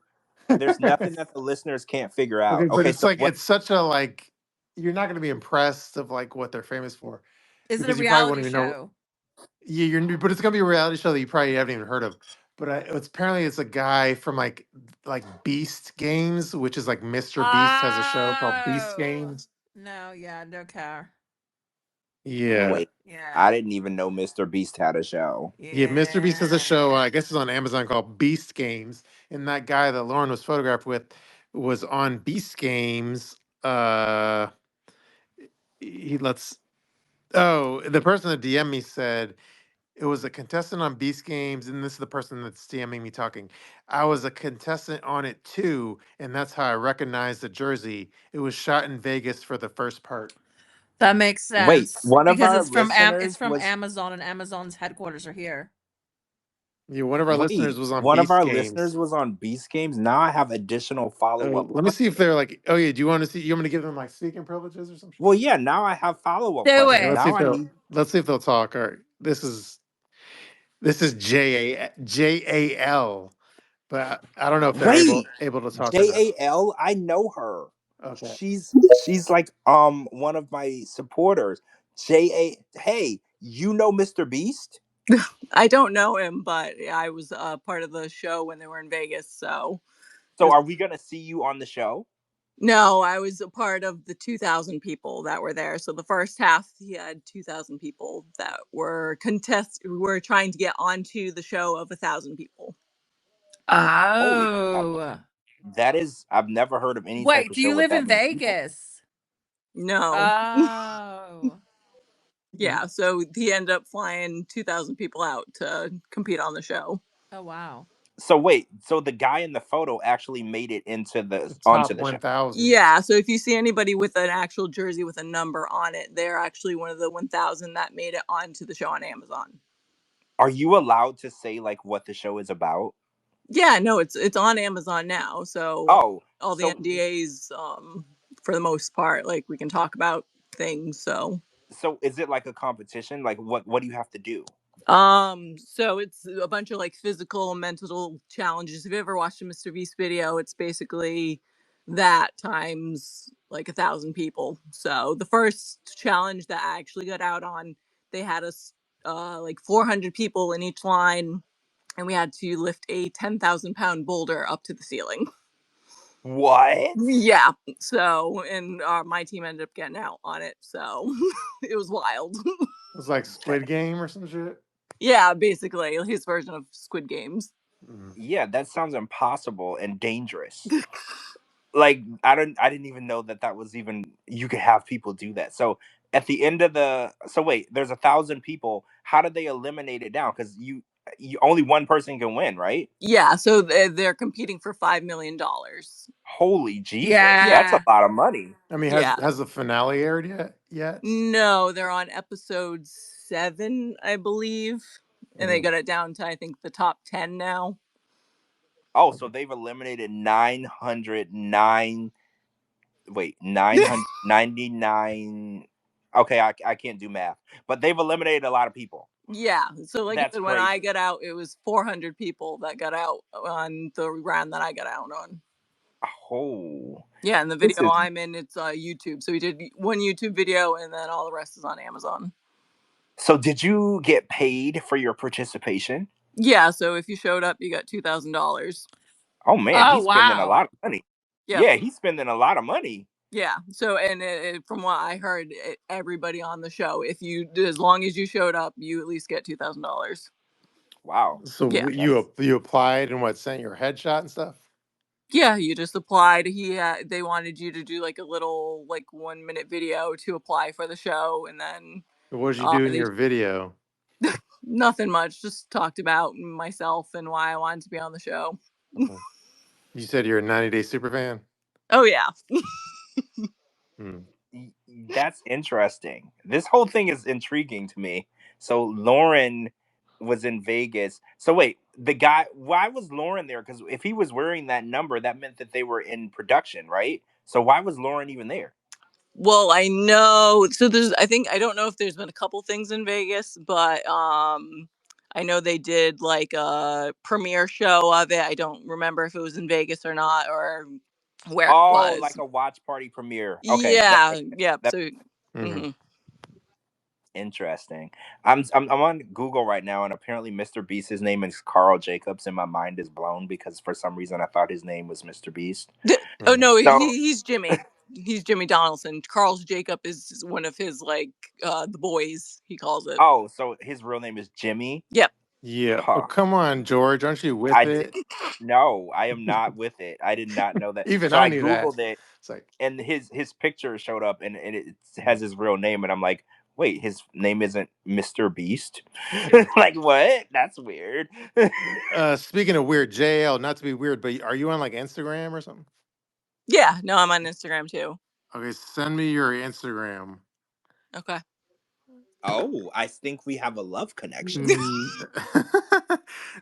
There's nothing that the listeners can't figure out. Okay, but Okay, it's so like what? it's such a like you're not going to be impressed of like what they're famous for Is it a because you probably won't reality even know. show? Yeah, but it's going to be a reality show that you probably haven't even heard of. But it's apparently it's a guy from like Beast Games, which is like Mr. Beast has a show called Beast Oh. Games. No, yeah, no care. Yeah. Wait, Yeah. I didn't even know Mr. Beast had a show. Yeah, Mr. Beast has a show. I guess it's on Amazon called Beast Games, and that guy that Lauren was photographed with was on Beast Games. He lets. Oh, the person that DM me said it was a contestant on Beast Games, and this is the person that's DMing me talking. I was a contestant on it too, and that's how I recognized the jersey. It was shot in Vegas for the first part. That makes Wait, sense one of because our it's from listeners was Amazon, and Amazon's headquarters are here. Yeah, one of our listeners was on one of Beast our Games. listeners was on Beast Games. Now I have additional follow up Let me see if questions. they're like. Oh yeah, do you want to see? You want me to give them like speaking privileges or something? Well, yeah. Now I have follow up Do questions. Okay, it. Now I need. let's see if they'll talk. All right, this is JAL, but I don't know if they're Wait, able to talk or not. JAL. I know her. Okay. She's like one of my supporters. Hey, you know Mr. Beast? I don't know him, but I was part of the show when they were in Vegas. So are we gonna see you on the show? No, I was a part of the 2,000 people that were there. So the first half, he had 2,000 people that were were trying to get onto the show of 1,000 people. Holy Oh. crap. That is, I've never heard of any type Wait, of do show you with live that in many people. Vegas? No. Oh. Yeah, so he ended up flying 2,000 people out to compete on the show. Oh wow. So wait, so the guy in the photo actually made it into The onto top the show. 1,000. Yeah, so if you see anybody with an actual jersey with a number on it, they're actually one of the 1,000 that made it onto the show on Amazon. Are you allowed to say like what the show is about? Yeah, no, it's on Amazon now. So all the NDAs, for the most part, like we can talk about things. So is it like a competition? Like what do you have to do? So it's a bunch of like physical and mental challenges. If you ever watched a Mr. Beast video, it's basically that times like 1,000 people. So the first challenge that I actually got out on, they had us like 400 people in each line, and we had to lift a 10,000-pound boulder up to the ceiling. What? Yeah. So, and my team ended up getting out on it. So it was wild. It was like Squid Game or some shit. Yeah, basically his version of Squid Games. Yeah, that sounds impossible and dangerous. Like I didn't even know that was even you could have people do that. So at the end of wait, there's 1,000 people. How did they eliminate it down? Because you only one person can win, right? Yeah, so they're competing for $5 million. Holy Jesus, Yeah. that's a lot of money. I mean, has the finale aired yet? No, they're on episode 7, I believe, and they got it down to I think the top 10 now. Oh, so they've eliminated 999. Wait, 999. Okay, I can't do math, but they've eliminated a lot of people. Yeah, so like That's I said, when crazy. I got out, it was 400 people that got out on the round that I got out on. Oh. Yeah, and the video I'm in, it's YouTube. So we did one YouTube video, and then all the rest is on Amazon. So did you get paid for your participation? Yeah, so if you showed up, you got $2,000. Oh man, he's spending a lot of money. Yep. Yeah, he's spending a lot of money. Yeah. So, and from what I heard, everybody on the show, as long as you showed up, you at least get $2,000. Wow. So you applied and sent your headshot and stuff? Yeah, you just applied. They wanted you to do like a little 1-minute video to apply for the show, and then What did you do in they your video? nothing much. Just talked about myself and why I wanted to be on the show. You said you're a 90-day super fan? Oh yeah. That's interesting. This whole thing is intriguing to me. So Loren was in Vegas. So wait, the guy, why was Loren there? Because if he was wearing that number, that meant that they were in production, right? So why was Loren even there? Well, I know. So I don't know if there's been a couple things in Vegas, but I know they did like a premiere show of it. I don't remember if it was in Vegas or not, or where it Oh, was. like a watch party premiere. Okay, Yeah, yeah. that So interesting. I'm on Google right now, and apparently Mr. Beast's name is Carl Jacobs, and my mind is blown because for some reason I thought his name was Mr. Beast. Oh no, So, he's Jimmy. He's Jimmy Donaldson. Carl's Jacob is one of his the boys, he calls it. oh, so his real name is Jimmy? Yep. Yeah. Oh, Huh. come on, George. Aren't you with it? No, I am not with it. I did not know that. Even So I I knew that. Googled it, It's like, and his picture showed up, and it has his real name, and I'm like, wait, his name isn't Mr. Beast? Like, what? That's weird. speaking of weird, JL, not to be weird, but are you on like Instagram or something? Yeah, no, I'm on Instagram too. Okay, send me your Instagram. Okay. Oh, I think we have a love connection.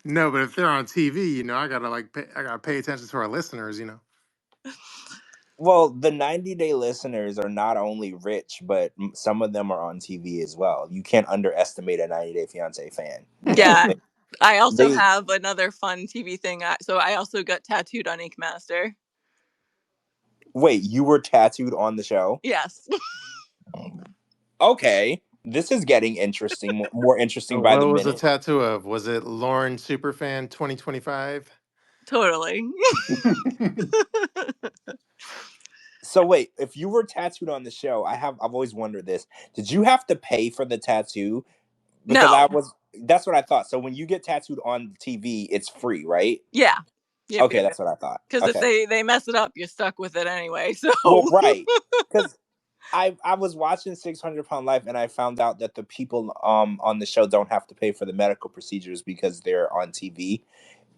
No, but if they're on TV, I gotta pay attention to our listeners. Well, the 90-day listeners are not only rich, but some of them are on TV as well. You can't underestimate a 90 Day Fiance fan. Yeah. I also They have another fun TV thing. So I also got tattooed on Ink Master. Wait, you were tattooed on the show? Yes. Okay, this is getting interesting, more interesting by the What was the minute. tattoo of? Was it Lauren Superfan 2025? Totally. So wait, if you were tattooed on the show, I've always wondered this. Did you have to pay for the tattoo? Because No. that's what I thought. So when you get tattooed on TV, it's free, right? Yeah. Yep, Okay, that's what I thought. Because Okay. if they mess it up, you're stuck with it anyway. So Well, right. Because I was watching 600 Pound Life, and I found out that the people on the show don't have to pay for the medical procedures because they're on TV.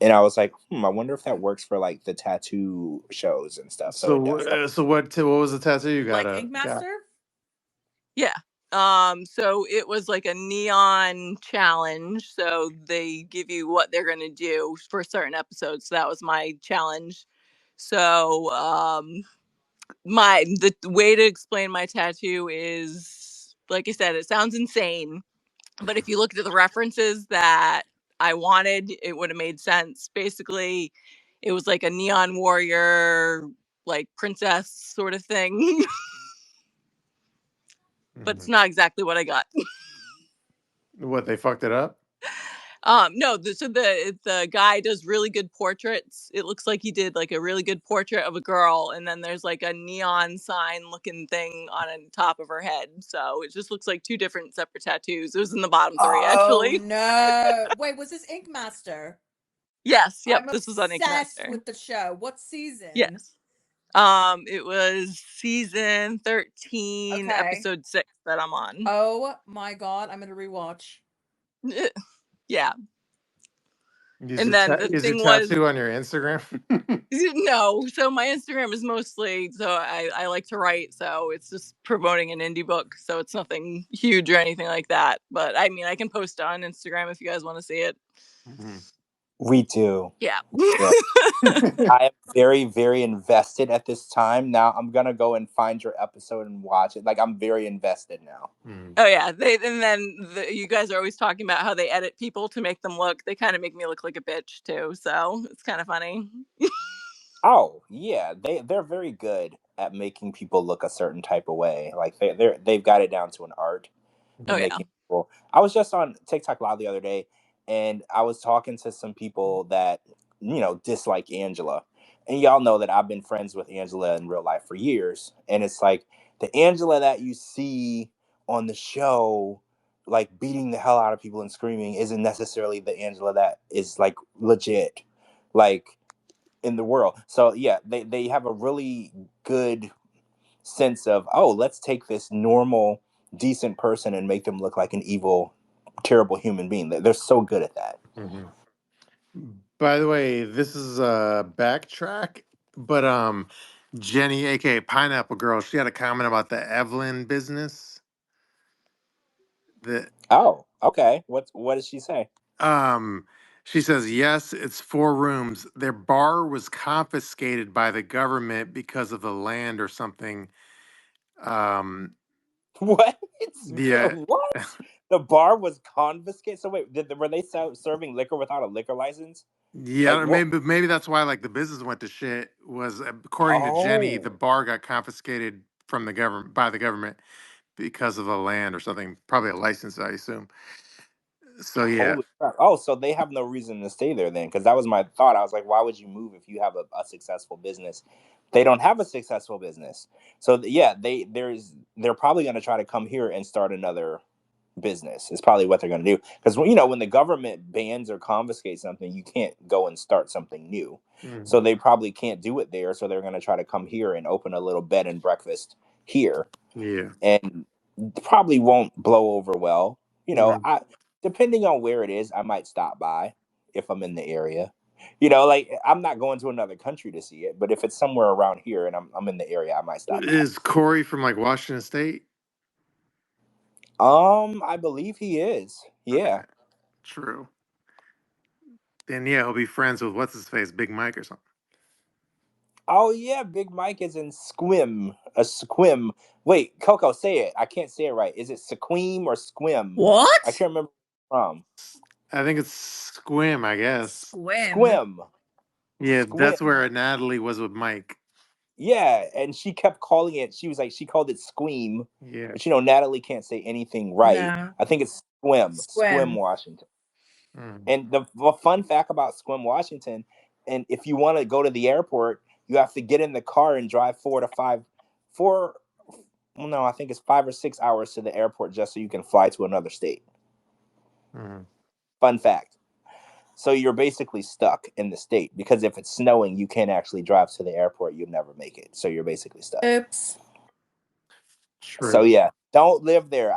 And I was like, I wonder if that works for like the tattoo shows and stuff. So it does. So what was the tattoo you got? Like Ink Master? Yeah. So it was like a neon challenge. So they give you what they're gonna do for certain episodes. So that was my challenge. So the way to explain my tattoo is, like I said, it sounds insane, but if you looked at the references that I wanted, it would have made sense. Basically, it was like a neon warrior, like princess sort of thing. But it's not exactly what I got. What, they fucked it up? No, the guy does really good portraits. It looks like he did like a really good portrait of a girl, and then there's like a neon sign looking thing on the top of her head. So it just looks like two different separate tattoos. It was in the bottom three, actually. Oh no! Wait, was this Ink Master? Yes, yep. I'm this was on Ink obsessed Master with the show. What season? Yes. It was season 13, Okay. episode 6 that I'm on. Oh my god, I'm gonna rewatch. Yeah. Is And your then the is your thing was, tattoo on your Instagram? no. So my Instagram is mostly, so I like to write, so it's just promoting an indie book. So it's nothing huge or anything like that. But I mean, I can post on Instagram if you guys want to see it. We do. Yeah. I am very, very invested at this time. Now I'm gonna go and find your episode and watch it. Like, I'm very invested now. Oh yeah, you guys are always talking about how they edit people to make them look. They kind of make me look like a bitch too, so it's kind of funny. Oh yeah, they're very good at making people look a certain type of way. Like they've got it down to an art. Oh yeah. Making people. I was just on TikTok Live the other day, and I was talking to some people that dislike Angela, and y'all know that I've been friends with Angela in real life for years, and it's like the Angela that you see on the show, like beating the hell out of people and screaming, isn't necessarily the Angela that is like legit. Like, in the world. So yeah, they have a really good sense of, oh, let's take this normal, decent person and make them look like an evil, terrible human being. They're so good at that. Mm-hmm. By the way, this is a backtrack, but Jenny, aka Pineapple Girl, she had a comment about the Evelyn business. The Oh, okay. What does she say? um she says, yes, it's 4 rooms. Their bar was confiscated by the government because of the land or something. Um What? yeah. What? The bar was confiscated. So wait, were they serving liquor without a liquor license? Like Yeah, what? maybe that's why like the business went to shit was according to Jenny, the Oh, bar got confiscated from the government by the government because of the land or something, probably a license, I assume. So yeah. holy crap! Oh, so they have no reason to stay there then? Because that was my thought. I was like, why would you move if you have a successful business? They don't have a successful business. So yeah, they're probably going to try to come here and start another business. Is probably what they're going to do. Because when the government bans or confiscates something, you can't go and start something new. So Mhm. they probably can't do it there. So they're going to try to come here and open a little bed and breakfast here, Yeah. and probably won't blow over well. Mhm. I depending on where it is, I might stop by if I'm in the area. Like I'm not going to another country to see it, but if it's somewhere around here and I'm in the area, I might stop by. Is Corey from like Washington State? I believe he is. Yeah. Okay, true. Then yeah, he'll be friends with what's his face, Big Mike or something. Oh yeah, Big Mike is in Squim. A Squim. Wait, Coco, say it. I can't say it right. Is it Sequim or Squim? I What? can't remember from. I think it's Squim, I guess. Squim. Squim. Yeah, that's Squim. where Natalie was with Mike. Yeah, and she kept calling it. She was like, she called it Squeam, Yeah. but Natalie can't say anything right. Yeah. I think it's Squim, Squim. Washington. Mhm. And the fun fact about Squim, Washington, and if you want to go to the airport, you have to get in the car and drive 4, well, no, I think it's 5 or 6 hours to the airport just so you can fly to another state. Mhm. Fun fact. So you're basically stuck in the state because if it's snowing, you can't actually drive to the airport. You'll never make it. So you're basically stuck. Oops. So True. yeah, don't live there.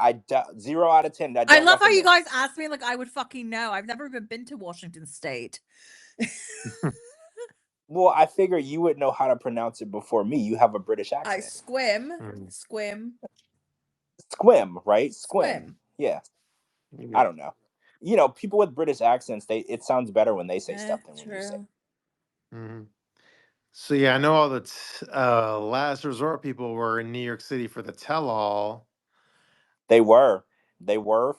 0 out of 10. I I don't love how you recommend. guys asked me like I would fucking know. I've never even been to Washington State. Well, I figure you would know how to pronounce it before me. You have a British I accent. squim. Mhm. Squim. Squim, right? Squim. Squim. Yeah. I Yeah. don't know. People with British accents, it sounds better when they say stuff than when you say. True. Mhm. So yeah, I know all the Last Resort people were in New York City for the tell-all. They were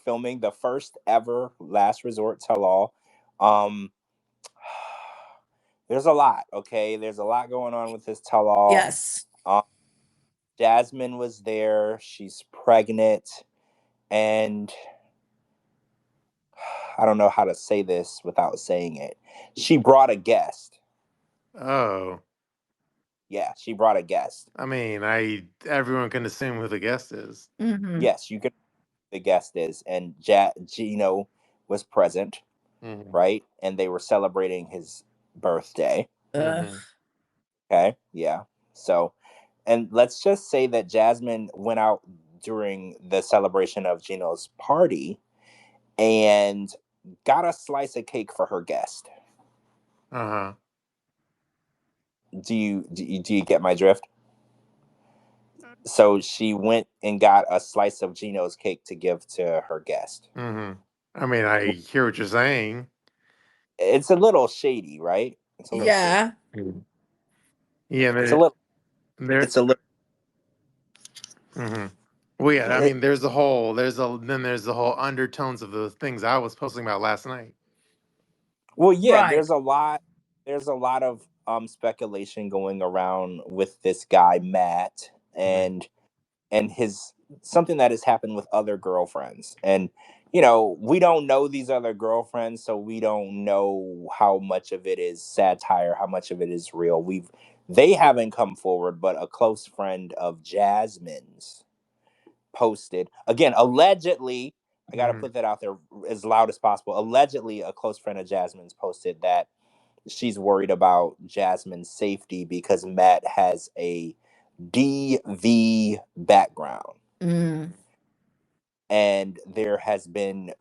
filming the first ever Last Resort tell-all. Um, there's a lot. Okay, there's a lot going on with this tell-all. Yes. Jasmine was there. She's pregnant, and I don't know how to say this without saying it. She brought a guest. Oh, Yeah, she brought a guest. I mean, everyone can assume who the guest is. Mm-hmm. Yes, you can. The guest is, and Gino was present, Mhm. right? And they were celebrating his birthday. Mhm. Okay, yeah. So, and let's just say that Jasmine went out during the celebration of Gino's party and got a slice of cake for her guest. Uh-huh. Do you get my drift? So she went and got a slice of Gino's cake to give to her guest. Mhm. I mean, I hear what you're saying. It's a little shady, right? It's a little shady. Yeah. Mhm. Yeah, It's a little. there. It's a little. Mhm. Well, yeah, I It, mean, there's the whole undertones of the things I was posting about last night. well, yeah. Right. There's a lot. There's a lot of speculation going around with this guy Matt Mhm. and his something that has happened with other girlfriends. And we don't know these other girlfriends, so we don't know how much of it is satire, how much of it is real. They haven't come forward, but a close friend of Jasmine's posted again, allegedly. I got to Mhm. put that out there as loud as possible. Allegedly, a close friend of Jasmine's posted that she's worried about Jasmine's safety because Matt has a DV background. Mm. And there has been,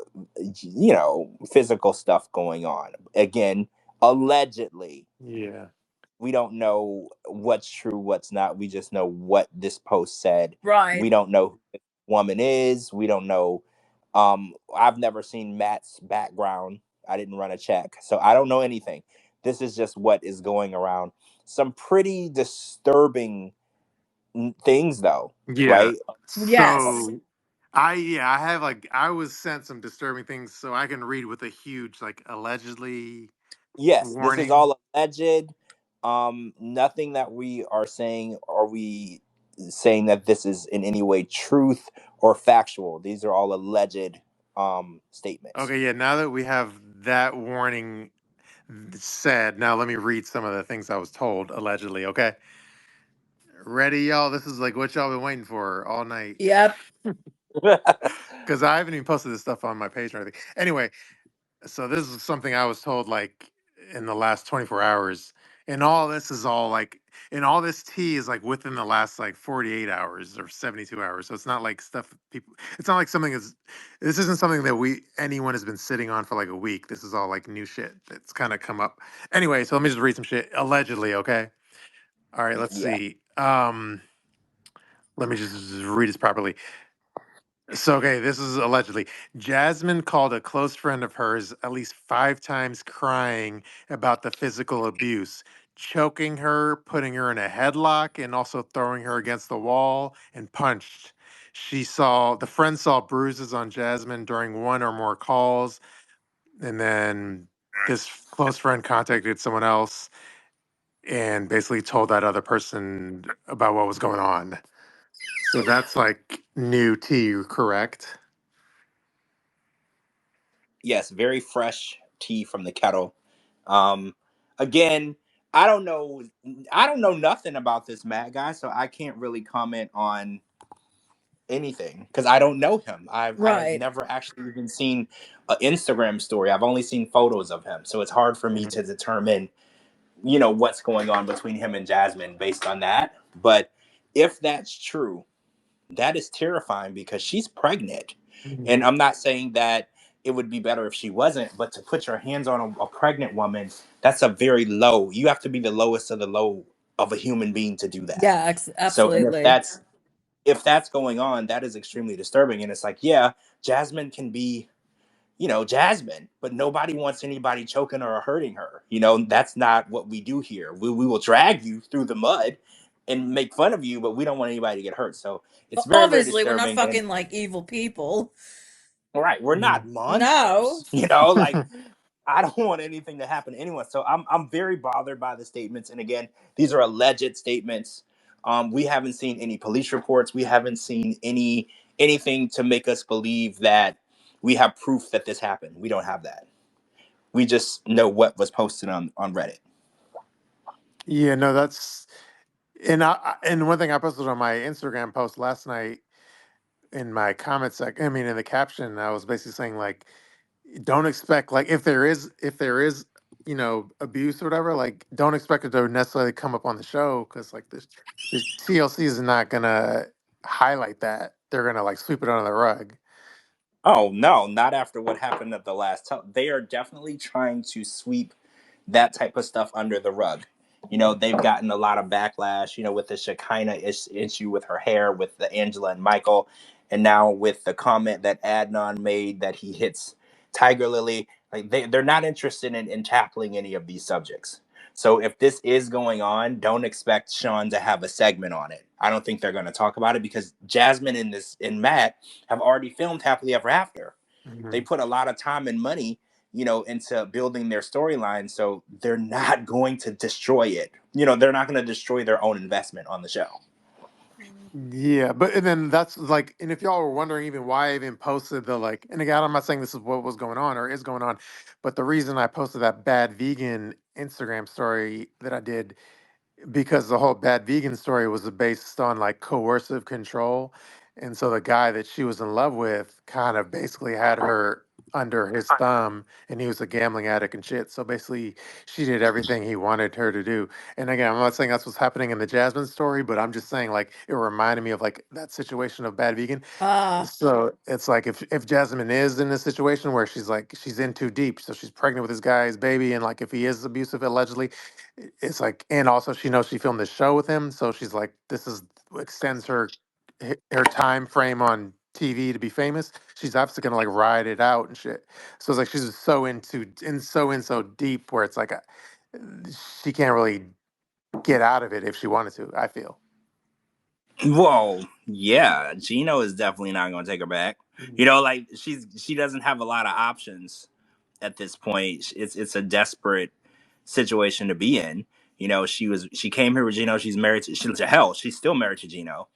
physical stuff going on. Again, allegedly. Yeah. We don't know what's true, what's not. We just know what this post said. Right. We don't know who this woman is. We don't know. I've never seen Matt's background. I didn't run a check, so I don't know anything. This is just what is going around. Some pretty disturbing things, though, Yeah. right? Yes. So I have like I was sent some disturbing things so I can read with a huge like allegedly Yes, this is warning. all alleged. Nothing that we are saying are we saying that this is in any way truth or factual. These are all alleged statements. Okay, yeah, now that we have that warning said, now let me read some of the things I was told allegedly, okay? Ready, y'all? This is like what y'all been waiting for all night. Yep. Because I haven't even posted this stuff on my page or anything. Anyway, so this is something I was told like in the last 24 hours. And all this is all like, and all this tea is like within the last like 48 hours or 72 hours. So it's not like stuff that people, it's not like something is, this isn't something that anyone has been sitting on for like a week. This is all like new shit that's kind of come up. Anyway, so let me just read some shit allegedly, okay? All right, let's Yeah. see. Let me just read this properly. So, okay, this is allegedly. Jasmine called a close friend of hers at least 5 times crying about the physical abuse, choking her, putting her in a headlock, and also throwing her against the wall and punched. The friend saw bruises on Jasmine during one or more calls, and then this close friend contacted someone else and basically told that other person about what was going on. So that's like new to you, correct? Yes, very fresh tea from the kettle. Um, Again, I don't know. I don't know nothing about this Matt guy, so I can't really comment on anything because I don't know him. I have Right. never actually even seen an Instagram story. I've only seen photos of him, so it's hard for me to determine, what's going on between him and Jasmine based on that. But if that's true, that is terrifying because she's pregnant, and Mhm. I'm not saying that it would be better if she wasn't, but to put your hands on a pregnant woman, that's a very low. You have to be the lowest of the low of a human being to do that. Yeah, So, and absolutely. if that's going on, that is extremely disturbing. And it's like, yeah, Jasmine can be, Jasmine, but nobody wants anybody choking her or hurting her. That's not what we do here. We will drag you through the mud and make fun of you, but we don't want anybody to get hurt. So it's very, very Obviously, we're not disturbing. And fucking like evil people. all right, we're not No. monsters, like I don't want anything to happen to anyone. So I'm very bothered by the statements. And again, these are alleged statements. We haven't seen any police reports. We haven't seen anything to make us believe that we have proof that this happened. We don't have that. We just know what was posted on Reddit. Yeah, no, that's and one thing I posted on my Instagram post last night in my comment section. I mean, in the caption, I was basically saying like, don't expect like if there is abuse or whatever, like don't expect it to necessarily come up on the show because like this TLC is not gonna highlight that. They're gonna like sweep it under the rug. Oh no, not after what happened at the last. They are definitely trying to sweep that type of stuff under the rug. They've gotten a lot of backlash. With the Shekinah issue with her hair, with the Angela and Michael, and now with the comment that Adnan made that he hits TigerLily. Like they're not interested in tackling any of these subjects. So if this is going on, don't expect Sean to have a segment on it. I don't think they're going to talk about it because Jasmine and Matt have already filmed Happily Ever After. They Mhm. put a lot of time and money, into building their storyline. So they're not going to destroy it. They're not going to destroy their own investment on the show. Yeah, but and then that's like, and if y'all were wondering even why I even posted the like, and again, I'm not saying this is what was going on or is going on, but the reason I posted that bad vegan Instagram story that I did because the whole bad vegan story was based on like coercive control, and so the guy that she was in love with kind of basically had her under his thumb, and he was a gambling addict and shit. So basically, she did everything he wanted her to do. And again, I'm not saying that's what's happening in the Jasmine story, but I'm just saying like it reminded me of like that situation of Bad Vegan. So it's like if Jasmine is in a situation where she's in too deep, so she's pregnant with this guy's baby, and like if he is abusive allegedly, it's like, and also she knows she filmed this show with him, so she's like, this is extends her time frame on TV to be famous. She's obviously gonna like ride it out and shit. So it's like she's so so deep where it's like she can't really get out of it if she wanted to. I feel. Whoa, yeah, Gino is definitely not going to take her back. You know, like she doesn't have a lot of options at this point. It's a desperate situation to be in. You know, she came here with Gino. She's married she's still married to Gino,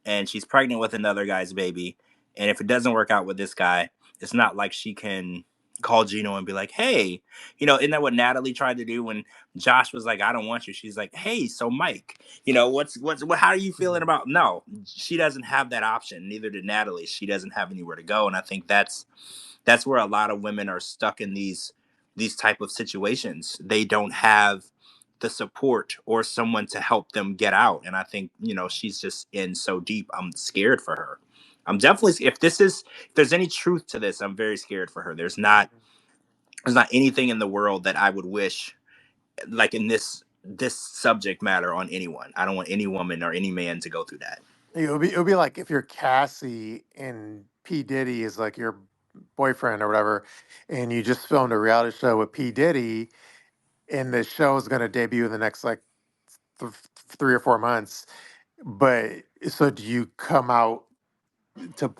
and she's pregnant with another guy's baby. And if it doesn't work out with this guy, it's not like she can call Gino and be like, hey, you know, isn't that what Natalie tried to do when Josh was like, I don't want you? She's like, hey, so Mike, you know, how are you feeling about? No, she doesn't have that option. Neither did Natalie. She doesn't have anywhere to go. And I think that's where a lot of women are stuck in these type of situations. They don't have the support or someone to help them get out. And I think, you know, she's just in so deep. I'm scared for her. I'm definitely, if there's any truth to this, I'm very scared for her. There's not anything in the world that I would wish like in this subject matter on anyone. I don't want any woman or any man to go through that. It would be like if you're Cassie and P Diddy is like your boyfriend or whatever, and you just filmed a reality show with P Diddy, and the show is going to debut in the next like 3 or 4 months. But so do you come out to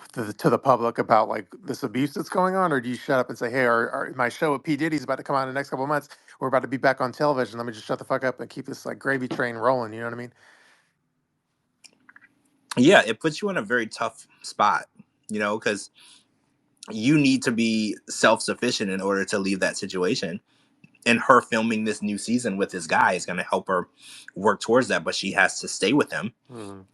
the public about like this abuse that's going on, or do you shut up and say, "Hey, my show with P Diddy's about to come out in the next couple of months. We're about to be back on television. Let me just shut the fuck up and keep this like gravy train rolling." You know what I mean? Yeah, it puts you in a very tough spot, you know, because you need to be self-sufficient in order to leave that situation. And her filming this new season with this guy is going to help her work towards that, but she has to stay with him Mhm.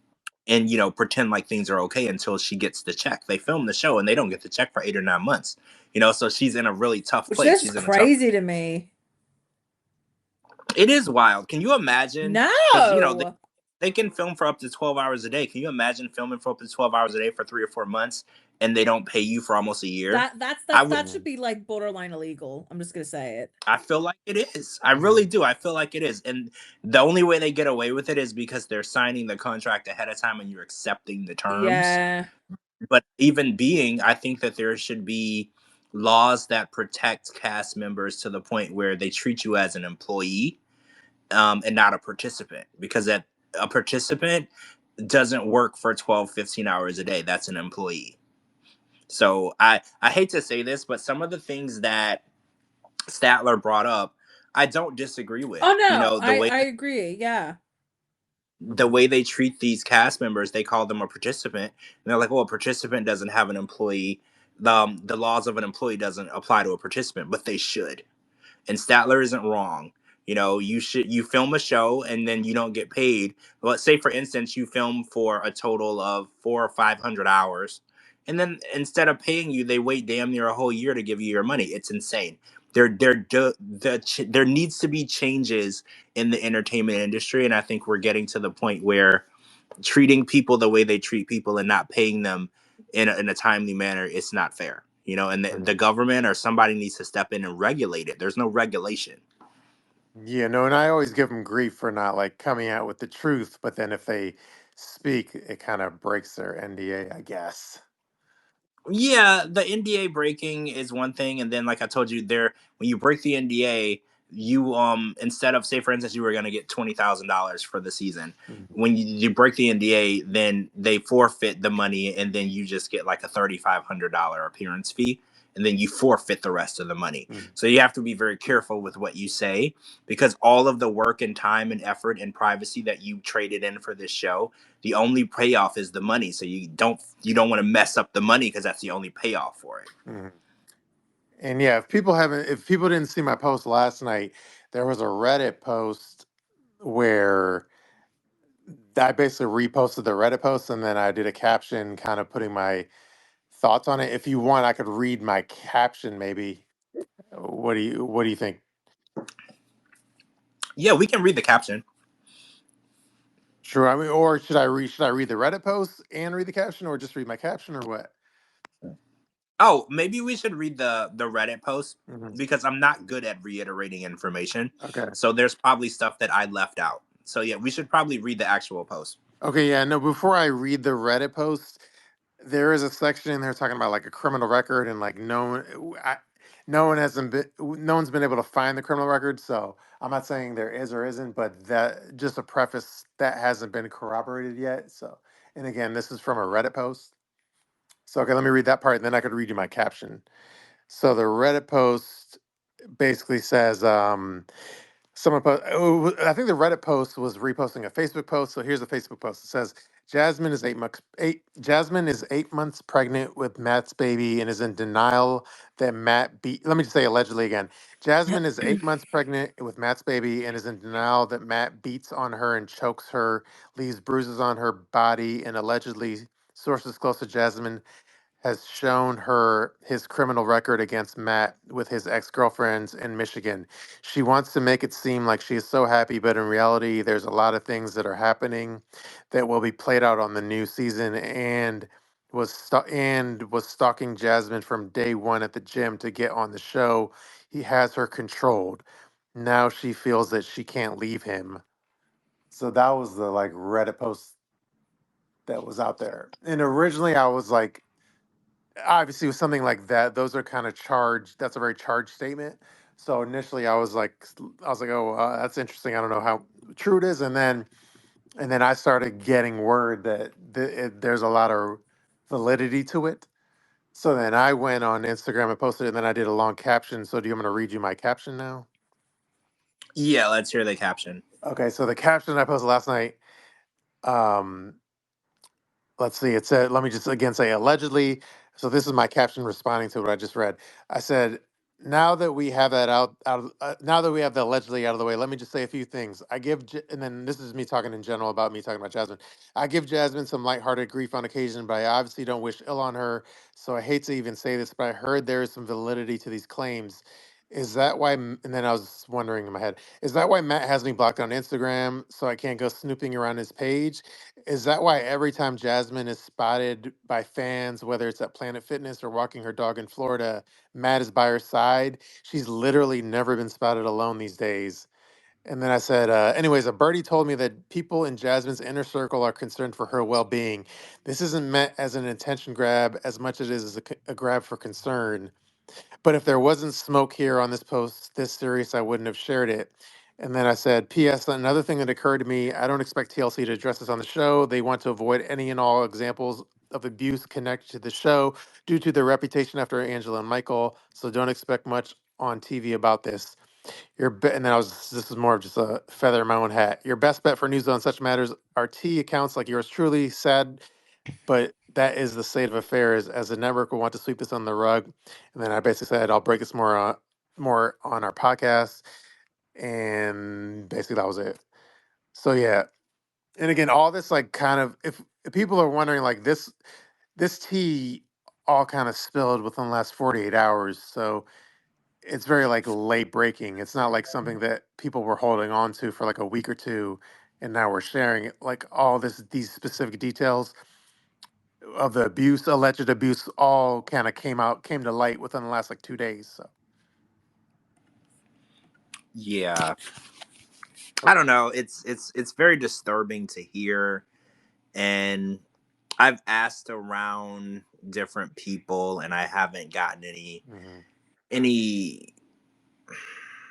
and, you know, pretend like things are okay until she gets the check. They film the show and they don't get the check for 8 or 9 months, you know, so she's in a really tough Which place. is She's in a tough. crazy to me. It is wild. Can you imagine? Because, you know, No. they can film for up to 12 hours a day. Can you imagine filming for up to 12 hours a day for 3 or 4 months and they don't pay you for almost a year? That should be like borderline illegal. I'm just gonna say it. I feel like it is. I really do. I feel like it is. And the only way they get away with it is because they're signing the contract ahead of time and you're accepting the terms. Yeah. But I think that there should be laws that protect cast members to the point where they treat you as an employee, and not a participant. Because a participant doesn't work for 12, 15 hours a day. That's an employee. So I hate to say this, but some of the things that Statler brought up, I don't disagree with. Oh You no, know, I agree. Yeah. the way they treat these cast members, they call them a participant. And they're like, well, a participant doesn't have an employee. The laws of an employee doesn't apply to a participant, but they should. And Statler isn't wrong. You know, you film a show and then you don't get paid. Let's say, for instance, you film for a total of 400 or 500 hours, and then instead of paying you, they wait damn near a whole year to give you your money. It's insane. There needs to be changes in the entertainment industry, and I think we're getting to the point where treating people the way they treat people and not paying them in a timely manner, it's not fair. You know, and the government or somebody needs to step in and regulate it. There's no regulation. Yeah, no, and I always give them grief for not like coming out with the truth, but then if they speak, it kind of breaks their NDA, I guess. Yeah, the NDA breaking is one thing, and then like I told you, there when you break the NDA, you instead of, say for instance, you were gonna get $20,000 for the season. When you break the NDA, then they forfeit the money, and then you just get like a $3,500 appearance fee, and then you forfeit the rest of the money. So you have to be very careful with what you say, because all of the work and time and effort and privacy that you traded in for this show, the only payoff is the money. So you don't want to mess up the money, because that's the only payoff for it. And yeah, if people didn't see my post last night, there was a Reddit post where I basically reposted the Reddit post, and then I did a caption kind of putting my thoughts on it. If you want, I could read my caption maybe. What do you think? Yeah, we can read the caption. Sure. I mean, or should I read the Reddit post and read the caption, or just read my caption, or what? Oh, maybe we should read the Reddit post Hmm. because I'm not good at reiterating information. Okay. So there's probably stuff that I left out. So yeah, we should probably read the actual post. Okay. Yeah. No. Before I read the Reddit post, there is a section in there talking about like a criminal record and like no one's been able to find the criminal record. So I'm not saying there is or isn't, but that just a preface that hasn't been corroborated yet. So, and again, this is from a Reddit post. So okay, let me read that part, and then I could read you my caption. So the Reddit post basically says, I think the Reddit post was reposting a Facebook post. So here's the Facebook post. It says, Jasmine is 8 months pregnant with Matt's baby and is in denial that Matt beat. Let me just say allegedly again. Jasmine is 8 months pregnant with Matt's baby and is in denial that Matt beats on her and chokes her, leaves bruises on her body, and allegedly sources close to Jasmine has shown her his criminal record against Matt with his ex-girlfriends in Michigan. She wants to make it seem like she is so happy, but in reality, there's a lot of things that are happening that will be played out on the new season, and was stalking Jasmine from day one at the gym to get on the show. He has her controlled. Now she feels that she can't leave him. So that was the like Reddit post that was out there. And originally I was like, obviously with something like that, those are kind of charged. That's a very charged statement. So initially, I was like, oh, that's interesting. I don't know how true it is, and then I started getting word that there's a lot of validity to it. So then I went on Instagram and posted it, and then I did a long caption. So do you want me to read you my caption now? Yeah, let's hear the caption. Okay, so the caption I posted last night. Um, let's see. It said, let me just again say allegedly. So this is my caption responding to what I just read. I said, now that we have that now that we have the allegedly out of the way, let me just say a few things. And then this is me talking in general about me talking about Jasmine. I give Jasmine some lighthearted grief on occasion, but I obviously don't wish ill on her. So I hate to even say this, but I heard there is some validity to these claims. Is that why? And then I was wondering in my head, is that why Matt has me blocked on Instagram so I can't go snooping around his page? Is that why every time Jasmine is spotted by fans, whether it's at Planet Fitness or walking her dog in Florida, Matt is by her side? She's literally never been spotted alone these days. And then I said, anyways, a birdie told me that people in Jasmine's inner circle are concerned for her well being. This isn't meant as an attention grab as much as it is a grab for concern. But if there wasn't smoke here on this post this serious, I wouldn't have shared it. And then I said, P.S. Another thing that occurred to me, I don't expect TLC to address this on the show. They want to avoid any and all examples of abuse connected to the show due to their reputation after Angela and Michael. So don't expect much on TV about this. And then this is more of just a feather in my own hat. Your best bet for news on such matters are T accounts like yours truly. Sad, but that is the state of affairs, as the network will want to sweep this on the rug. And then I basically said I'll break this more on our podcast, and basically that was it. So yeah, and again, all this like kind of if people are wondering like this tea all kind of spilled within the last 48 hours, so it's very like late breaking. It's not like something that people were holding on to for like a week or two, and now we're sharing it. Like all these specific details of the alleged abuse, all kind of came to light within the last like 2 days. So Yeah, I don't know. It's very disturbing to hear, and I've asked around different people, and I haven't gotten mhm. any.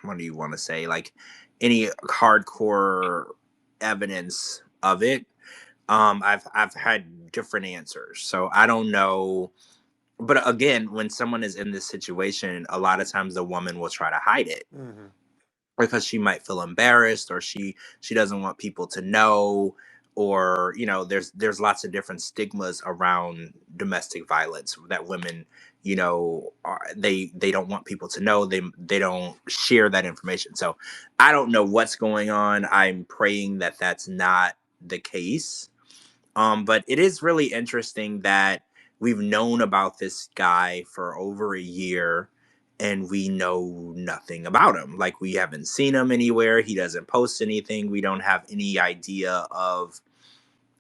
What do you want to say? Like any hardcore evidence of it. I've had different answers, so I don't know. But again, when someone is in this situation, a lot of times the woman will try to hide it Mhm. because she might feel embarrassed, or she doesn't want people to know, or there's lots of different stigmas around domestic violence that women they don't want people to know, they don't share that information. So I don't know what's going on. I'm praying that that's not the case. But it is really interesting that we've known about this guy for over a year and we know nothing about him. Like, we haven't seen him anywhere. He doesn't post anything. We don't have any idea of,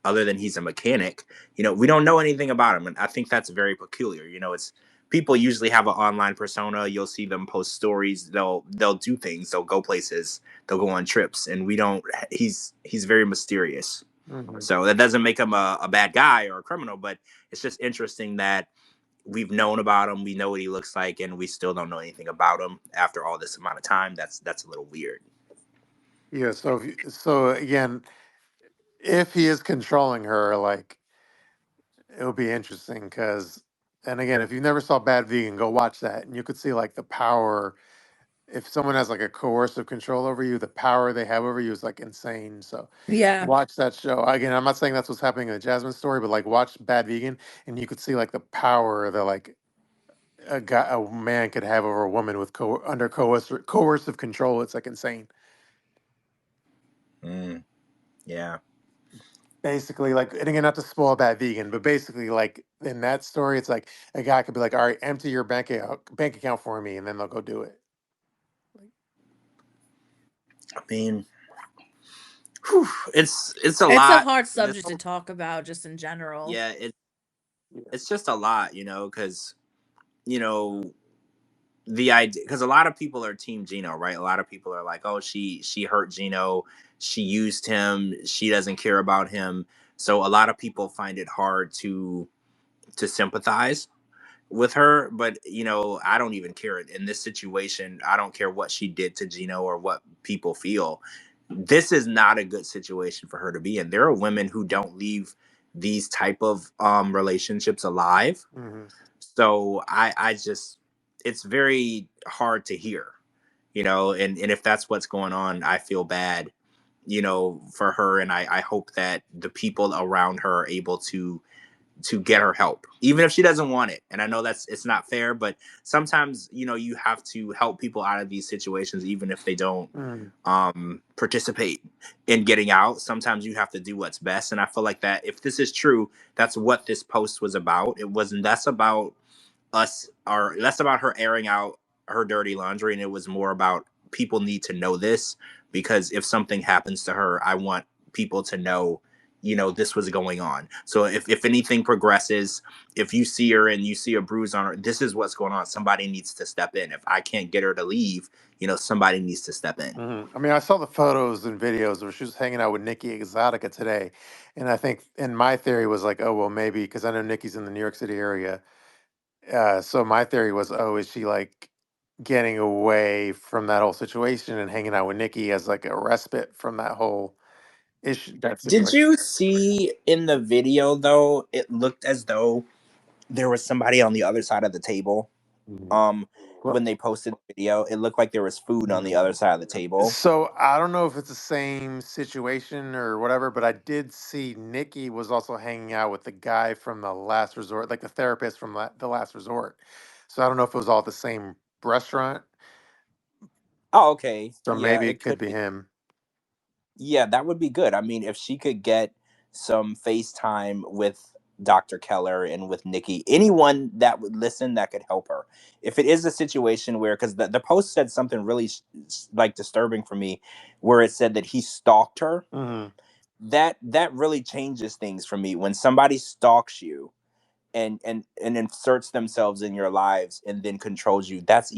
other than he's a mechanic, we don't know anything about him. And I think that's very peculiar. It's, people usually have an online persona. You'll see them post stories. They'll do things. They'll go places. They'll go on trips. And we don't. He's very mysterious. Mhm. So that doesn't make him a bad guy or a criminal, but it's just interesting that we've known about him. We know what he looks like, and we still don't know anything about him after all this amount of time. That's a little weird. Yeah. So again, if he is controlling her, like, it'll be interesting because, and again, if you never saw Bad Vegan, go watch that, and you could see like the power. If someone has like a coercive control over you, the power they have over you is like insane. So Yeah. watch that show. Again, I'm not saying that's what's happening in the Jasmine story, but like watch Bad Vegan, and you could see like the power that like a man could have over a woman with under coercive control. It's like insane. Yeah. Basically, like, and again, not to spoil Bad Vegan, but basically, like in that story, it's like a guy could be like, "All right, empty your bank account for me," and then they'll go do it. I mean, whew, it's a It's a lot. hard subject to talk about just in general. Yeah, Yeah. it's just a lot, because the idea, because a lot of people are team Gino, right? A lot of people are like, oh, she hurt Gino, she used him, she doesn't care about him. So a lot of people find it hard to sympathize with her, but I don't even care in this situation. I don't care what she did to Gino or what people feel. This is not a good situation for her to be in. There are women who don't leave these type of relationships alive. Mm-hmm. So I just, it's very hard to hear, and if that's what's going on, I feel bad, for her. And I hope that the people around her are able to get her help, even if she doesn't want it. And I know it's not fair, but sometimes, you have to help people out of these situations, even if they don't participate in getting out. Sometimes you have to do what's best. And I feel like that if this is true, that's what this post was about. It wasn't, that's about that's about her airing out her dirty laundry. And it was more about, people need to know this, because if something happens to her, I want people to know, this was going on. So if anything progresses, if you see her and you see a bruise on her, this is what's going on. Somebody needs to step in. If I can't get her to leave, somebody needs to step in. Mm-hmm. I mean, I saw the photos and videos where she was hanging out with Nikki Exotica today, and I think, and my theory was like, oh well, maybe because I know Nikki's in the New York City area. So my theory was, oh, is she like getting away from that whole situation and hanging out with Nikki as like a respite from that whole issue, that Did situation? you see in the video though, it looked as though there was somebody on the other side of the table. Mhm. Um, Well, when they posted the video, it looked like there was food on the other side of the table. so I don't know if it's the same situation or whatever, but I did see Nikki was also hanging out with the guy from the Last Resort, like the therapist from the Last Resort. So I don't know if it was all at the same restaurant. Oh, okay. So Yeah, maybe it it could could be be. him. Yeah, that would be good. I mean, if she could get some FaceTime with Dr. Keller and with Nikki, anyone that would listen that could help her. If it is a situation where, because the post said something really like disturbing for me, where it said that he stalked her. Hmm. That really changes things for me. When somebody stalks you and inserts themselves in your lives and then controls you, that's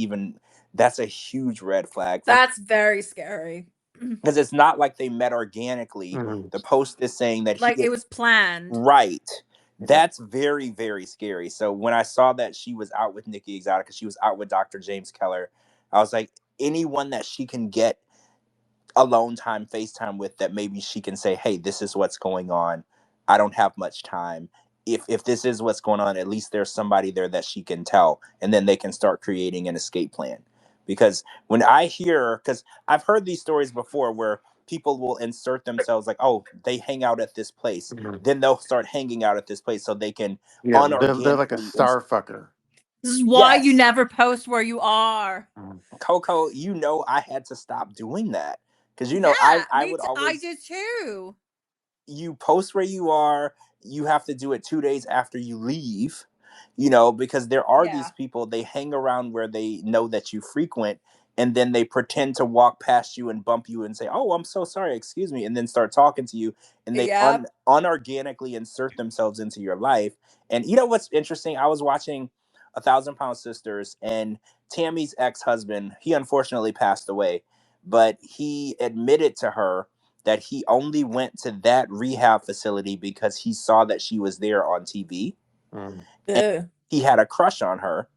a huge red flag. Like, That's very scary. because it's not like they met organically. Hmm. The post is saying that Like it was planned. right. Yeah. That's very, very scary. So when I saw that she was out with Nikki Exotica, she was out with Dr. James Keller, I was like, anyone that she can get alone time, FaceTime with, that maybe she can say, hey, this is what's going on. I don't have much time. If this is what's going on, at least there's somebody there that she can tell, and then they can start creating an escape plan. Because when I hear, because I've heard these stories before where people will insert themselves like, oh, they hang out at this place, Mhm. then they'll start hanging out at this place so they can Yeah, they're like a unorganically star fucker. This is why you yes. never post where you are. Mhm. Coco, I had to stop doing that. Because Yeah, I would I always, did too. you post where you are, you have to do it 2 days after you leave. you know, because there are Yeah. these people, they hang around where they know that you frequent, and then they pretend to walk past you and bump you and say, "Oh, I'm so sorry, excuse me," and then start talking to you, and they Yep. unorganically insert themselves into your life. And you know what's interesting? I was watching A Thousand Pound Sisters, and Tammy's ex-husband, he unfortunately passed away, but he admitted to her that he only went to that rehab facility because he saw that she was there on TV, Mm. and Ugh. he had a crush on her,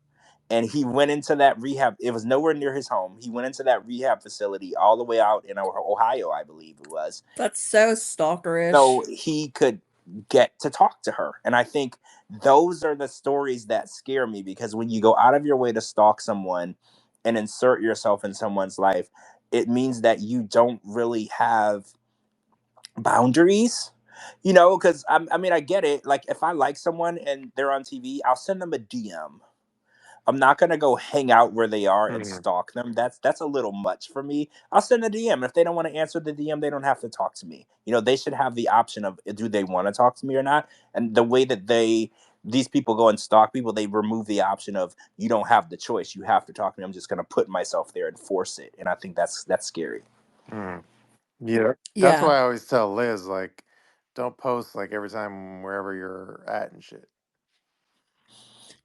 and he went into that rehab. It was nowhere near his home. He went into that rehab facility all the way out in Ohio, I believe it was, That's so stalkerish. so he could get to talk to her. And I think those are the stories that scare me, because when you go out of your way to stalk someone and insert yourself in someone's life, it means that you don't really have boundaries, you know, because I mean, I get it. Like, if I like someone and they're on TV, I'll send them a DM. I'm not gonna go hang out where they are and Mm. stalk them. That's a little much for me. I'll send a DM. If they don't want to answer the DM, they don't have to talk to me. You know, they should have the option of, do they want to talk to me or not. And the way that these people go and stalk people, they remove the option of, you don't have the choice. You have to talk to me. I'm just gonna put myself there and force it. And I think that's scary. Mm. Yeah, that's Yeah. why I always tell Liz, like, don't post like every time wherever you're at and shit.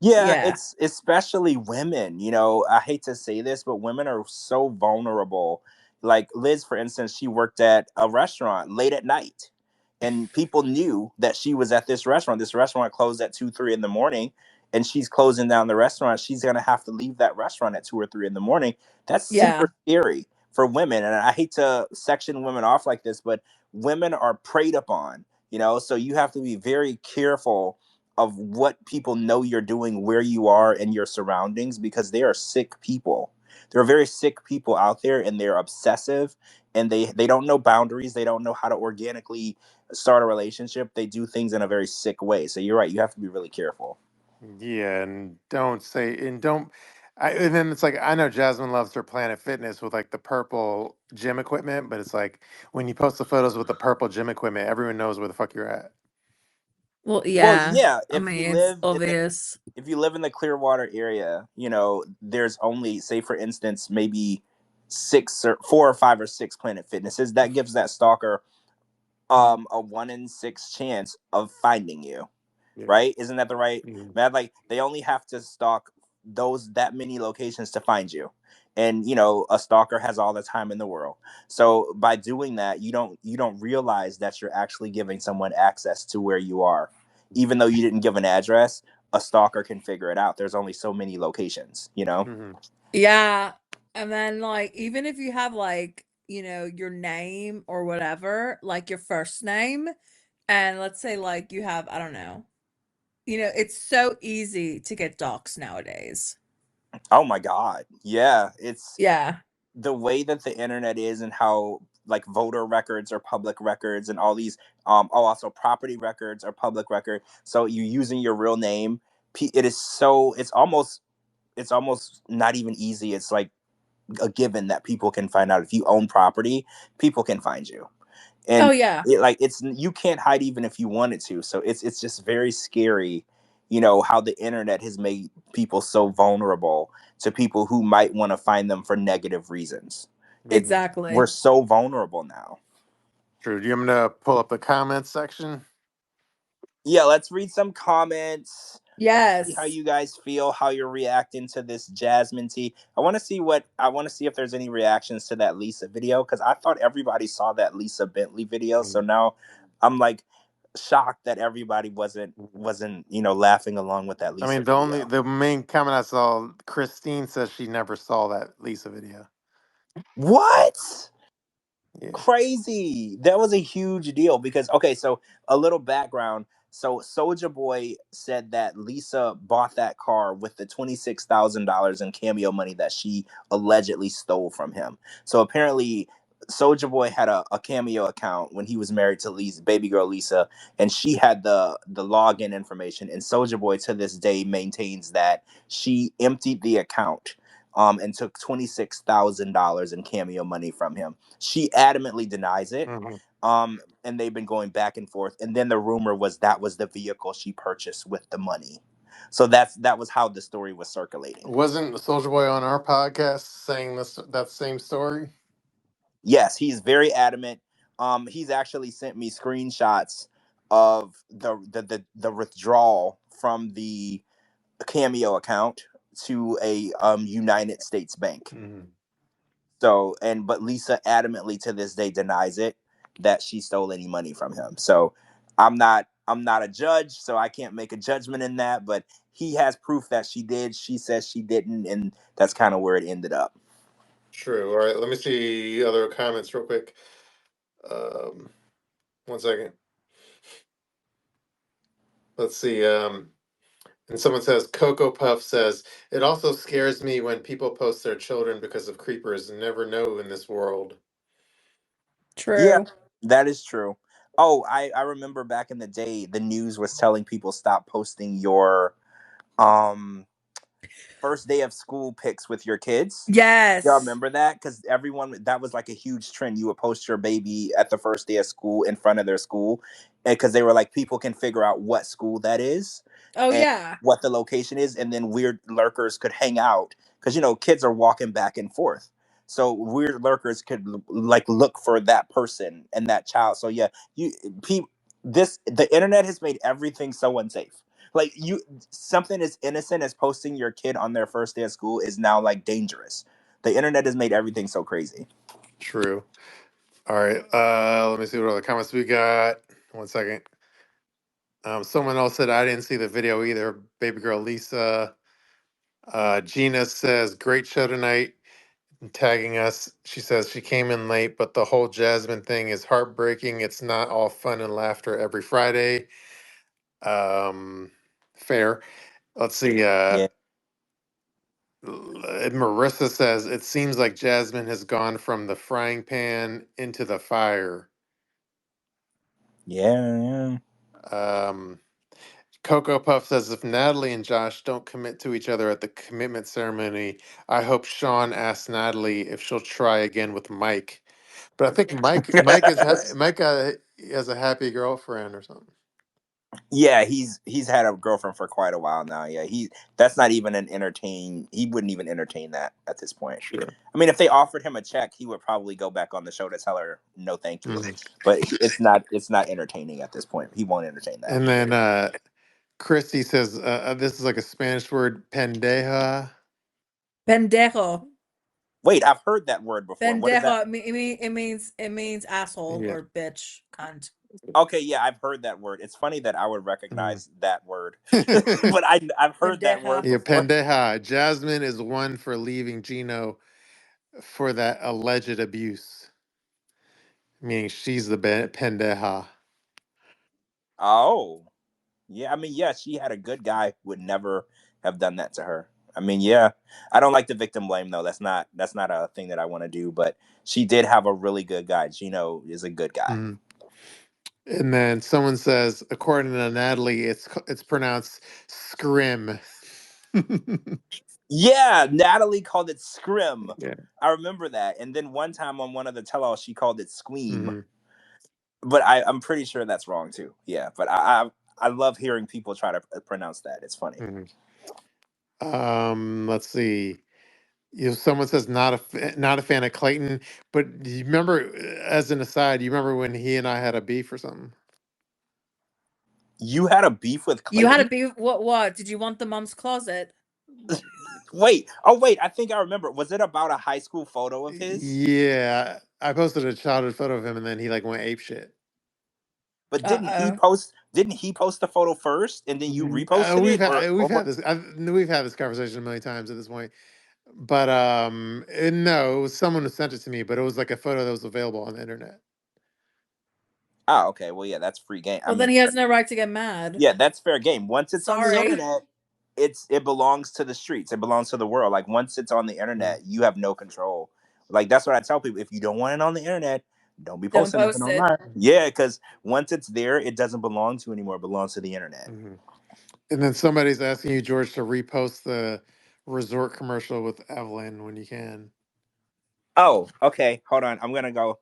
Yeah, Yeah. it's especially women. You know, I hate to say this, but women are so vulnerable. Like Liz, for instance, she worked at a restaurant late at night, and people knew that she was at this restaurant. This restaurant closed at 2, 3 in the morning, and she's closing down the restaurant. She's gonna have to leave that restaurant at 2 or 3 in the morning. That's Yeah. super scary for women. And I hate to section women off like this, but women are preyed upon. You know, so you have to be very careful of what people know you're doing, where you are, and your surroundings, because they are sick people. There are very sick people out there, and they're obsessive, and they don't know boundaries. They don't know how to organically start a relationship. They do things in a very sick way. So you're right. You have to be really careful. Yeah, and don't say and don't. And then it's like I know Jasmine loves her Planet Fitness with like the purple gym equipment, but it's like when you post the photos with the purple gym equipment, everyone knows where the fuck you're at. Well, Well, yeah. yeah, I mean, it's obvious. if you live in the Clearwater area, you know, there's only, say for instance, maybe 4 or 5 or 6 Planet Fitnesses. That gives that stalker a 1 in 6 chance of finding you. Yeah. Right? Isn't that the right Mhm. math? Like, they only have to stalk that many locations to find you. And you know, a stalker has all the time in the world. So by doing that, you don't realize that you're actually giving someone access to where you are. Even though you didn't give an address, a stalker can figure it out. There's only so many locations, you know? Mhm. Yeah. And then, like, even if you have, like, your name or whatever, like your first name, and let's say, like, you have, I don't know, it's so easy to get doxxed nowadays. Oh my God. Yeah. It's Yeah. the way that the internet is, and how like voter records are public records, and all these also property records are public record. So you using your real name, it is so it's almost not even easy. It's like a given that people can find out. If you own property, people can find you. Oh, And yeah. it's, you can't hide even if you wanted to. So it's just very scary, you know, how the internet has made people so vulnerable to people who might want to find them for negative reasons. it Mhm. We're Exactly. so vulnerable now. True. Do you want me to pull up the comments section? Yeah, let's read some comments. See how Yes. you guys feel, how you're reacting to this Jasmine tea. I want to see if there's any reactions to that Lisa video, because I thought everybody saw that Lisa Bentley video. So Mhm. now I'm like shocked that everybody wasn't laughing along with that I Lisa mean, video. the main comment I saw, Christine says she never saw that Lisa video. What? Yeah. Crazy. That was a huge deal, because okay, so a little background. So Soldier Boy said that Lisa bought that car with the $26,000 in Cameo money that she allegedly stole from him. So apparently Soldier Boy had a Cameo account when he was married to Lisa, baby girl Lisa, and she had the login information. And Soldier Boy to this day maintains that she emptied the account and took $26,000 in Cameo money from him. She adamantly denies it. Hmm. And they've been going back and forth. And then the rumor was that was the vehicle she purchased with the money. So that was how the story was circulating. Wasn't Soldier Boy on our podcast saying that same story? Yes, he's very adamant. He's actually sent me screenshots of the withdrawal from the Cameo account to a United States bank. Mm-hmm. So, but Lisa adamantly to this day denies it that she stole any money from him. So I'm not a judge, so I can't make a judgment in that, but he has proof that she did. She says she didn't, and that's kind of where it ended up. True. All right, let me see other comments real quick. 1 second. Let's see. And someone says, Cocoa Puff says, it also scares me when people post their children because of creepers. Never know in this world. Yeah, True. that is true. Oh, I remember back in the day, the news was telling people stop posting your first day of school pics with your kids. Y'all Yes. remember that? Because everyone, that was like a huge trend. You would post your baby at the first day of school in front of their school, and because they were like, people can figure out what school that is Oh and yeah. what the location is, and then weird lurkers could hang out because kids are walking back and forth. So weird lurkers could like look for that person and that child. So yeah, the internet has made everything so unsafe. Like something as innocent as posting your kid on their first day of school is now like dangerous. The internet has made everything so crazy. True. All right. Let me see what other comments we got. 1 second. Someone else said I didn't see the video either. Baby girl Lisa. Gina says, great show tonight. Tagging us. She says she came in late, but the whole Jasmine thing is heartbreaking. It's not all fun and laughter every Friday. Fair. Let's see. Yeah, Marissa says it seems like Jasmine has gone from the frying pan into the fire. yeah. Um, Cocoa Puff says if Natalie and Josh don't commit to each other at the commitment ceremony, I hope Sean asks Natalie if she'll try again with Mike. But I think Mike has a happy girlfriend or something. Yeah, he's had a girlfriend for quite a while now. Yeah, that's not even he wouldn't even entertain that at this point. Sure. I mean, if they offered him a check, he would probably go back on the show to tell her no, thank you. Mhm. But it's not entertaining at this point. He won't entertain that. And then Christy says this is like a Spanish word, pendeja. Pendejo. Wait, I've heard that word before. What is that? Pendejo. It means asshole Yeah. or bitch, cunt. Okay, yeah, I've heard that word. It's funny that I would recognize that word, Mhm. but I've heard that word Pendeja. Yeah, before. pendeja. Jasmine is one for leaving Gino for that alleged abuse, meaning she's the pendeja. Oh, yeah. I mean, yeah, she had a good guy who would never have done that to her. I mean, yeah, I don't like the victim blame though. That's not a thing that I want to do. But she did have a really good guy. Gino is a good guy. Mhm. And then someone says, according to Natalie, it's pronounced scrim. Yeah, Natalie called it scrim. Yeah. I remember that. And then one time on one of the tell-alls, she called it squeam. Mhm. But I'm pretty sure that's wrong too. Yeah, but I love hearing people try to pronounce that. It's funny. Mhm. Let's see. Someone says not a fan of Clayton, but do you remember, as an aside, you remember when he and I had a beef or something? You had a beef with You had to Clayton? be what? Did you want the mom's closet? Wait. Oh, wait. I think I remember. Was it about a high school photo of his? Yeah, I posted a childhood photo of him, and then he like went ape shit. But Uh-oh. Didn't he post the photo first and then you reposted We've it, had or we've had what? this we've had this conversation a million times at this point. But no, it was someone who sent it to me, but it was like a photo that was available on the internet. Oh, okay. Well, yeah, that's free game. I Well, then mean, he has no right to get mad. yeah, that's fair game. Once it's on the Sorry. internet, it belongs to the streets. It belongs to the world. Like once it's on the internet, you have no control. Like that's what I tell people. If you don't want it on the internet, don't be Don't posting nothing post it. online. Yeah, because once it's there, it doesn't belong to you anymore. It belongs to the internet. Mhm. And then somebody's asking you, George, to repost the resort commercial with Evelyn when you can. Oh, okay. Hold on. I'm gonna go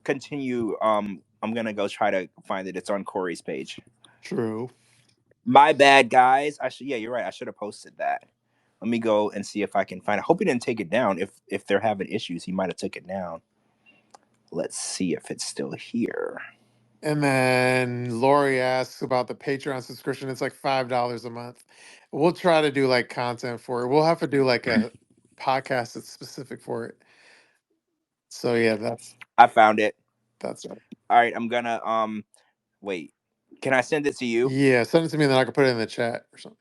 continue. I'm gonna go try to find it. It's on Corey's page. True. My bad, guys. Yeah, you're right. I should have posted that. Let me go and see if I can find it. I hope he didn't take it down. If they're having issues, he might have took it down. Let's see if it's still here. And then Lori asks about the Patreon subscription. It's like $5 a month. We'll try to do like content for it. We'll have to do like a podcast that's specific for it. So yeah, I found it. that's right. All right, I'm gonna wait. Can I send it to you? Yeah, send it to me and then I can put it in the chat or something.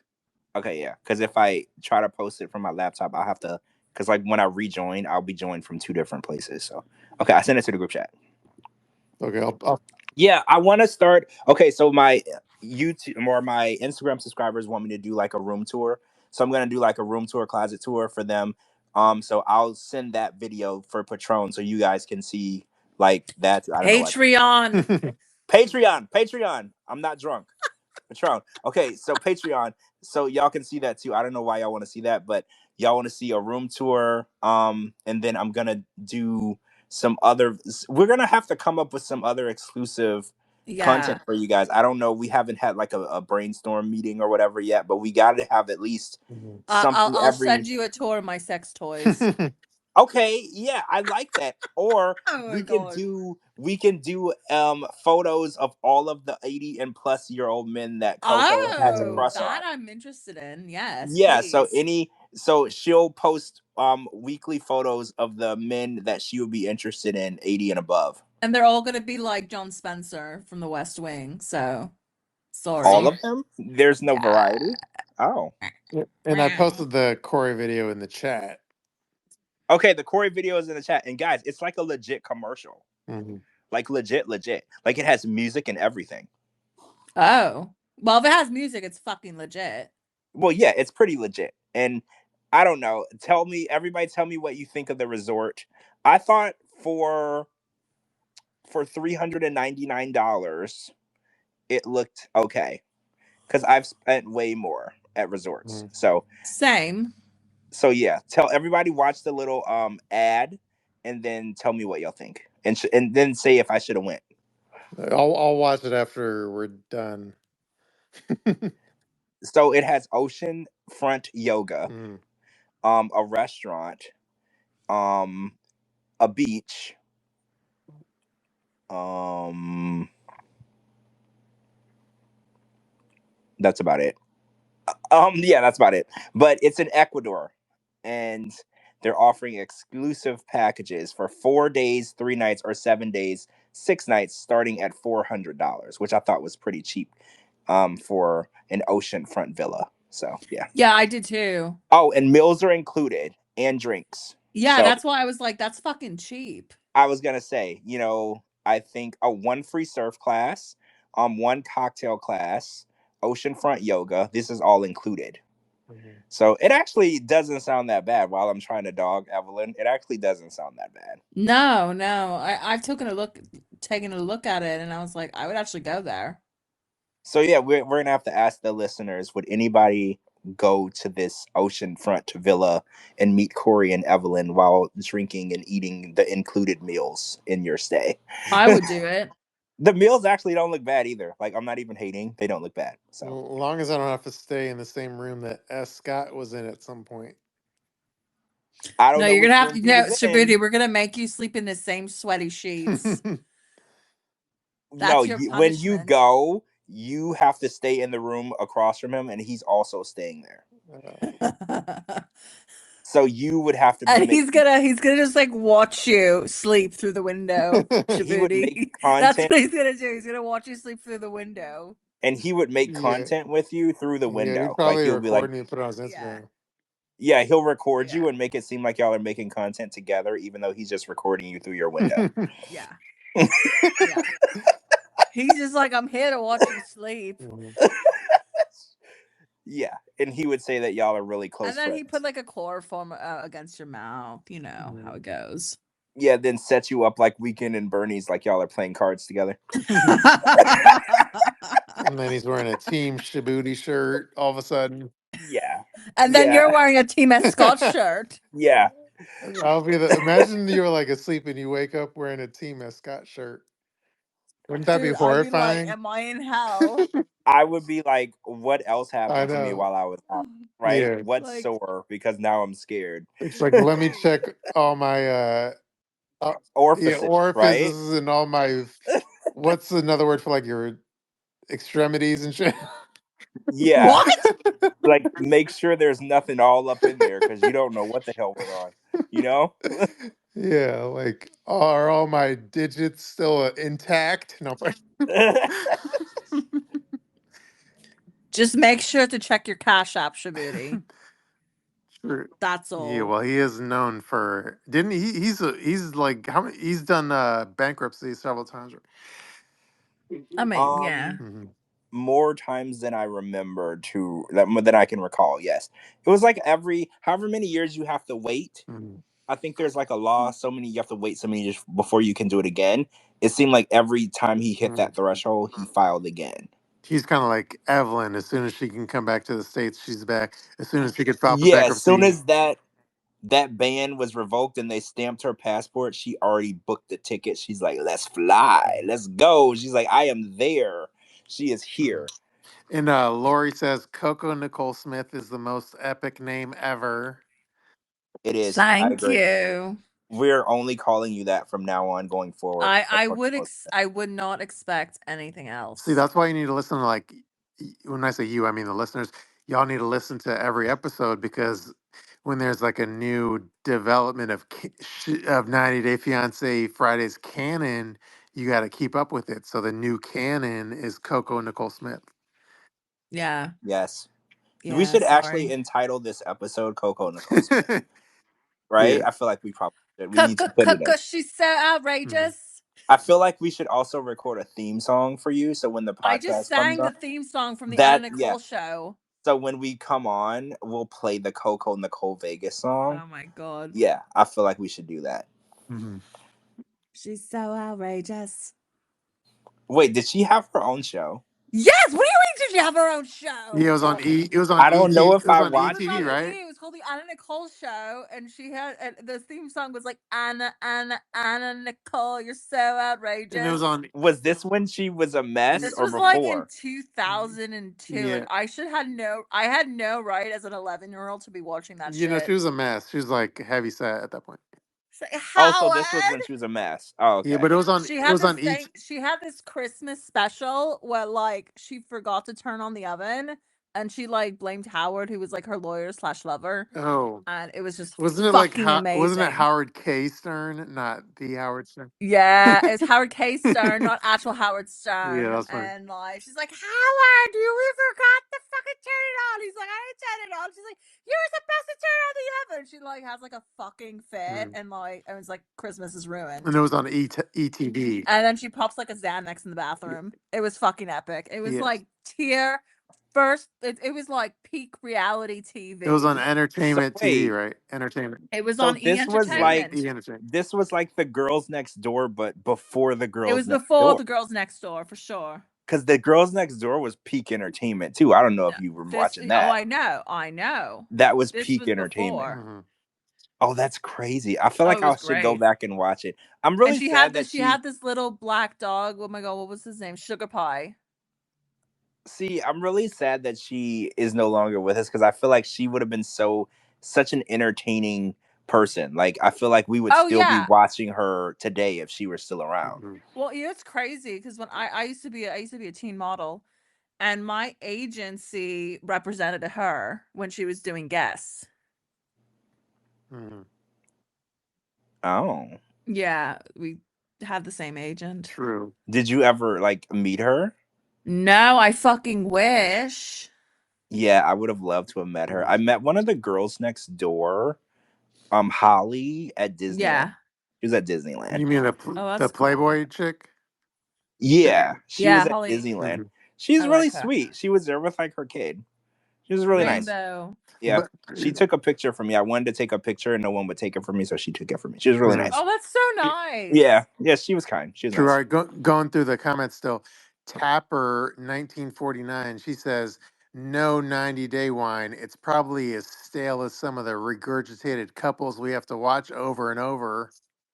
Okay, yeah. Because if I try to post it from my laptop, I'll have to. Because like when I rejoin, I'll be joined from 2 different places. So okay, I sent it to the group chat. Okay, I'll Yeah, I want to start. Okay, so my YouTube or my Instagram subscribers want me to do like a room tour. So I'm gonna do like a room tour, closet tour for them. So I'll send that video for Patron so you guys can see like that. I don't know. Patreon. Patreon. I'm not drunk. Patron. Okay, so Patreon. So y'all can see that too. I don't know why y'all want to see that, but y'all want to see a room tour. And then I'm gonna do some other. We're gonna have to come up with some other exclusive content for you guys. I don't know. We haven't had like a brainstorm meeting or whatever yet, but we got to have at least something. I'll send you a tour of my sex toys. Okay, yeah, I like that. Or Oh my we can God. do photos of all of the 80 and plus year old men that Coco has a crush that on. I'm interested in. Yes. Yeah, Please. so she'll post weekly photos of the men that she would be interested in 80 and above. And they're all gonna be like John Spencer from The West Wing. So sorry. All of them? There's no variety. Oh. and I posted the Corey video in the chat. Okay, the Corey video is in the chat. And guys, it's like a legit commercial. Mm-hmm. Like legit. Like it has music and everything. Oh. Well, if it has music, it's fucking legit. Well, yeah, it's pretty legit. And I don't know. Everybody tell me what you think of the resort. I thought for $399, it looked okay. Because I've spent way more at resorts. Mm-hmm. So same. So yeah, tell everybody, watch the little ad and then tell me what y'all think. And then say if I should have went. I'll watch it after we're done. So it has ocean front yoga, a restaurant, a beach, that's about it. Yeah, that's about it. But it's in Ecuador, and they're offering exclusive packages for 4 days, 3 nights, or 7 days, 6 nights, starting at $400, which I thought was pretty cheap, for an oceanfront villa. So yeah. Yeah, I did too. Oh, and meals are included and drinks. Yeah, so that's why I was like, that's fucking cheap. I was gonna say, I think 1 free surf class, 1 cocktail class, oceanfront yoga. This is all included. So it actually doesn't sound that bad. While I'm trying to dog Evelyn, it actually doesn't sound that bad. No. I've taken a look at it, and I was like, I would actually go there. So yeah, we're gonna have to ask the listeners: would anybody go to this oceanfront villa and meet Corey and Evelyn while drinking and eating the included meals in your stay? I would do it. The meals actually don't look bad either. Like, I'm not even hating; they don't look bad. So as long as I don't have to stay in the same room that S. Scott was in at some point. I don't know. You're gonna have to. No, Shabooty, we're gonna make you sleep in the same sweaty sheets. No, when you go, you have to stay in the room across from him, and he's also staying there. So you would have to. And he's gonna just like watch you sleep through the window. He would make That's content. what he's gonna do. He's gonna watch you sleep through the window. And he would make content with you through the window. Yeah, he'd probably he'll be like, you and put it on his Instagram. Yeah, he'll record you and make it seem like y'all are making content together, even though he's just recording you through your window. Yeah. He's just like, I'm here to watch you sleep. Yeah, and he would say that y'all are really close. And then he put like a chloroform against your mouth. You know how it goes. Yeah, then set you up like Weekend and Bernie's, like y'all are playing cards together. And then he's wearing a Team Shabooty shirt all of a sudden. Yeah. And then you're wearing a Team Scott shirt. Yeah. I'll be imagine you're like asleep and you wake up wearing a Team Scott shirt. Wouldn't that be Dude, I'd be like, horrifying? am I in hell? I would be like, what else I happened to me know. while I was out? Right? Yeah. What's Like, sore? Because now I'm scared. It's like, let me check all my uh yeah, Orifices, right? orifices and all my, what's another word for like your extremities and shit? Yeah. what? Like, make sure there's nothing all up in there because you don't know what the hell went on. You know? Yeah, like, are all my digits still intact? No. Just make sure to check your Cash App, Shabooty. Sure. That's Yeah, all. well, he is known for, didn't he? He's like, how many? He's done bankruptcy several times. I mean, yeah. Mhm. More times than I remember than I can recall. Yes, it was like every however many years you have to wait. Mhm. I think there's like a law. So many you have to wait so many years before you can do it again. It seemed like every time he hit Mhm. that threshold, he filed again. He's kind of like Evelyn. As soon as she can come back to the States, she's back. As soon as she could file for Yeah, as soon bankruptcy. as that ban was revoked and they stamped her passport, she already booked the ticket. She's like, "Let's fly, let's go." She's like, "I am there." She is Mhm. here. And Lori says Coco Nicole Smith is the most epic name ever. It is. I Thank agree. you. We're only calling you that from now on, going forward. I would not expect anything See, else. that's why you need to listen to like, when I say you, I mean the listeners. Y'all need to listen to every episode because when there's like a new development of of 90 Day Fiance Fridays canon, you got to keep up with it. So the new canon is Coco Nicole Smith. Yeah. Yes. We Yeah, should actually sorry. entitle this episode Coco Nicole Smith, right? Yeah. I feel like we probably should. We need to put it in. She's so Mhm. outrageous. I feel like we should also record a theme song for you. So when the I just podcast comes sang the on, theme song from the Anna that, yeah. Nicole show. So when we come on, we'll play the Coco Nicole Vegas song. Oh my god. Yeah, I feel like we should do that. Mhm. She's so outrageous. Wait, did she have her own show? Yes. What do you mean? Did she have her own show? Yeah, it was on It was on I don't ET. know It if was I on It was watched ETV, on it. right? E! It was called the Anna Nicole Show, and she had the theme song was like Anna Nicole, you're so And it was outrageous. on. Was this when she was a mess This or was like in before? 2002, Yeah, and I had no right as an 11-year-old to be watching that you know, she shit. was a mess. She was like heavy set at that point. It's like, Oh, so this was Howard. when she was a mess. Oh, Yeah, okay. but it was on. She It had was this on thing. ET. She had this Christmas special where like she forgot to turn on the oven, and she like blamed Howard, who was like her lawyer slash lover, Oh, and it was just wasn't it like fucking how? Wasn't it amazing. Howard K. Stern, not the Howard Stern? Yeah, it's Howard K. Stern, not actual Howard Yeah, Stern. that's funny. And like she's like, Howard, you forgot to fucking turn it on. He's like, I didn't turn it on. She's like, you're supposed to turn on the oven. She like has like a fucking fit, Mhm. and like it was like Christmas is ruined. And it was on ETV. And then she pops like a Xanax in the bathroom. It was fucking epic. It was Yeah, like tier first. It was like peak reality it was on TV. So Entertainment TV, wait, right? Entertainment. It was so on E this was Yeah, like Entertainment. E Entertainment. the Girls Next Door, but before the It Girls was Next before Door. the Girls Next Door for sure. Because the Girls Next Door was peak entertainment too. I don't know No, if you were this. watching Oh, that. I know. That was This peak was entertainment. before. Hmm. Oh, that's crazy. I feel Oh, like it I was should go great. back and watch it. I'm And really sad that she had this little black dog. Oh my god, what was his name? Sugar Pie. I'm really sad that she is no longer with us because I feel like she would have been such an entertaining person. Like I feel like we would Oh still be yeah. watching her today if she were still around. Hmm. Well, you know, it's crazy because when I used to be a teen model, and my agency represented her when she was doing guests. Hmm. Oh. Yeah, we had the same agent. True. Did you ever like meet her? No, I fucking wish. Yeah, I would have loved to have met her. Mhm. I met one of the girls next door, Holly at Disneyland. Yeah. She was at Disneyland. You mean Oh, the that's cool. Playboy chick? Yeah, she Yeah, was at Holly. Disneyland. Mhm. She's I really like her. sweet. She was there with like her kid. She was really nice. Rainbow. Yeah, But she took a picture for me. I wanted to take a picture and no one would take it for me, so she took it for me. She was really Mhm. nice. Oh, that's so nice. Yeah, she was kind. She was True. All nice. right, going through the comments still. Tapper 1949. She says no 90-day wine. It's probably as stale as some of the regurgitated couples we have to watch over and over.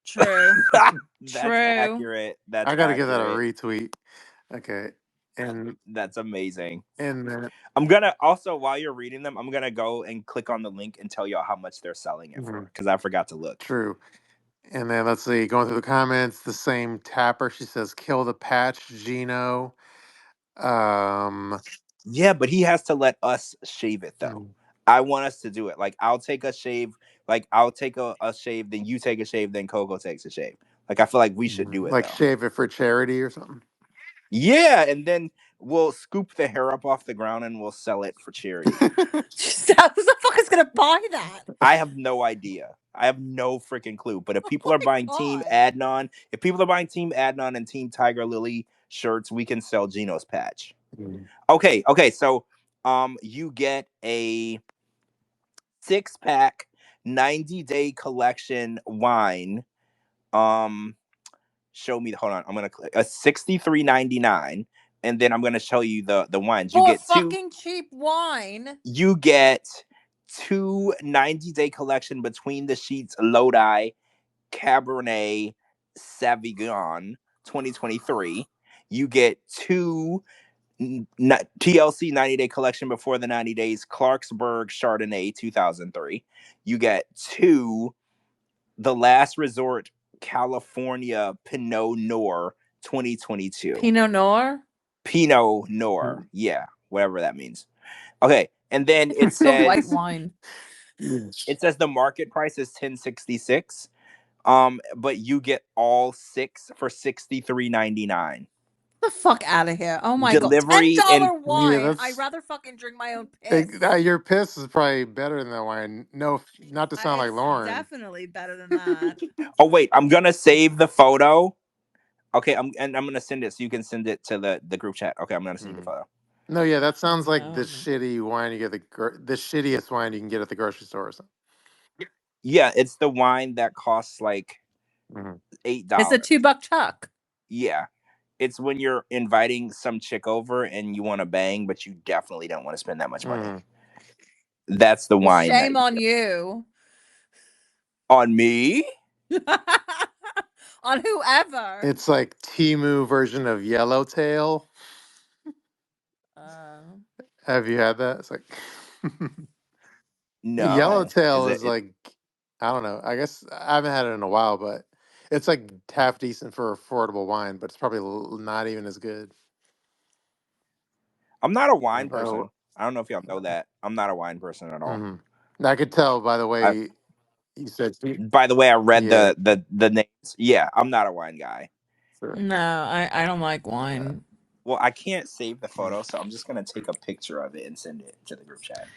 True. That's True. accurate. That's I gotta give that a accurate. retweet. Okay, and That's amazing. then I'm gonna also, while you're reading them, I'm gonna go and click on the link and tell y'all how much they're selling it for, because I forgot to look. true. And then let's see, going through the comments, the same tapper. She says, "Kill the patch, Gino." Yeah, but he has to let us shave it though. mm, I want us to do it. Like I'll take a shave, like I'll take a shave, then you take a shave, then Coco takes a shave. Like I feel like we should do it like though. shave it for charity or something. Yeah, and then we'll scoop the hair up off the ground and we'll sell it for charity. Who the fuck is gonna buy that? I have no idea. I have no freaking clue. But if people Oh are my buying Team God. Adnan, if people are buying Team Adnan and Team TigerLily shirts, we can sell Gino's patch. Mm. Okay, so you get a 6-pack 90-day collection wine. Show me, hold on. I'm gonna click a $63.99, and then I'm gonna show you the wines. For fucking cheap wine. You get two 90-day collection Between the Sheets Lodi Cabernet Sauvignon 2023. You get two TLC 90-day collection Before the 90 Days Clarksburg Chardonnay 2003. You get two The Last Resort California Pinot Noir 2022. Pinot Noir? Pinot Noir. Yeah, whatever that means. Okay, and then it It's a white says wine. the market price is $10.66. But you get all 6 for $63.99. The fuck out of here. Oh my Delivery God. and $10 wine. that's I'd rather fucking drink my own piss. your piss is probably better than that wine. No, not to sound like It's Lauren. definitely better than that. oh wait, I'm gonna save the photo. Okay, I'm gonna send it so you can send it to the group chat. Okay, I'm gonna send you the photo. No, yeah, that sounds like the No. shitty wine you get the shittiest wine you can get at the grocery store or something. Yeah, it's the wine that costs like $8. It's a $2 chuck. Yeah. It's when you're inviting some chick over and you want to bang, but you definitely don't want to spend that much money. That's the Well, wine. shame on you. On me? On whoever. It's like Timu version of Yellowtail. Have you had that? It's like No. Yellowtail Is is it? like, I don't know. I guess I haven't had it in a while, but it's like half decent for affordable wine, but it's probably not even as good. I'm not a wine Oh, person. I don't know if y'all know that. I'm not a wine person at all. I could tell by the way you said. By the way, I read Yeah. the names. Yeah, I'm not a wine guy. No, I don't like wine. Well, I can't save the photo, so I'm just gonna take a picture of it and send it to the group chat.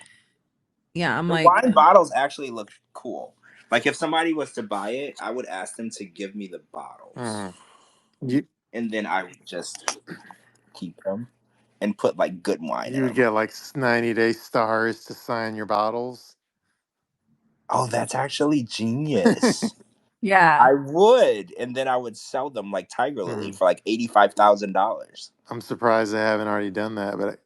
Yeah, I'm the like wine bottles actually look cool. Like if somebody was to buy it, I would ask them to give me the bottles, and then I would just keep them and put like good wine in You would them. get like 90-day stars to sign your bottles. Oh, that's actually genius. Yeah. I would, and then I would sell them like TigerLily for like $85,000. I'm surprised they haven't already done that, but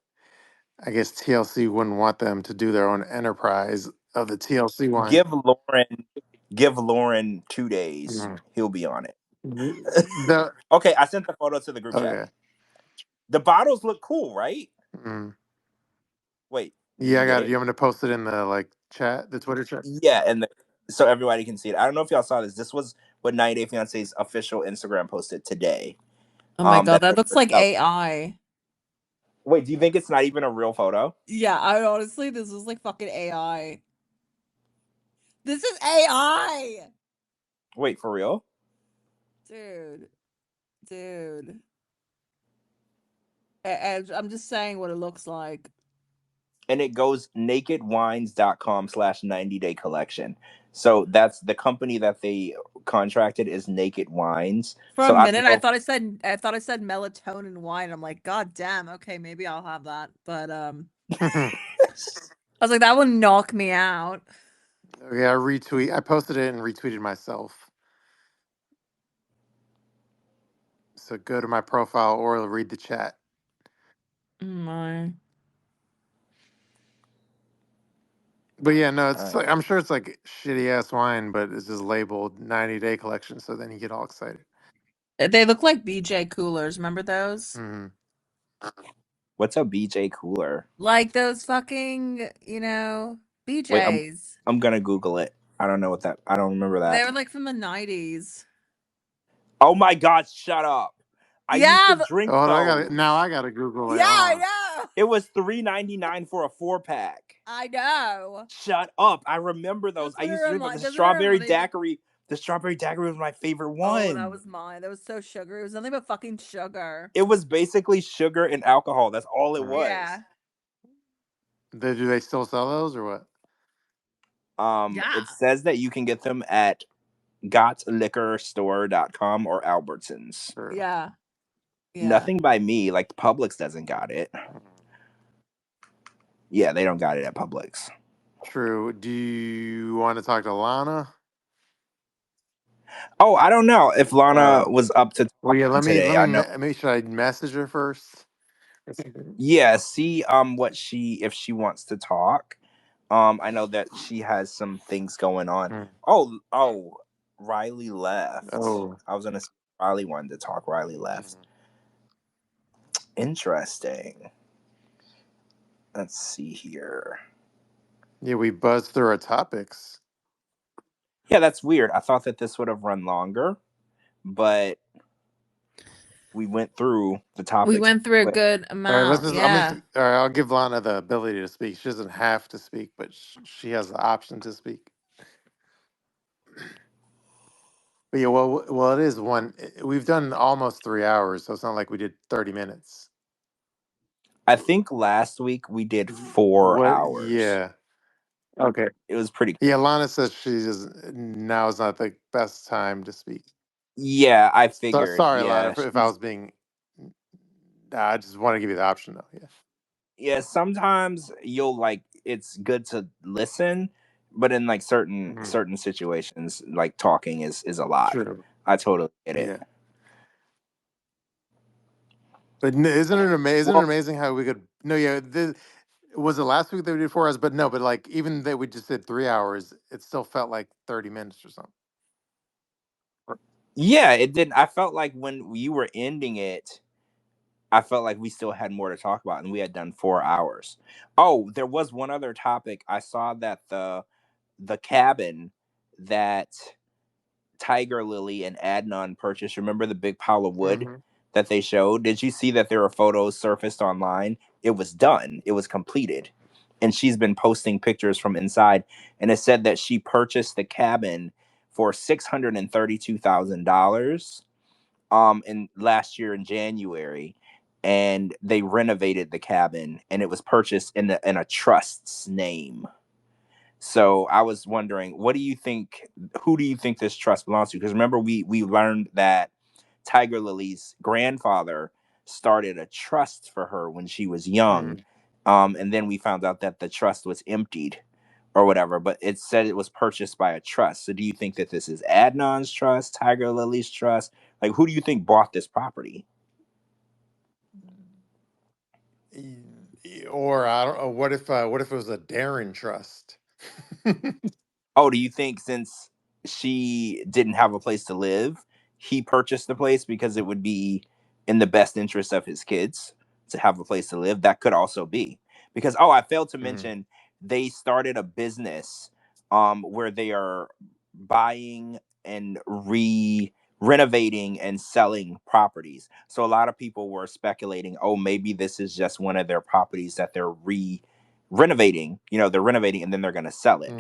I guess TLC wouldn't want them to do their own enterprise of the TLC wine. Give Loren 2 days. He'll be on it. Okay, I sent the photo to the group chat. The bottles look cool, right? Wait. Yeah, I got it. You want me to post it in the chat, the Twitter chat? Yeah, and so everybody can see it. I don't know if y'all saw this. This was what 90 Day Fiance's official Instagram posted today. Oh my God, that looks like AI. Wait, do you think it's not even a real photo? Yeah, honestly, this is like fucking AI. This is AI. Wait, for real? Dude. And I'm just saying what it looks like. And it goes nakedwines.com/90-day collection. So that's the company that they contracted is Naked Wines. For a minute, I thought I said melatonin wine. I'm like, God damn, okay, maybe I'll have that. But I was like, that would knock me out. Okay, I posted it and retweeted myself. So go to my profile or read the chat. My. But yeah, no, it's like, I'm sure it's like shitty ass wine, but it's just labeled 90-day collection, so then you get all excited. They look like BJ coolers. Remember those? Mm-hmm. What's a BJ cooler? Like those fucking, you know, Wait, BJs. I'm gonna Google it. I don't know what that. I don't remember They that. were like from the 90s. Oh my God! Shut up. I used Yeah, to drink Oh, those. I gotta Google it. yeah, Hold I on. know. It was $3.99 for a 4-pack. I know. Shut up! I remember those. That's I what used it to drink reminds. the That's what it strawberry reminds. daiquiri. The strawberry daiquiri was my favorite Oh, that one. was mine. That was so sugary. It was nothing but fucking sugar. It was basically sugar and alcohol. That's all it was. Yeah. Do they still sell those or what? Yeah. It says that you can get them at gotliquorstore.com or Albertsons. Sure. Yeah. Yeah. Nothing by me. Like Publix doesn't got it. Yeah, they don't got it at Publix. True. Do you want to talk to Lana? Oh, I don't know if Lana was up to Well, yeah. talking today. I know. Make sure I message her first. Yeah, see if she wants to talk. I know that she has some things going on. Mm. Oh, Riley left. Oh. I was gonna say Riley wanted to talk. Riley left. Interesting. Let's see here. Yeah, we buzzed through our topics. Yeah, that's weird. I thought that this would have run longer, but we went through the topics. We went through a quick. good All right, amount. Yeah. all right, I'll give Lana the ability to speak. She doesn't have to speak, but she has the option to speak. But yeah, well, it is one. We've done almost 3 hours, so it's not like we did 30 minutes. I think last week we did 4 hours. Yeah. Okay. It was pretty. Yeah, Lana says now is not the best time to speak. Yeah, I figured. Sorry, yeah, Lana, if I was being. I just want to give you the option, though. Yeah. Yeah, sometimes it's good to listen, but in like certain situations, like talking is a lot. True. I totally get it. Yeah. But isn't it amazing how we could? No, yeah. Was it last week that we did 4 hours? But no, but like even that we just did 3 hours, it still felt like 30 minutes or something. Yeah, it did. I felt like when you were ending it, I felt like we still had more to talk about, and we had done 4 hours. Oh, there was one other topic. I saw that the cabin that TigerLily and Adnan purchased. Remember the big pile of wood that they showed? Did you see that there were photos surfaced online? It was done. It was completed. And she's been posting pictures from inside. And it said that she purchased the cabin for $632,000 in last year in January. And they renovated the cabin, and it was purchased in a trust's name. So I was wondering, who do you think this trust belongs to? Because remember, we learned that TigerLily's grandfather started a trust for her when she was young. And then we found out that the trust was emptied or whatever, but it said it was purchased by a trust. So do you think that this is Adnan's trust, TigerLily's trust? Like, who do you think bought this property? Or I don't know. What if it was a Darren trust? Oh, do you think since she didn't have a place to live, he purchased the place because it would be in the best interest of his kids to have a place to live? That could also be. Because I failed to mention they started a business where they are buying and renovating and selling properties. So a lot of people were speculating, maybe this is just one of their properties that they're renovating. They're renovating and then they're going to sell it.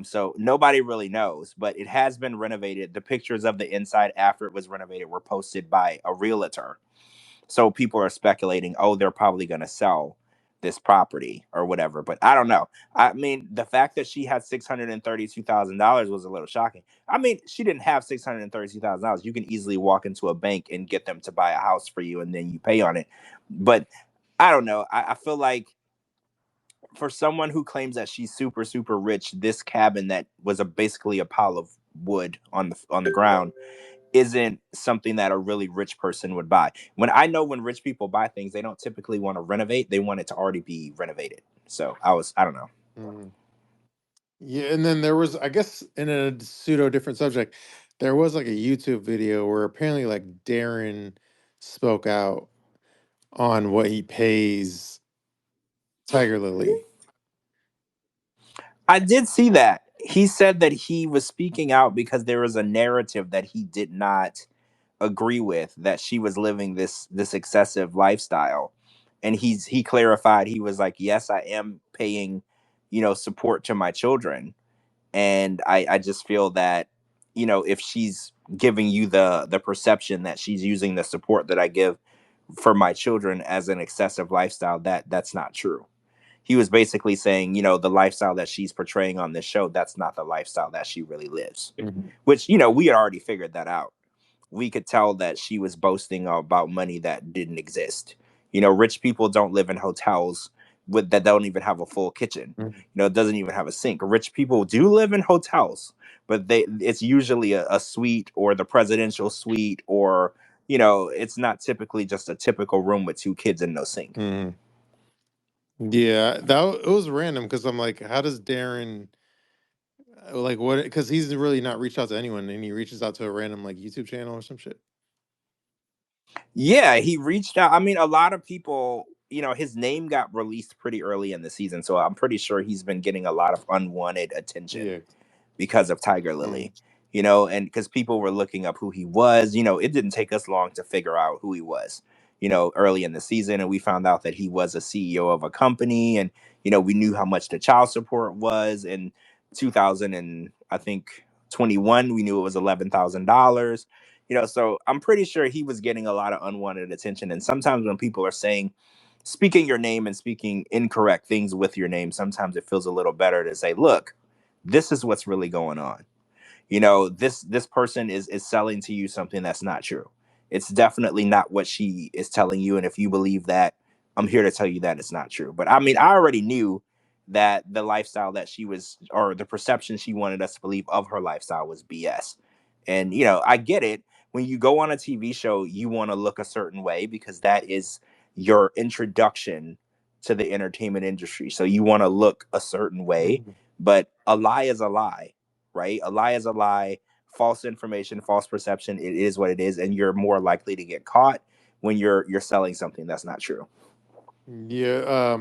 So nobody really knows, but it has been renovated. The pictures of the inside after it was renovated were posted by a realtor. So people are speculating, they're probably going to sell this property or whatever. But I don't know. I mean, the fact that she had $632,000 was a little shocking. I mean, she didn't have $632,000. You can easily walk into a bank and get them to buy a house for you, and then you pay on it. But I don't know. I feel like for someone who claims that she's super, super rich, this cabin that was basically a pile of wood on the ground isn't something that a really rich person would buy. When rich people buy things, they don't typically want to renovate. They want it to already be renovated. So I don't know. Yeah, and then there was, I guess, in a pseudo different subject, there was like a YouTube video where apparently like Darren spoke out on what he pays Tiger Lily. I did see that. He said that he was speaking out because there was a narrative that he did not agree with, that she was living this excessive lifestyle. And he clarified, he was like, yes, I am paying, support to my children. And I just feel that, if she's giving you the perception that she's using the support that I give for my children as an excessive lifestyle, that's not true. He was basically saying, the lifestyle that she's portraying on this show, that's not the lifestyle that she really lives. Mhm. Which, we had already figured that out. We could tell that she was boasting about money that didn't exist. Rich people don't live in hotels that don't even have a full kitchen. Mhm. It doesn't even have a sink. Rich people do live in hotels, but it's usually a suite or the presidential suite, or it's not typically just a typical room with two kids and no sink. Mhm. Yeah, it was random because I'm like, how does Darren like what? Because he's really not reached out to anyone, and he reaches out to a random like YouTube channel or some shit. Yeah, he reached out. I mean, a lot of people, his name got released pretty early in the season, so I'm pretty sure he's been getting a lot of unwanted attention Yeah. because of Mhm. TigerLily, and because people were looking up who he was. It didn't take us long to figure out who he was, early in the season. And we found out that he was a CEO of a company. And, we knew how much the child support was in 2000 and I think 21. We knew it was $11,000. So I'm pretty sure he was getting a lot of unwanted attention. And sometimes when people are speaking your name and speaking incorrect things with your name, sometimes it feels a little better to say, look, this is what's really going on. This person is selling to you something that's not true. It's definitely not what she is telling you. And if you believe that, I'm here to tell you that it's not true. But I mean, I already knew that the lifestyle that she was, or the perception she wanted us to believe of her lifestyle, was BS. And I get it. When you go on a TV show, you want to look a certain way because that is your introduction to the entertainment industry. So you want to look a certain way, Mhm. but a lie is a lie, right? A lie is a lie. False information, false perception, it is what it is, and you're more likely to get caught when you're selling something that's not true. Yeah.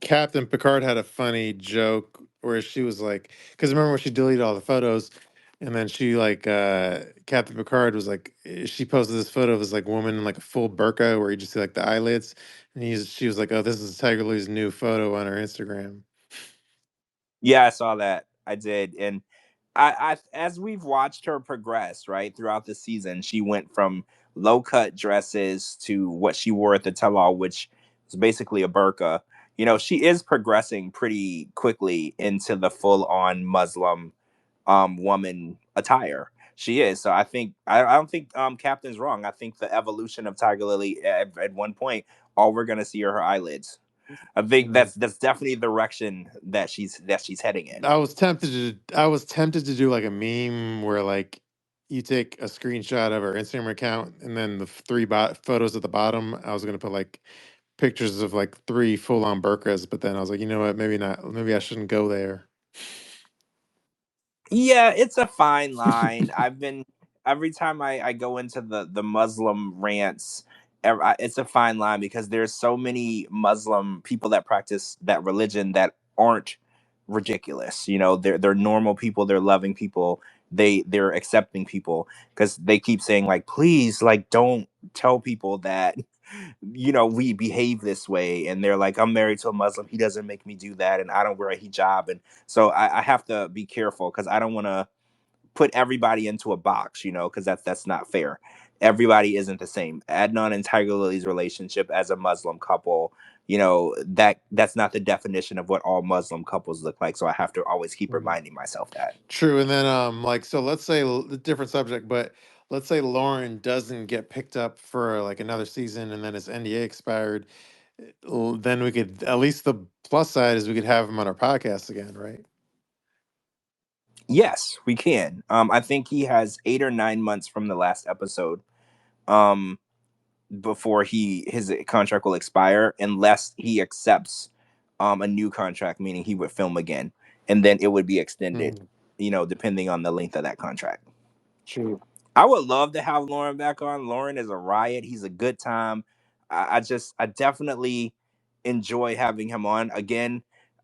Captain Picard had a funny joke where she was like, because remember when she deleted all the photos, and then she like Captain Picard was like, she posted this photo of this like woman in like a full burqa where you just see like the eyelids, and she was like, oh, this is Tiger Lily's new photo on her Instagram. Yeah, I saw that. I did. And I as we've watched her progress, right, throughout the season, she went from low cut dresses to what she wore at the tell all, which was basically a burqa. She is progressing pretty quickly into the full on Muslim woman attire. She is. So I don't think Captain's wrong. I think the evolution of Tiger Lily, at one point, all we're gonna see are her eyelids. I think Mhm. that's definitely the direction that she's heading in. I was tempted to do like a meme where like you take a screenshot of her Instagram account and then the three photos at the bottom. I was gonna put like pictures of like three full on burqas, but then I was like, you know what? Maybe not. Maybe I shouldn't go there. Yeah, it's a fine line. I've been every time I go into the Muslim rants, it's a fine line because there's so many Muslim people that practice that religion that aren't ridiculous. They're normal people, they're loving people, they're accepting people, because they keep saying like, please, like, don't tell people that we behave this way. And they're like, I'm married to a Muslim, he doesn't make me do that, and I don't wear a hijab. And so I have to be careful because I don't want to put everybody into a box, because that's not fair. Everybody isn't the same. Adnan and Tiger Lily's relationship as a Muslim couple, that's not the definition of what all Muslim couples look like. So I have to always keep Mhm. reminding myself that. True. And then like so let's say a different subject, but let's say Lauren doesn't get picked up for like another season and then his NDA expired. Then we could, at least the plus side is we could have him on our podcast again, right? Yes, we can. I think he has 8 or 9 months from the last episode. Um, before his contract will expire, unless he accepts a new contract, meaning he would film again. and then it would be extended, depending on the length of that contract. True. I would love to have Loren back on. Loren is a riot. He's a good time. I definitely enjoy having him on. Again,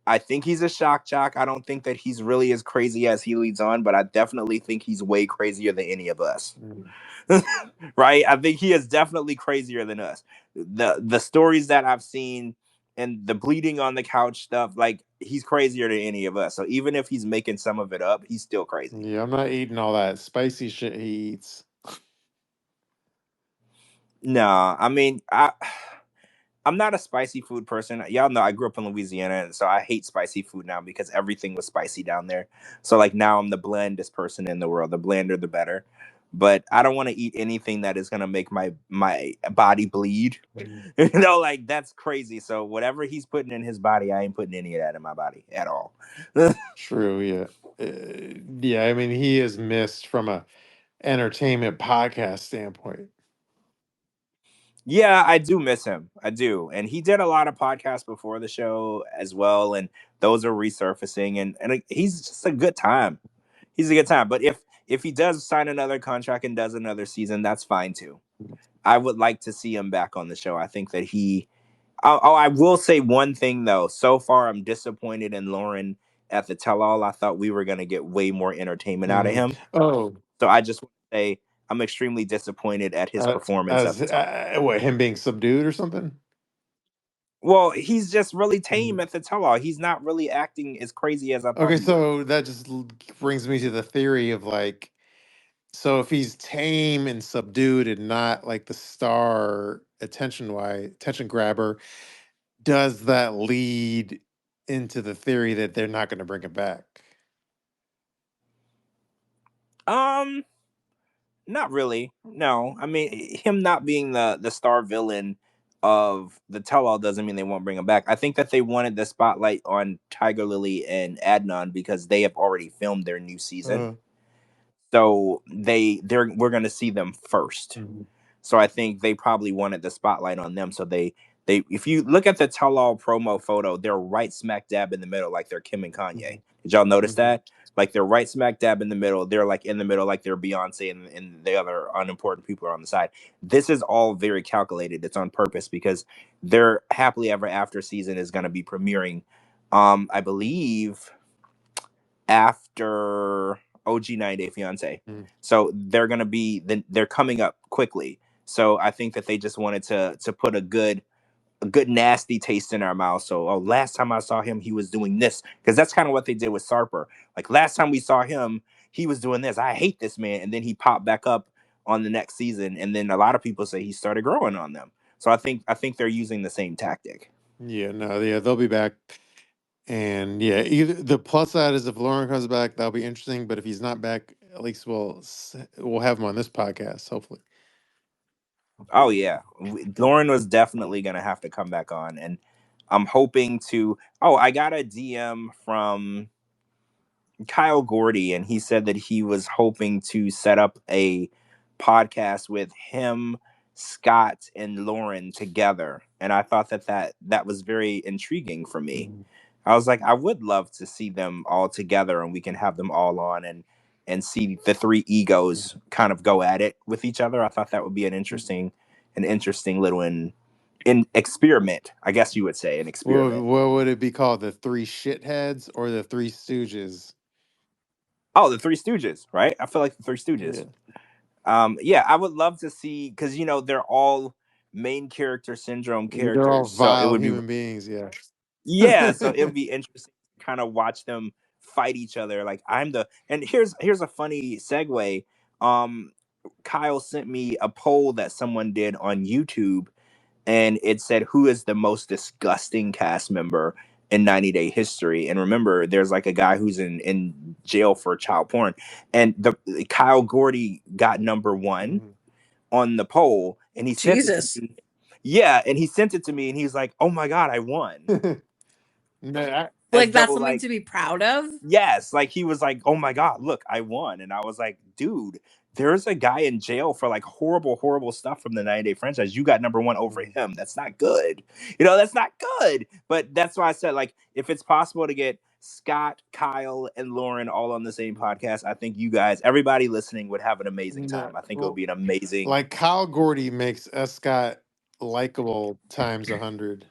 I think he's a shock jock. I don't think that he's really as crazy as he leads on, but I definitely think he's way crazier than any of us. Right? I think he is definitely crazier than us. The stories that I've seen and the bleeding on the couch stuff, like, he's crazier than any of us. So even if he's making some of it up, he's still crazy. Yeah, I'm not eating all that spicy shit he eats. No, I mean, I'm not a spicy food person. Y'all know I grew up in Louisiana, and so I hate spicy food now because everything was spicy down there. So like now I'm the blandest person in the world. The blander, the better. But I don't want to eat anything that is gonna make my body bleed. Like, that's crazy. So whatever he's putting in his body, I ain't putting any of that in my body at all. True, yeah. Yeah, I mean, he is missed from a entertainment podcast standpoint. Yeah, I do miss him. I do. And he did a lot of podcasts before the show as well, and those are resurfacing, and he's just a good time. He's a good time. But if he does sign another contract and does another season, that's fine too. I would like to see him back on the show. I think that he I will say one thing though. So far I'm disappointed in Loren at the tell all. I thought we were gonna get way more entertainment out of him. Oh, So I just want to say I'm extremely disappointed at his performance at as the tell. what, him being subdued or something? Well, he's just really tame Mhm. at the tell-all. He's not really acting as crazy as I thought Okay, he would. so that just brings me to the theory of like, so if he's tame and subdued and not like the star attention grabber, does that lead into the theory that they're not going to bring it back? Not really. No. I mean, him not being the star villain of the tell-all doesn't mean they won't bring him back. I think that they wanted the spotlight on TigerLily and Adnan because they have already filmed their new season. So we're going to see them first. So I think they probably wanted the spotlight on them. So they if you look at the tell-all promo photo, they're right smack dab in the middle, like they're Kim and Kanye. Did y'all notice that? Like they're right smack dab in the middle. They're like in the middle, like they're Beyonce and the other unimportant people are on the side. This is all very calculated. It's on purpose because their happily ever after season is going to be premiering, I believe, after OG 90 Day Fiance. So they're going to be they're coming up quickly. So I think that they just wanted to put a good nasty taste in our mouth. So, last time I saw him, he was doing this, because that's kind of what they did with Sarper. Like last time we saw him, he was doing this. I hate this man, and then he popped back up on the next season, and then a lot of people say he started growing on them. So I think they're using the same tactic. Yeah, no, yeah, they'll be back. And yeah, either the plus side is if Lauren comes back, that'll be interesting. But if he's not back, at least we'll have him on this podcast, hopefully. Oh yeah, Lauren was definitely gonna have to come back on, and I'm hoping to. Oh, I got a DM from Kyle Gordy, and he said that he was hoping to set up a podcast with him, Scott, and Lauren together. And I thought that was very intriguing for me. I was like, I would love to see them all together, and we can have them all on and see the three egos kind of go at it with each other. I thought that would be an interesting little in experiment, I guess you would say, an experiment. What would it be called? The Three Shitheads or the Three Stooges? Oh, the Three Stooges, right? I feel like the Three Stooges. Yeah, I would love to see, because they're all main character syndrome They're all characters, so it vile would be human beings. Yeah. so it would be interesting to kind of watch them fight each other. Like and here's a funny segue. Kyle sent me a poll that someone did on YouTube, and it said, who is the most disgusting cast member in 90 Day history? And remember, there's like a guy who's in jail for child porn, and the Kyle Gordy got number one on the poll, and he sent it to me. Yeah, and he sent it to me, and he's like, "Oh my god, I won!" Like that's something to be proud of. Yes, like he was like, "Oh my god, look, I won!" And I was like, "Dude, there's a guy in jail for like horrible stuff from the 90 Day franchise. You got number one over him. That's not good. That's not good." But that's why I said, like, if it's possible to get Scott, Kyle, and Loren all on the same podcast, I think you guys, everybody listening, would have an amazing No, time. I think it would well, be an amazing. like Kyle Gordy makes S. Scott likable times 100.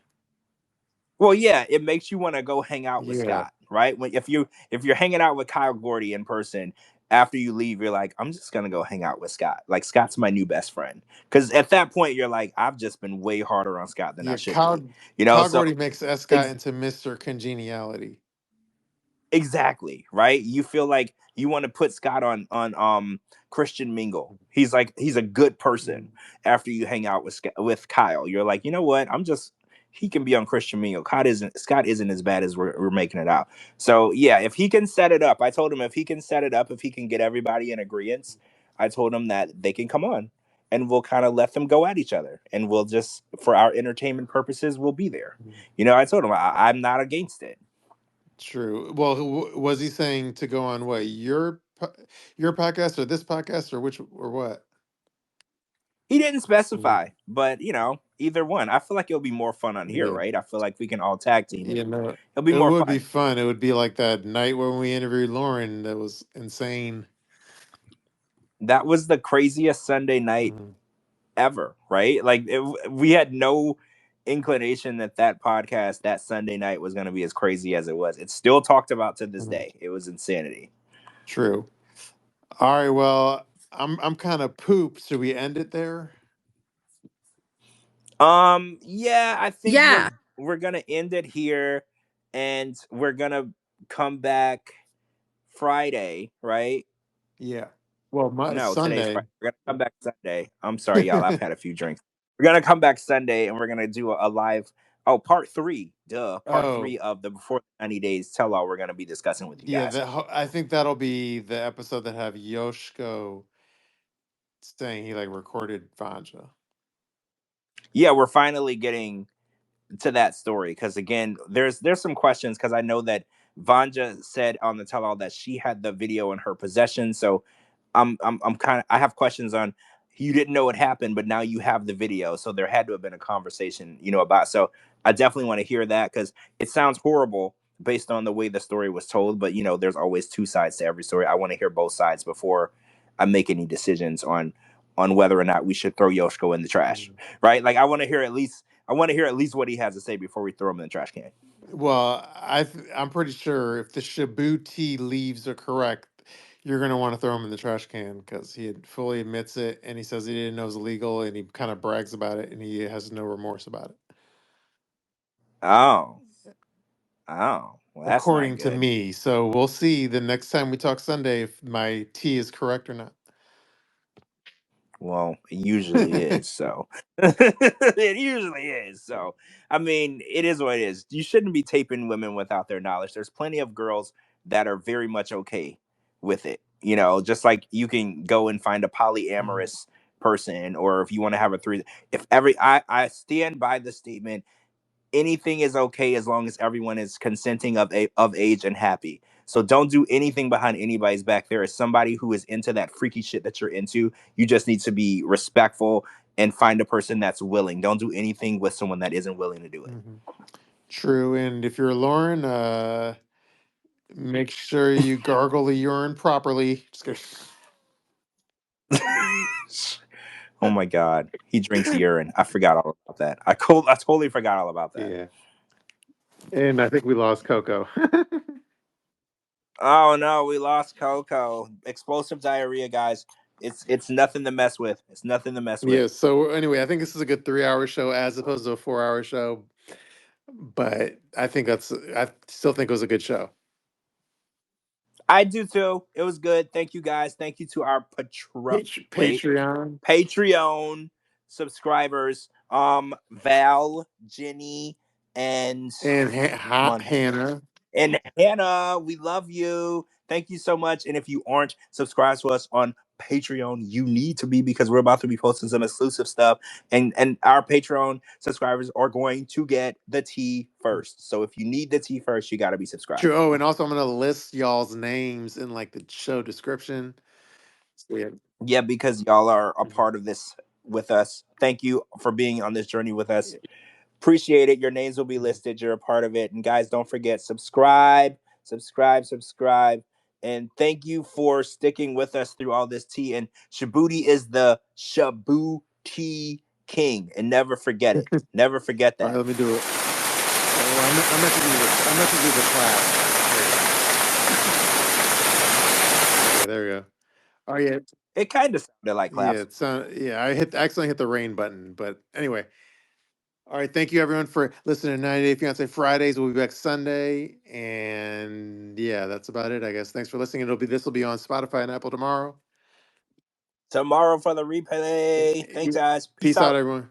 Well, yeah, it makes you want to go hang out with Yeah, Scott, right? If you're hanging out with Kyle Gordy in person, after you leave, you're like, I'm just gonna go hang out with Scott. Like Scott's my new best friend. Because at that point, you're like, I've just been way harder on Scott than I yeah. should be. You know, Kyle so Gordy makes S. Scott into Mr. Congeniality. exactly, right? You feel like you want to put Scott on Christian Mingle. He's a good person. After you hang out with Kyle, you're like, you know what? He can be on Christian Mingle. Scott isn't as bad as we're making it out. So yeah, if he can set it up, I told him if he can set it up, if he can get everybody in agreement, I told him that they can come on and we'll kind of let them go at each other, and we'll just, for our entertainment purposes, we'll be there. You know, I told him I'm not against it. True. Well, was he saying to go on what, your podcast or this podcast or which or what? He didn't specify, but either one. I feel like it'll be more fun on here, Yeah. right? I feel like we can all tag team it. You know, It'll be it more would be fun. fun. It would be like that night when we interviewed Loren. That was insane. That was the craziest Sunday night ever, right? Like we had no inclination that podcast that Sunday night was going to be as crazy as it was. It's still talked about to this day. It was insanity. True. All right. Well, I'm kind of pooped. Should we end it there? Yeah, I think Yeah. we're gonna end it here, and we're gonna come back Friday, right? Yeah. Well, No, today's Sunday. Friday. We're gonna come back Sunday. I'm sorry, y'all. I've had a few drinks. We're gonna come back Sunday, and we're gonna do a live. Oh, part 3. Part 3 of the Before the 90 Days Tell All. We're gonna be discussing with you guys. I think that'll be the episode that have Yoshko saying he recorded Vanja. Yeah, we're finally getting to that story, because again, there's some questions, because I know that Vanja said on the tell all that she had the video in her possession. So I'm kind of, I have questions on, you didn't know what happened, but now you have the video, so there had to have been a conversation, about. So I definitely want to hear that, because it sounds horrible based on the way the story was told, but there's always two sides to every story. I want to hear both sides before I make any decisions on whether or not we should throw Yoshko in the trash, right? Like I want to hear at least what he has to say before we throw him in the trash can. Well, I'm pretty sure if the Shabooty leaves are correct, you're going to want to throw him in the trash can because he fully admits it and he says he didn't know it was illegal and he kind of brags about it and he has no remorse about it. Oh, well, that's According not to good. me. So we'll see the next time we talk Sunday if my tea is correct or not. Well, it usually is. So it usually is. So I mean, it is what it is. You shouldn't be taping women without their knowledge. There's plenty of girls that are very much okay with it. Just like you can go and find a polyamorous person, or if you want to have a three. I stand by the statement. Anything is okay as long as everyone is consenting of age and happy. So don't do anything behind anybody's back. There is somebody who is into that freaky shit that you're into. You just need to be respectful and find a person that's willing. Don't do anything with someone that isn't willing to do it. True. And if you're Lauren, make sure you gargle the urine properly. Just kidding. Oh my God. He drinks urine. I forgot all about that. I totally forgot all about that. Yeah. And I think we lost Coco. Oh no, we lost Coco. Explosive diarrhea, guys. It's nothing to mess with. It's nothing to mess with. Yeah, so anyway, I think this is a good 3-hour show as opposed to a 4-hour show. But I still think it was a good show. I do too. It was good. Thank you guys. Thank you to our Patreon subscribers. Val, Jenny, and Hannah. And Hannah, we love you. Thank you so much. And if you aren't subscribed to us on Patreon, you need to be, because we're about to be posting some exclusive stuff. And our Patreon subscribers are going to get the tea first. So if you need the tea first, you got to be subscribed. True. Oh, and also I'm going to list y'all's names in the show description. So, yeah, because y'all are a part of this with us. Thank you for being on this journey with us. Appreciate it. Your names will be listed. You're a part of it. And guys, don't forget, subscribe, subscribe. And thank you for sticking with us through all this tea. And Shabooty is the Shabooty king. And never forget it. Never forget All that. right, let me do it. Oh, I meant to do the clap. Okay, there we go. Oh yeah, It kind of sounded like claps. I accidentally hit the rain button, but anyway. All right, thank you everyone for listening to 90 Day Fiance Fridays. We'll be back Sunday, and yeah, that's about it, I guess. Thanks for listening. This will be on Spotify and Apple tomorrow. Tomorrow for the replay. Thanks, guys. Peace out, everyone.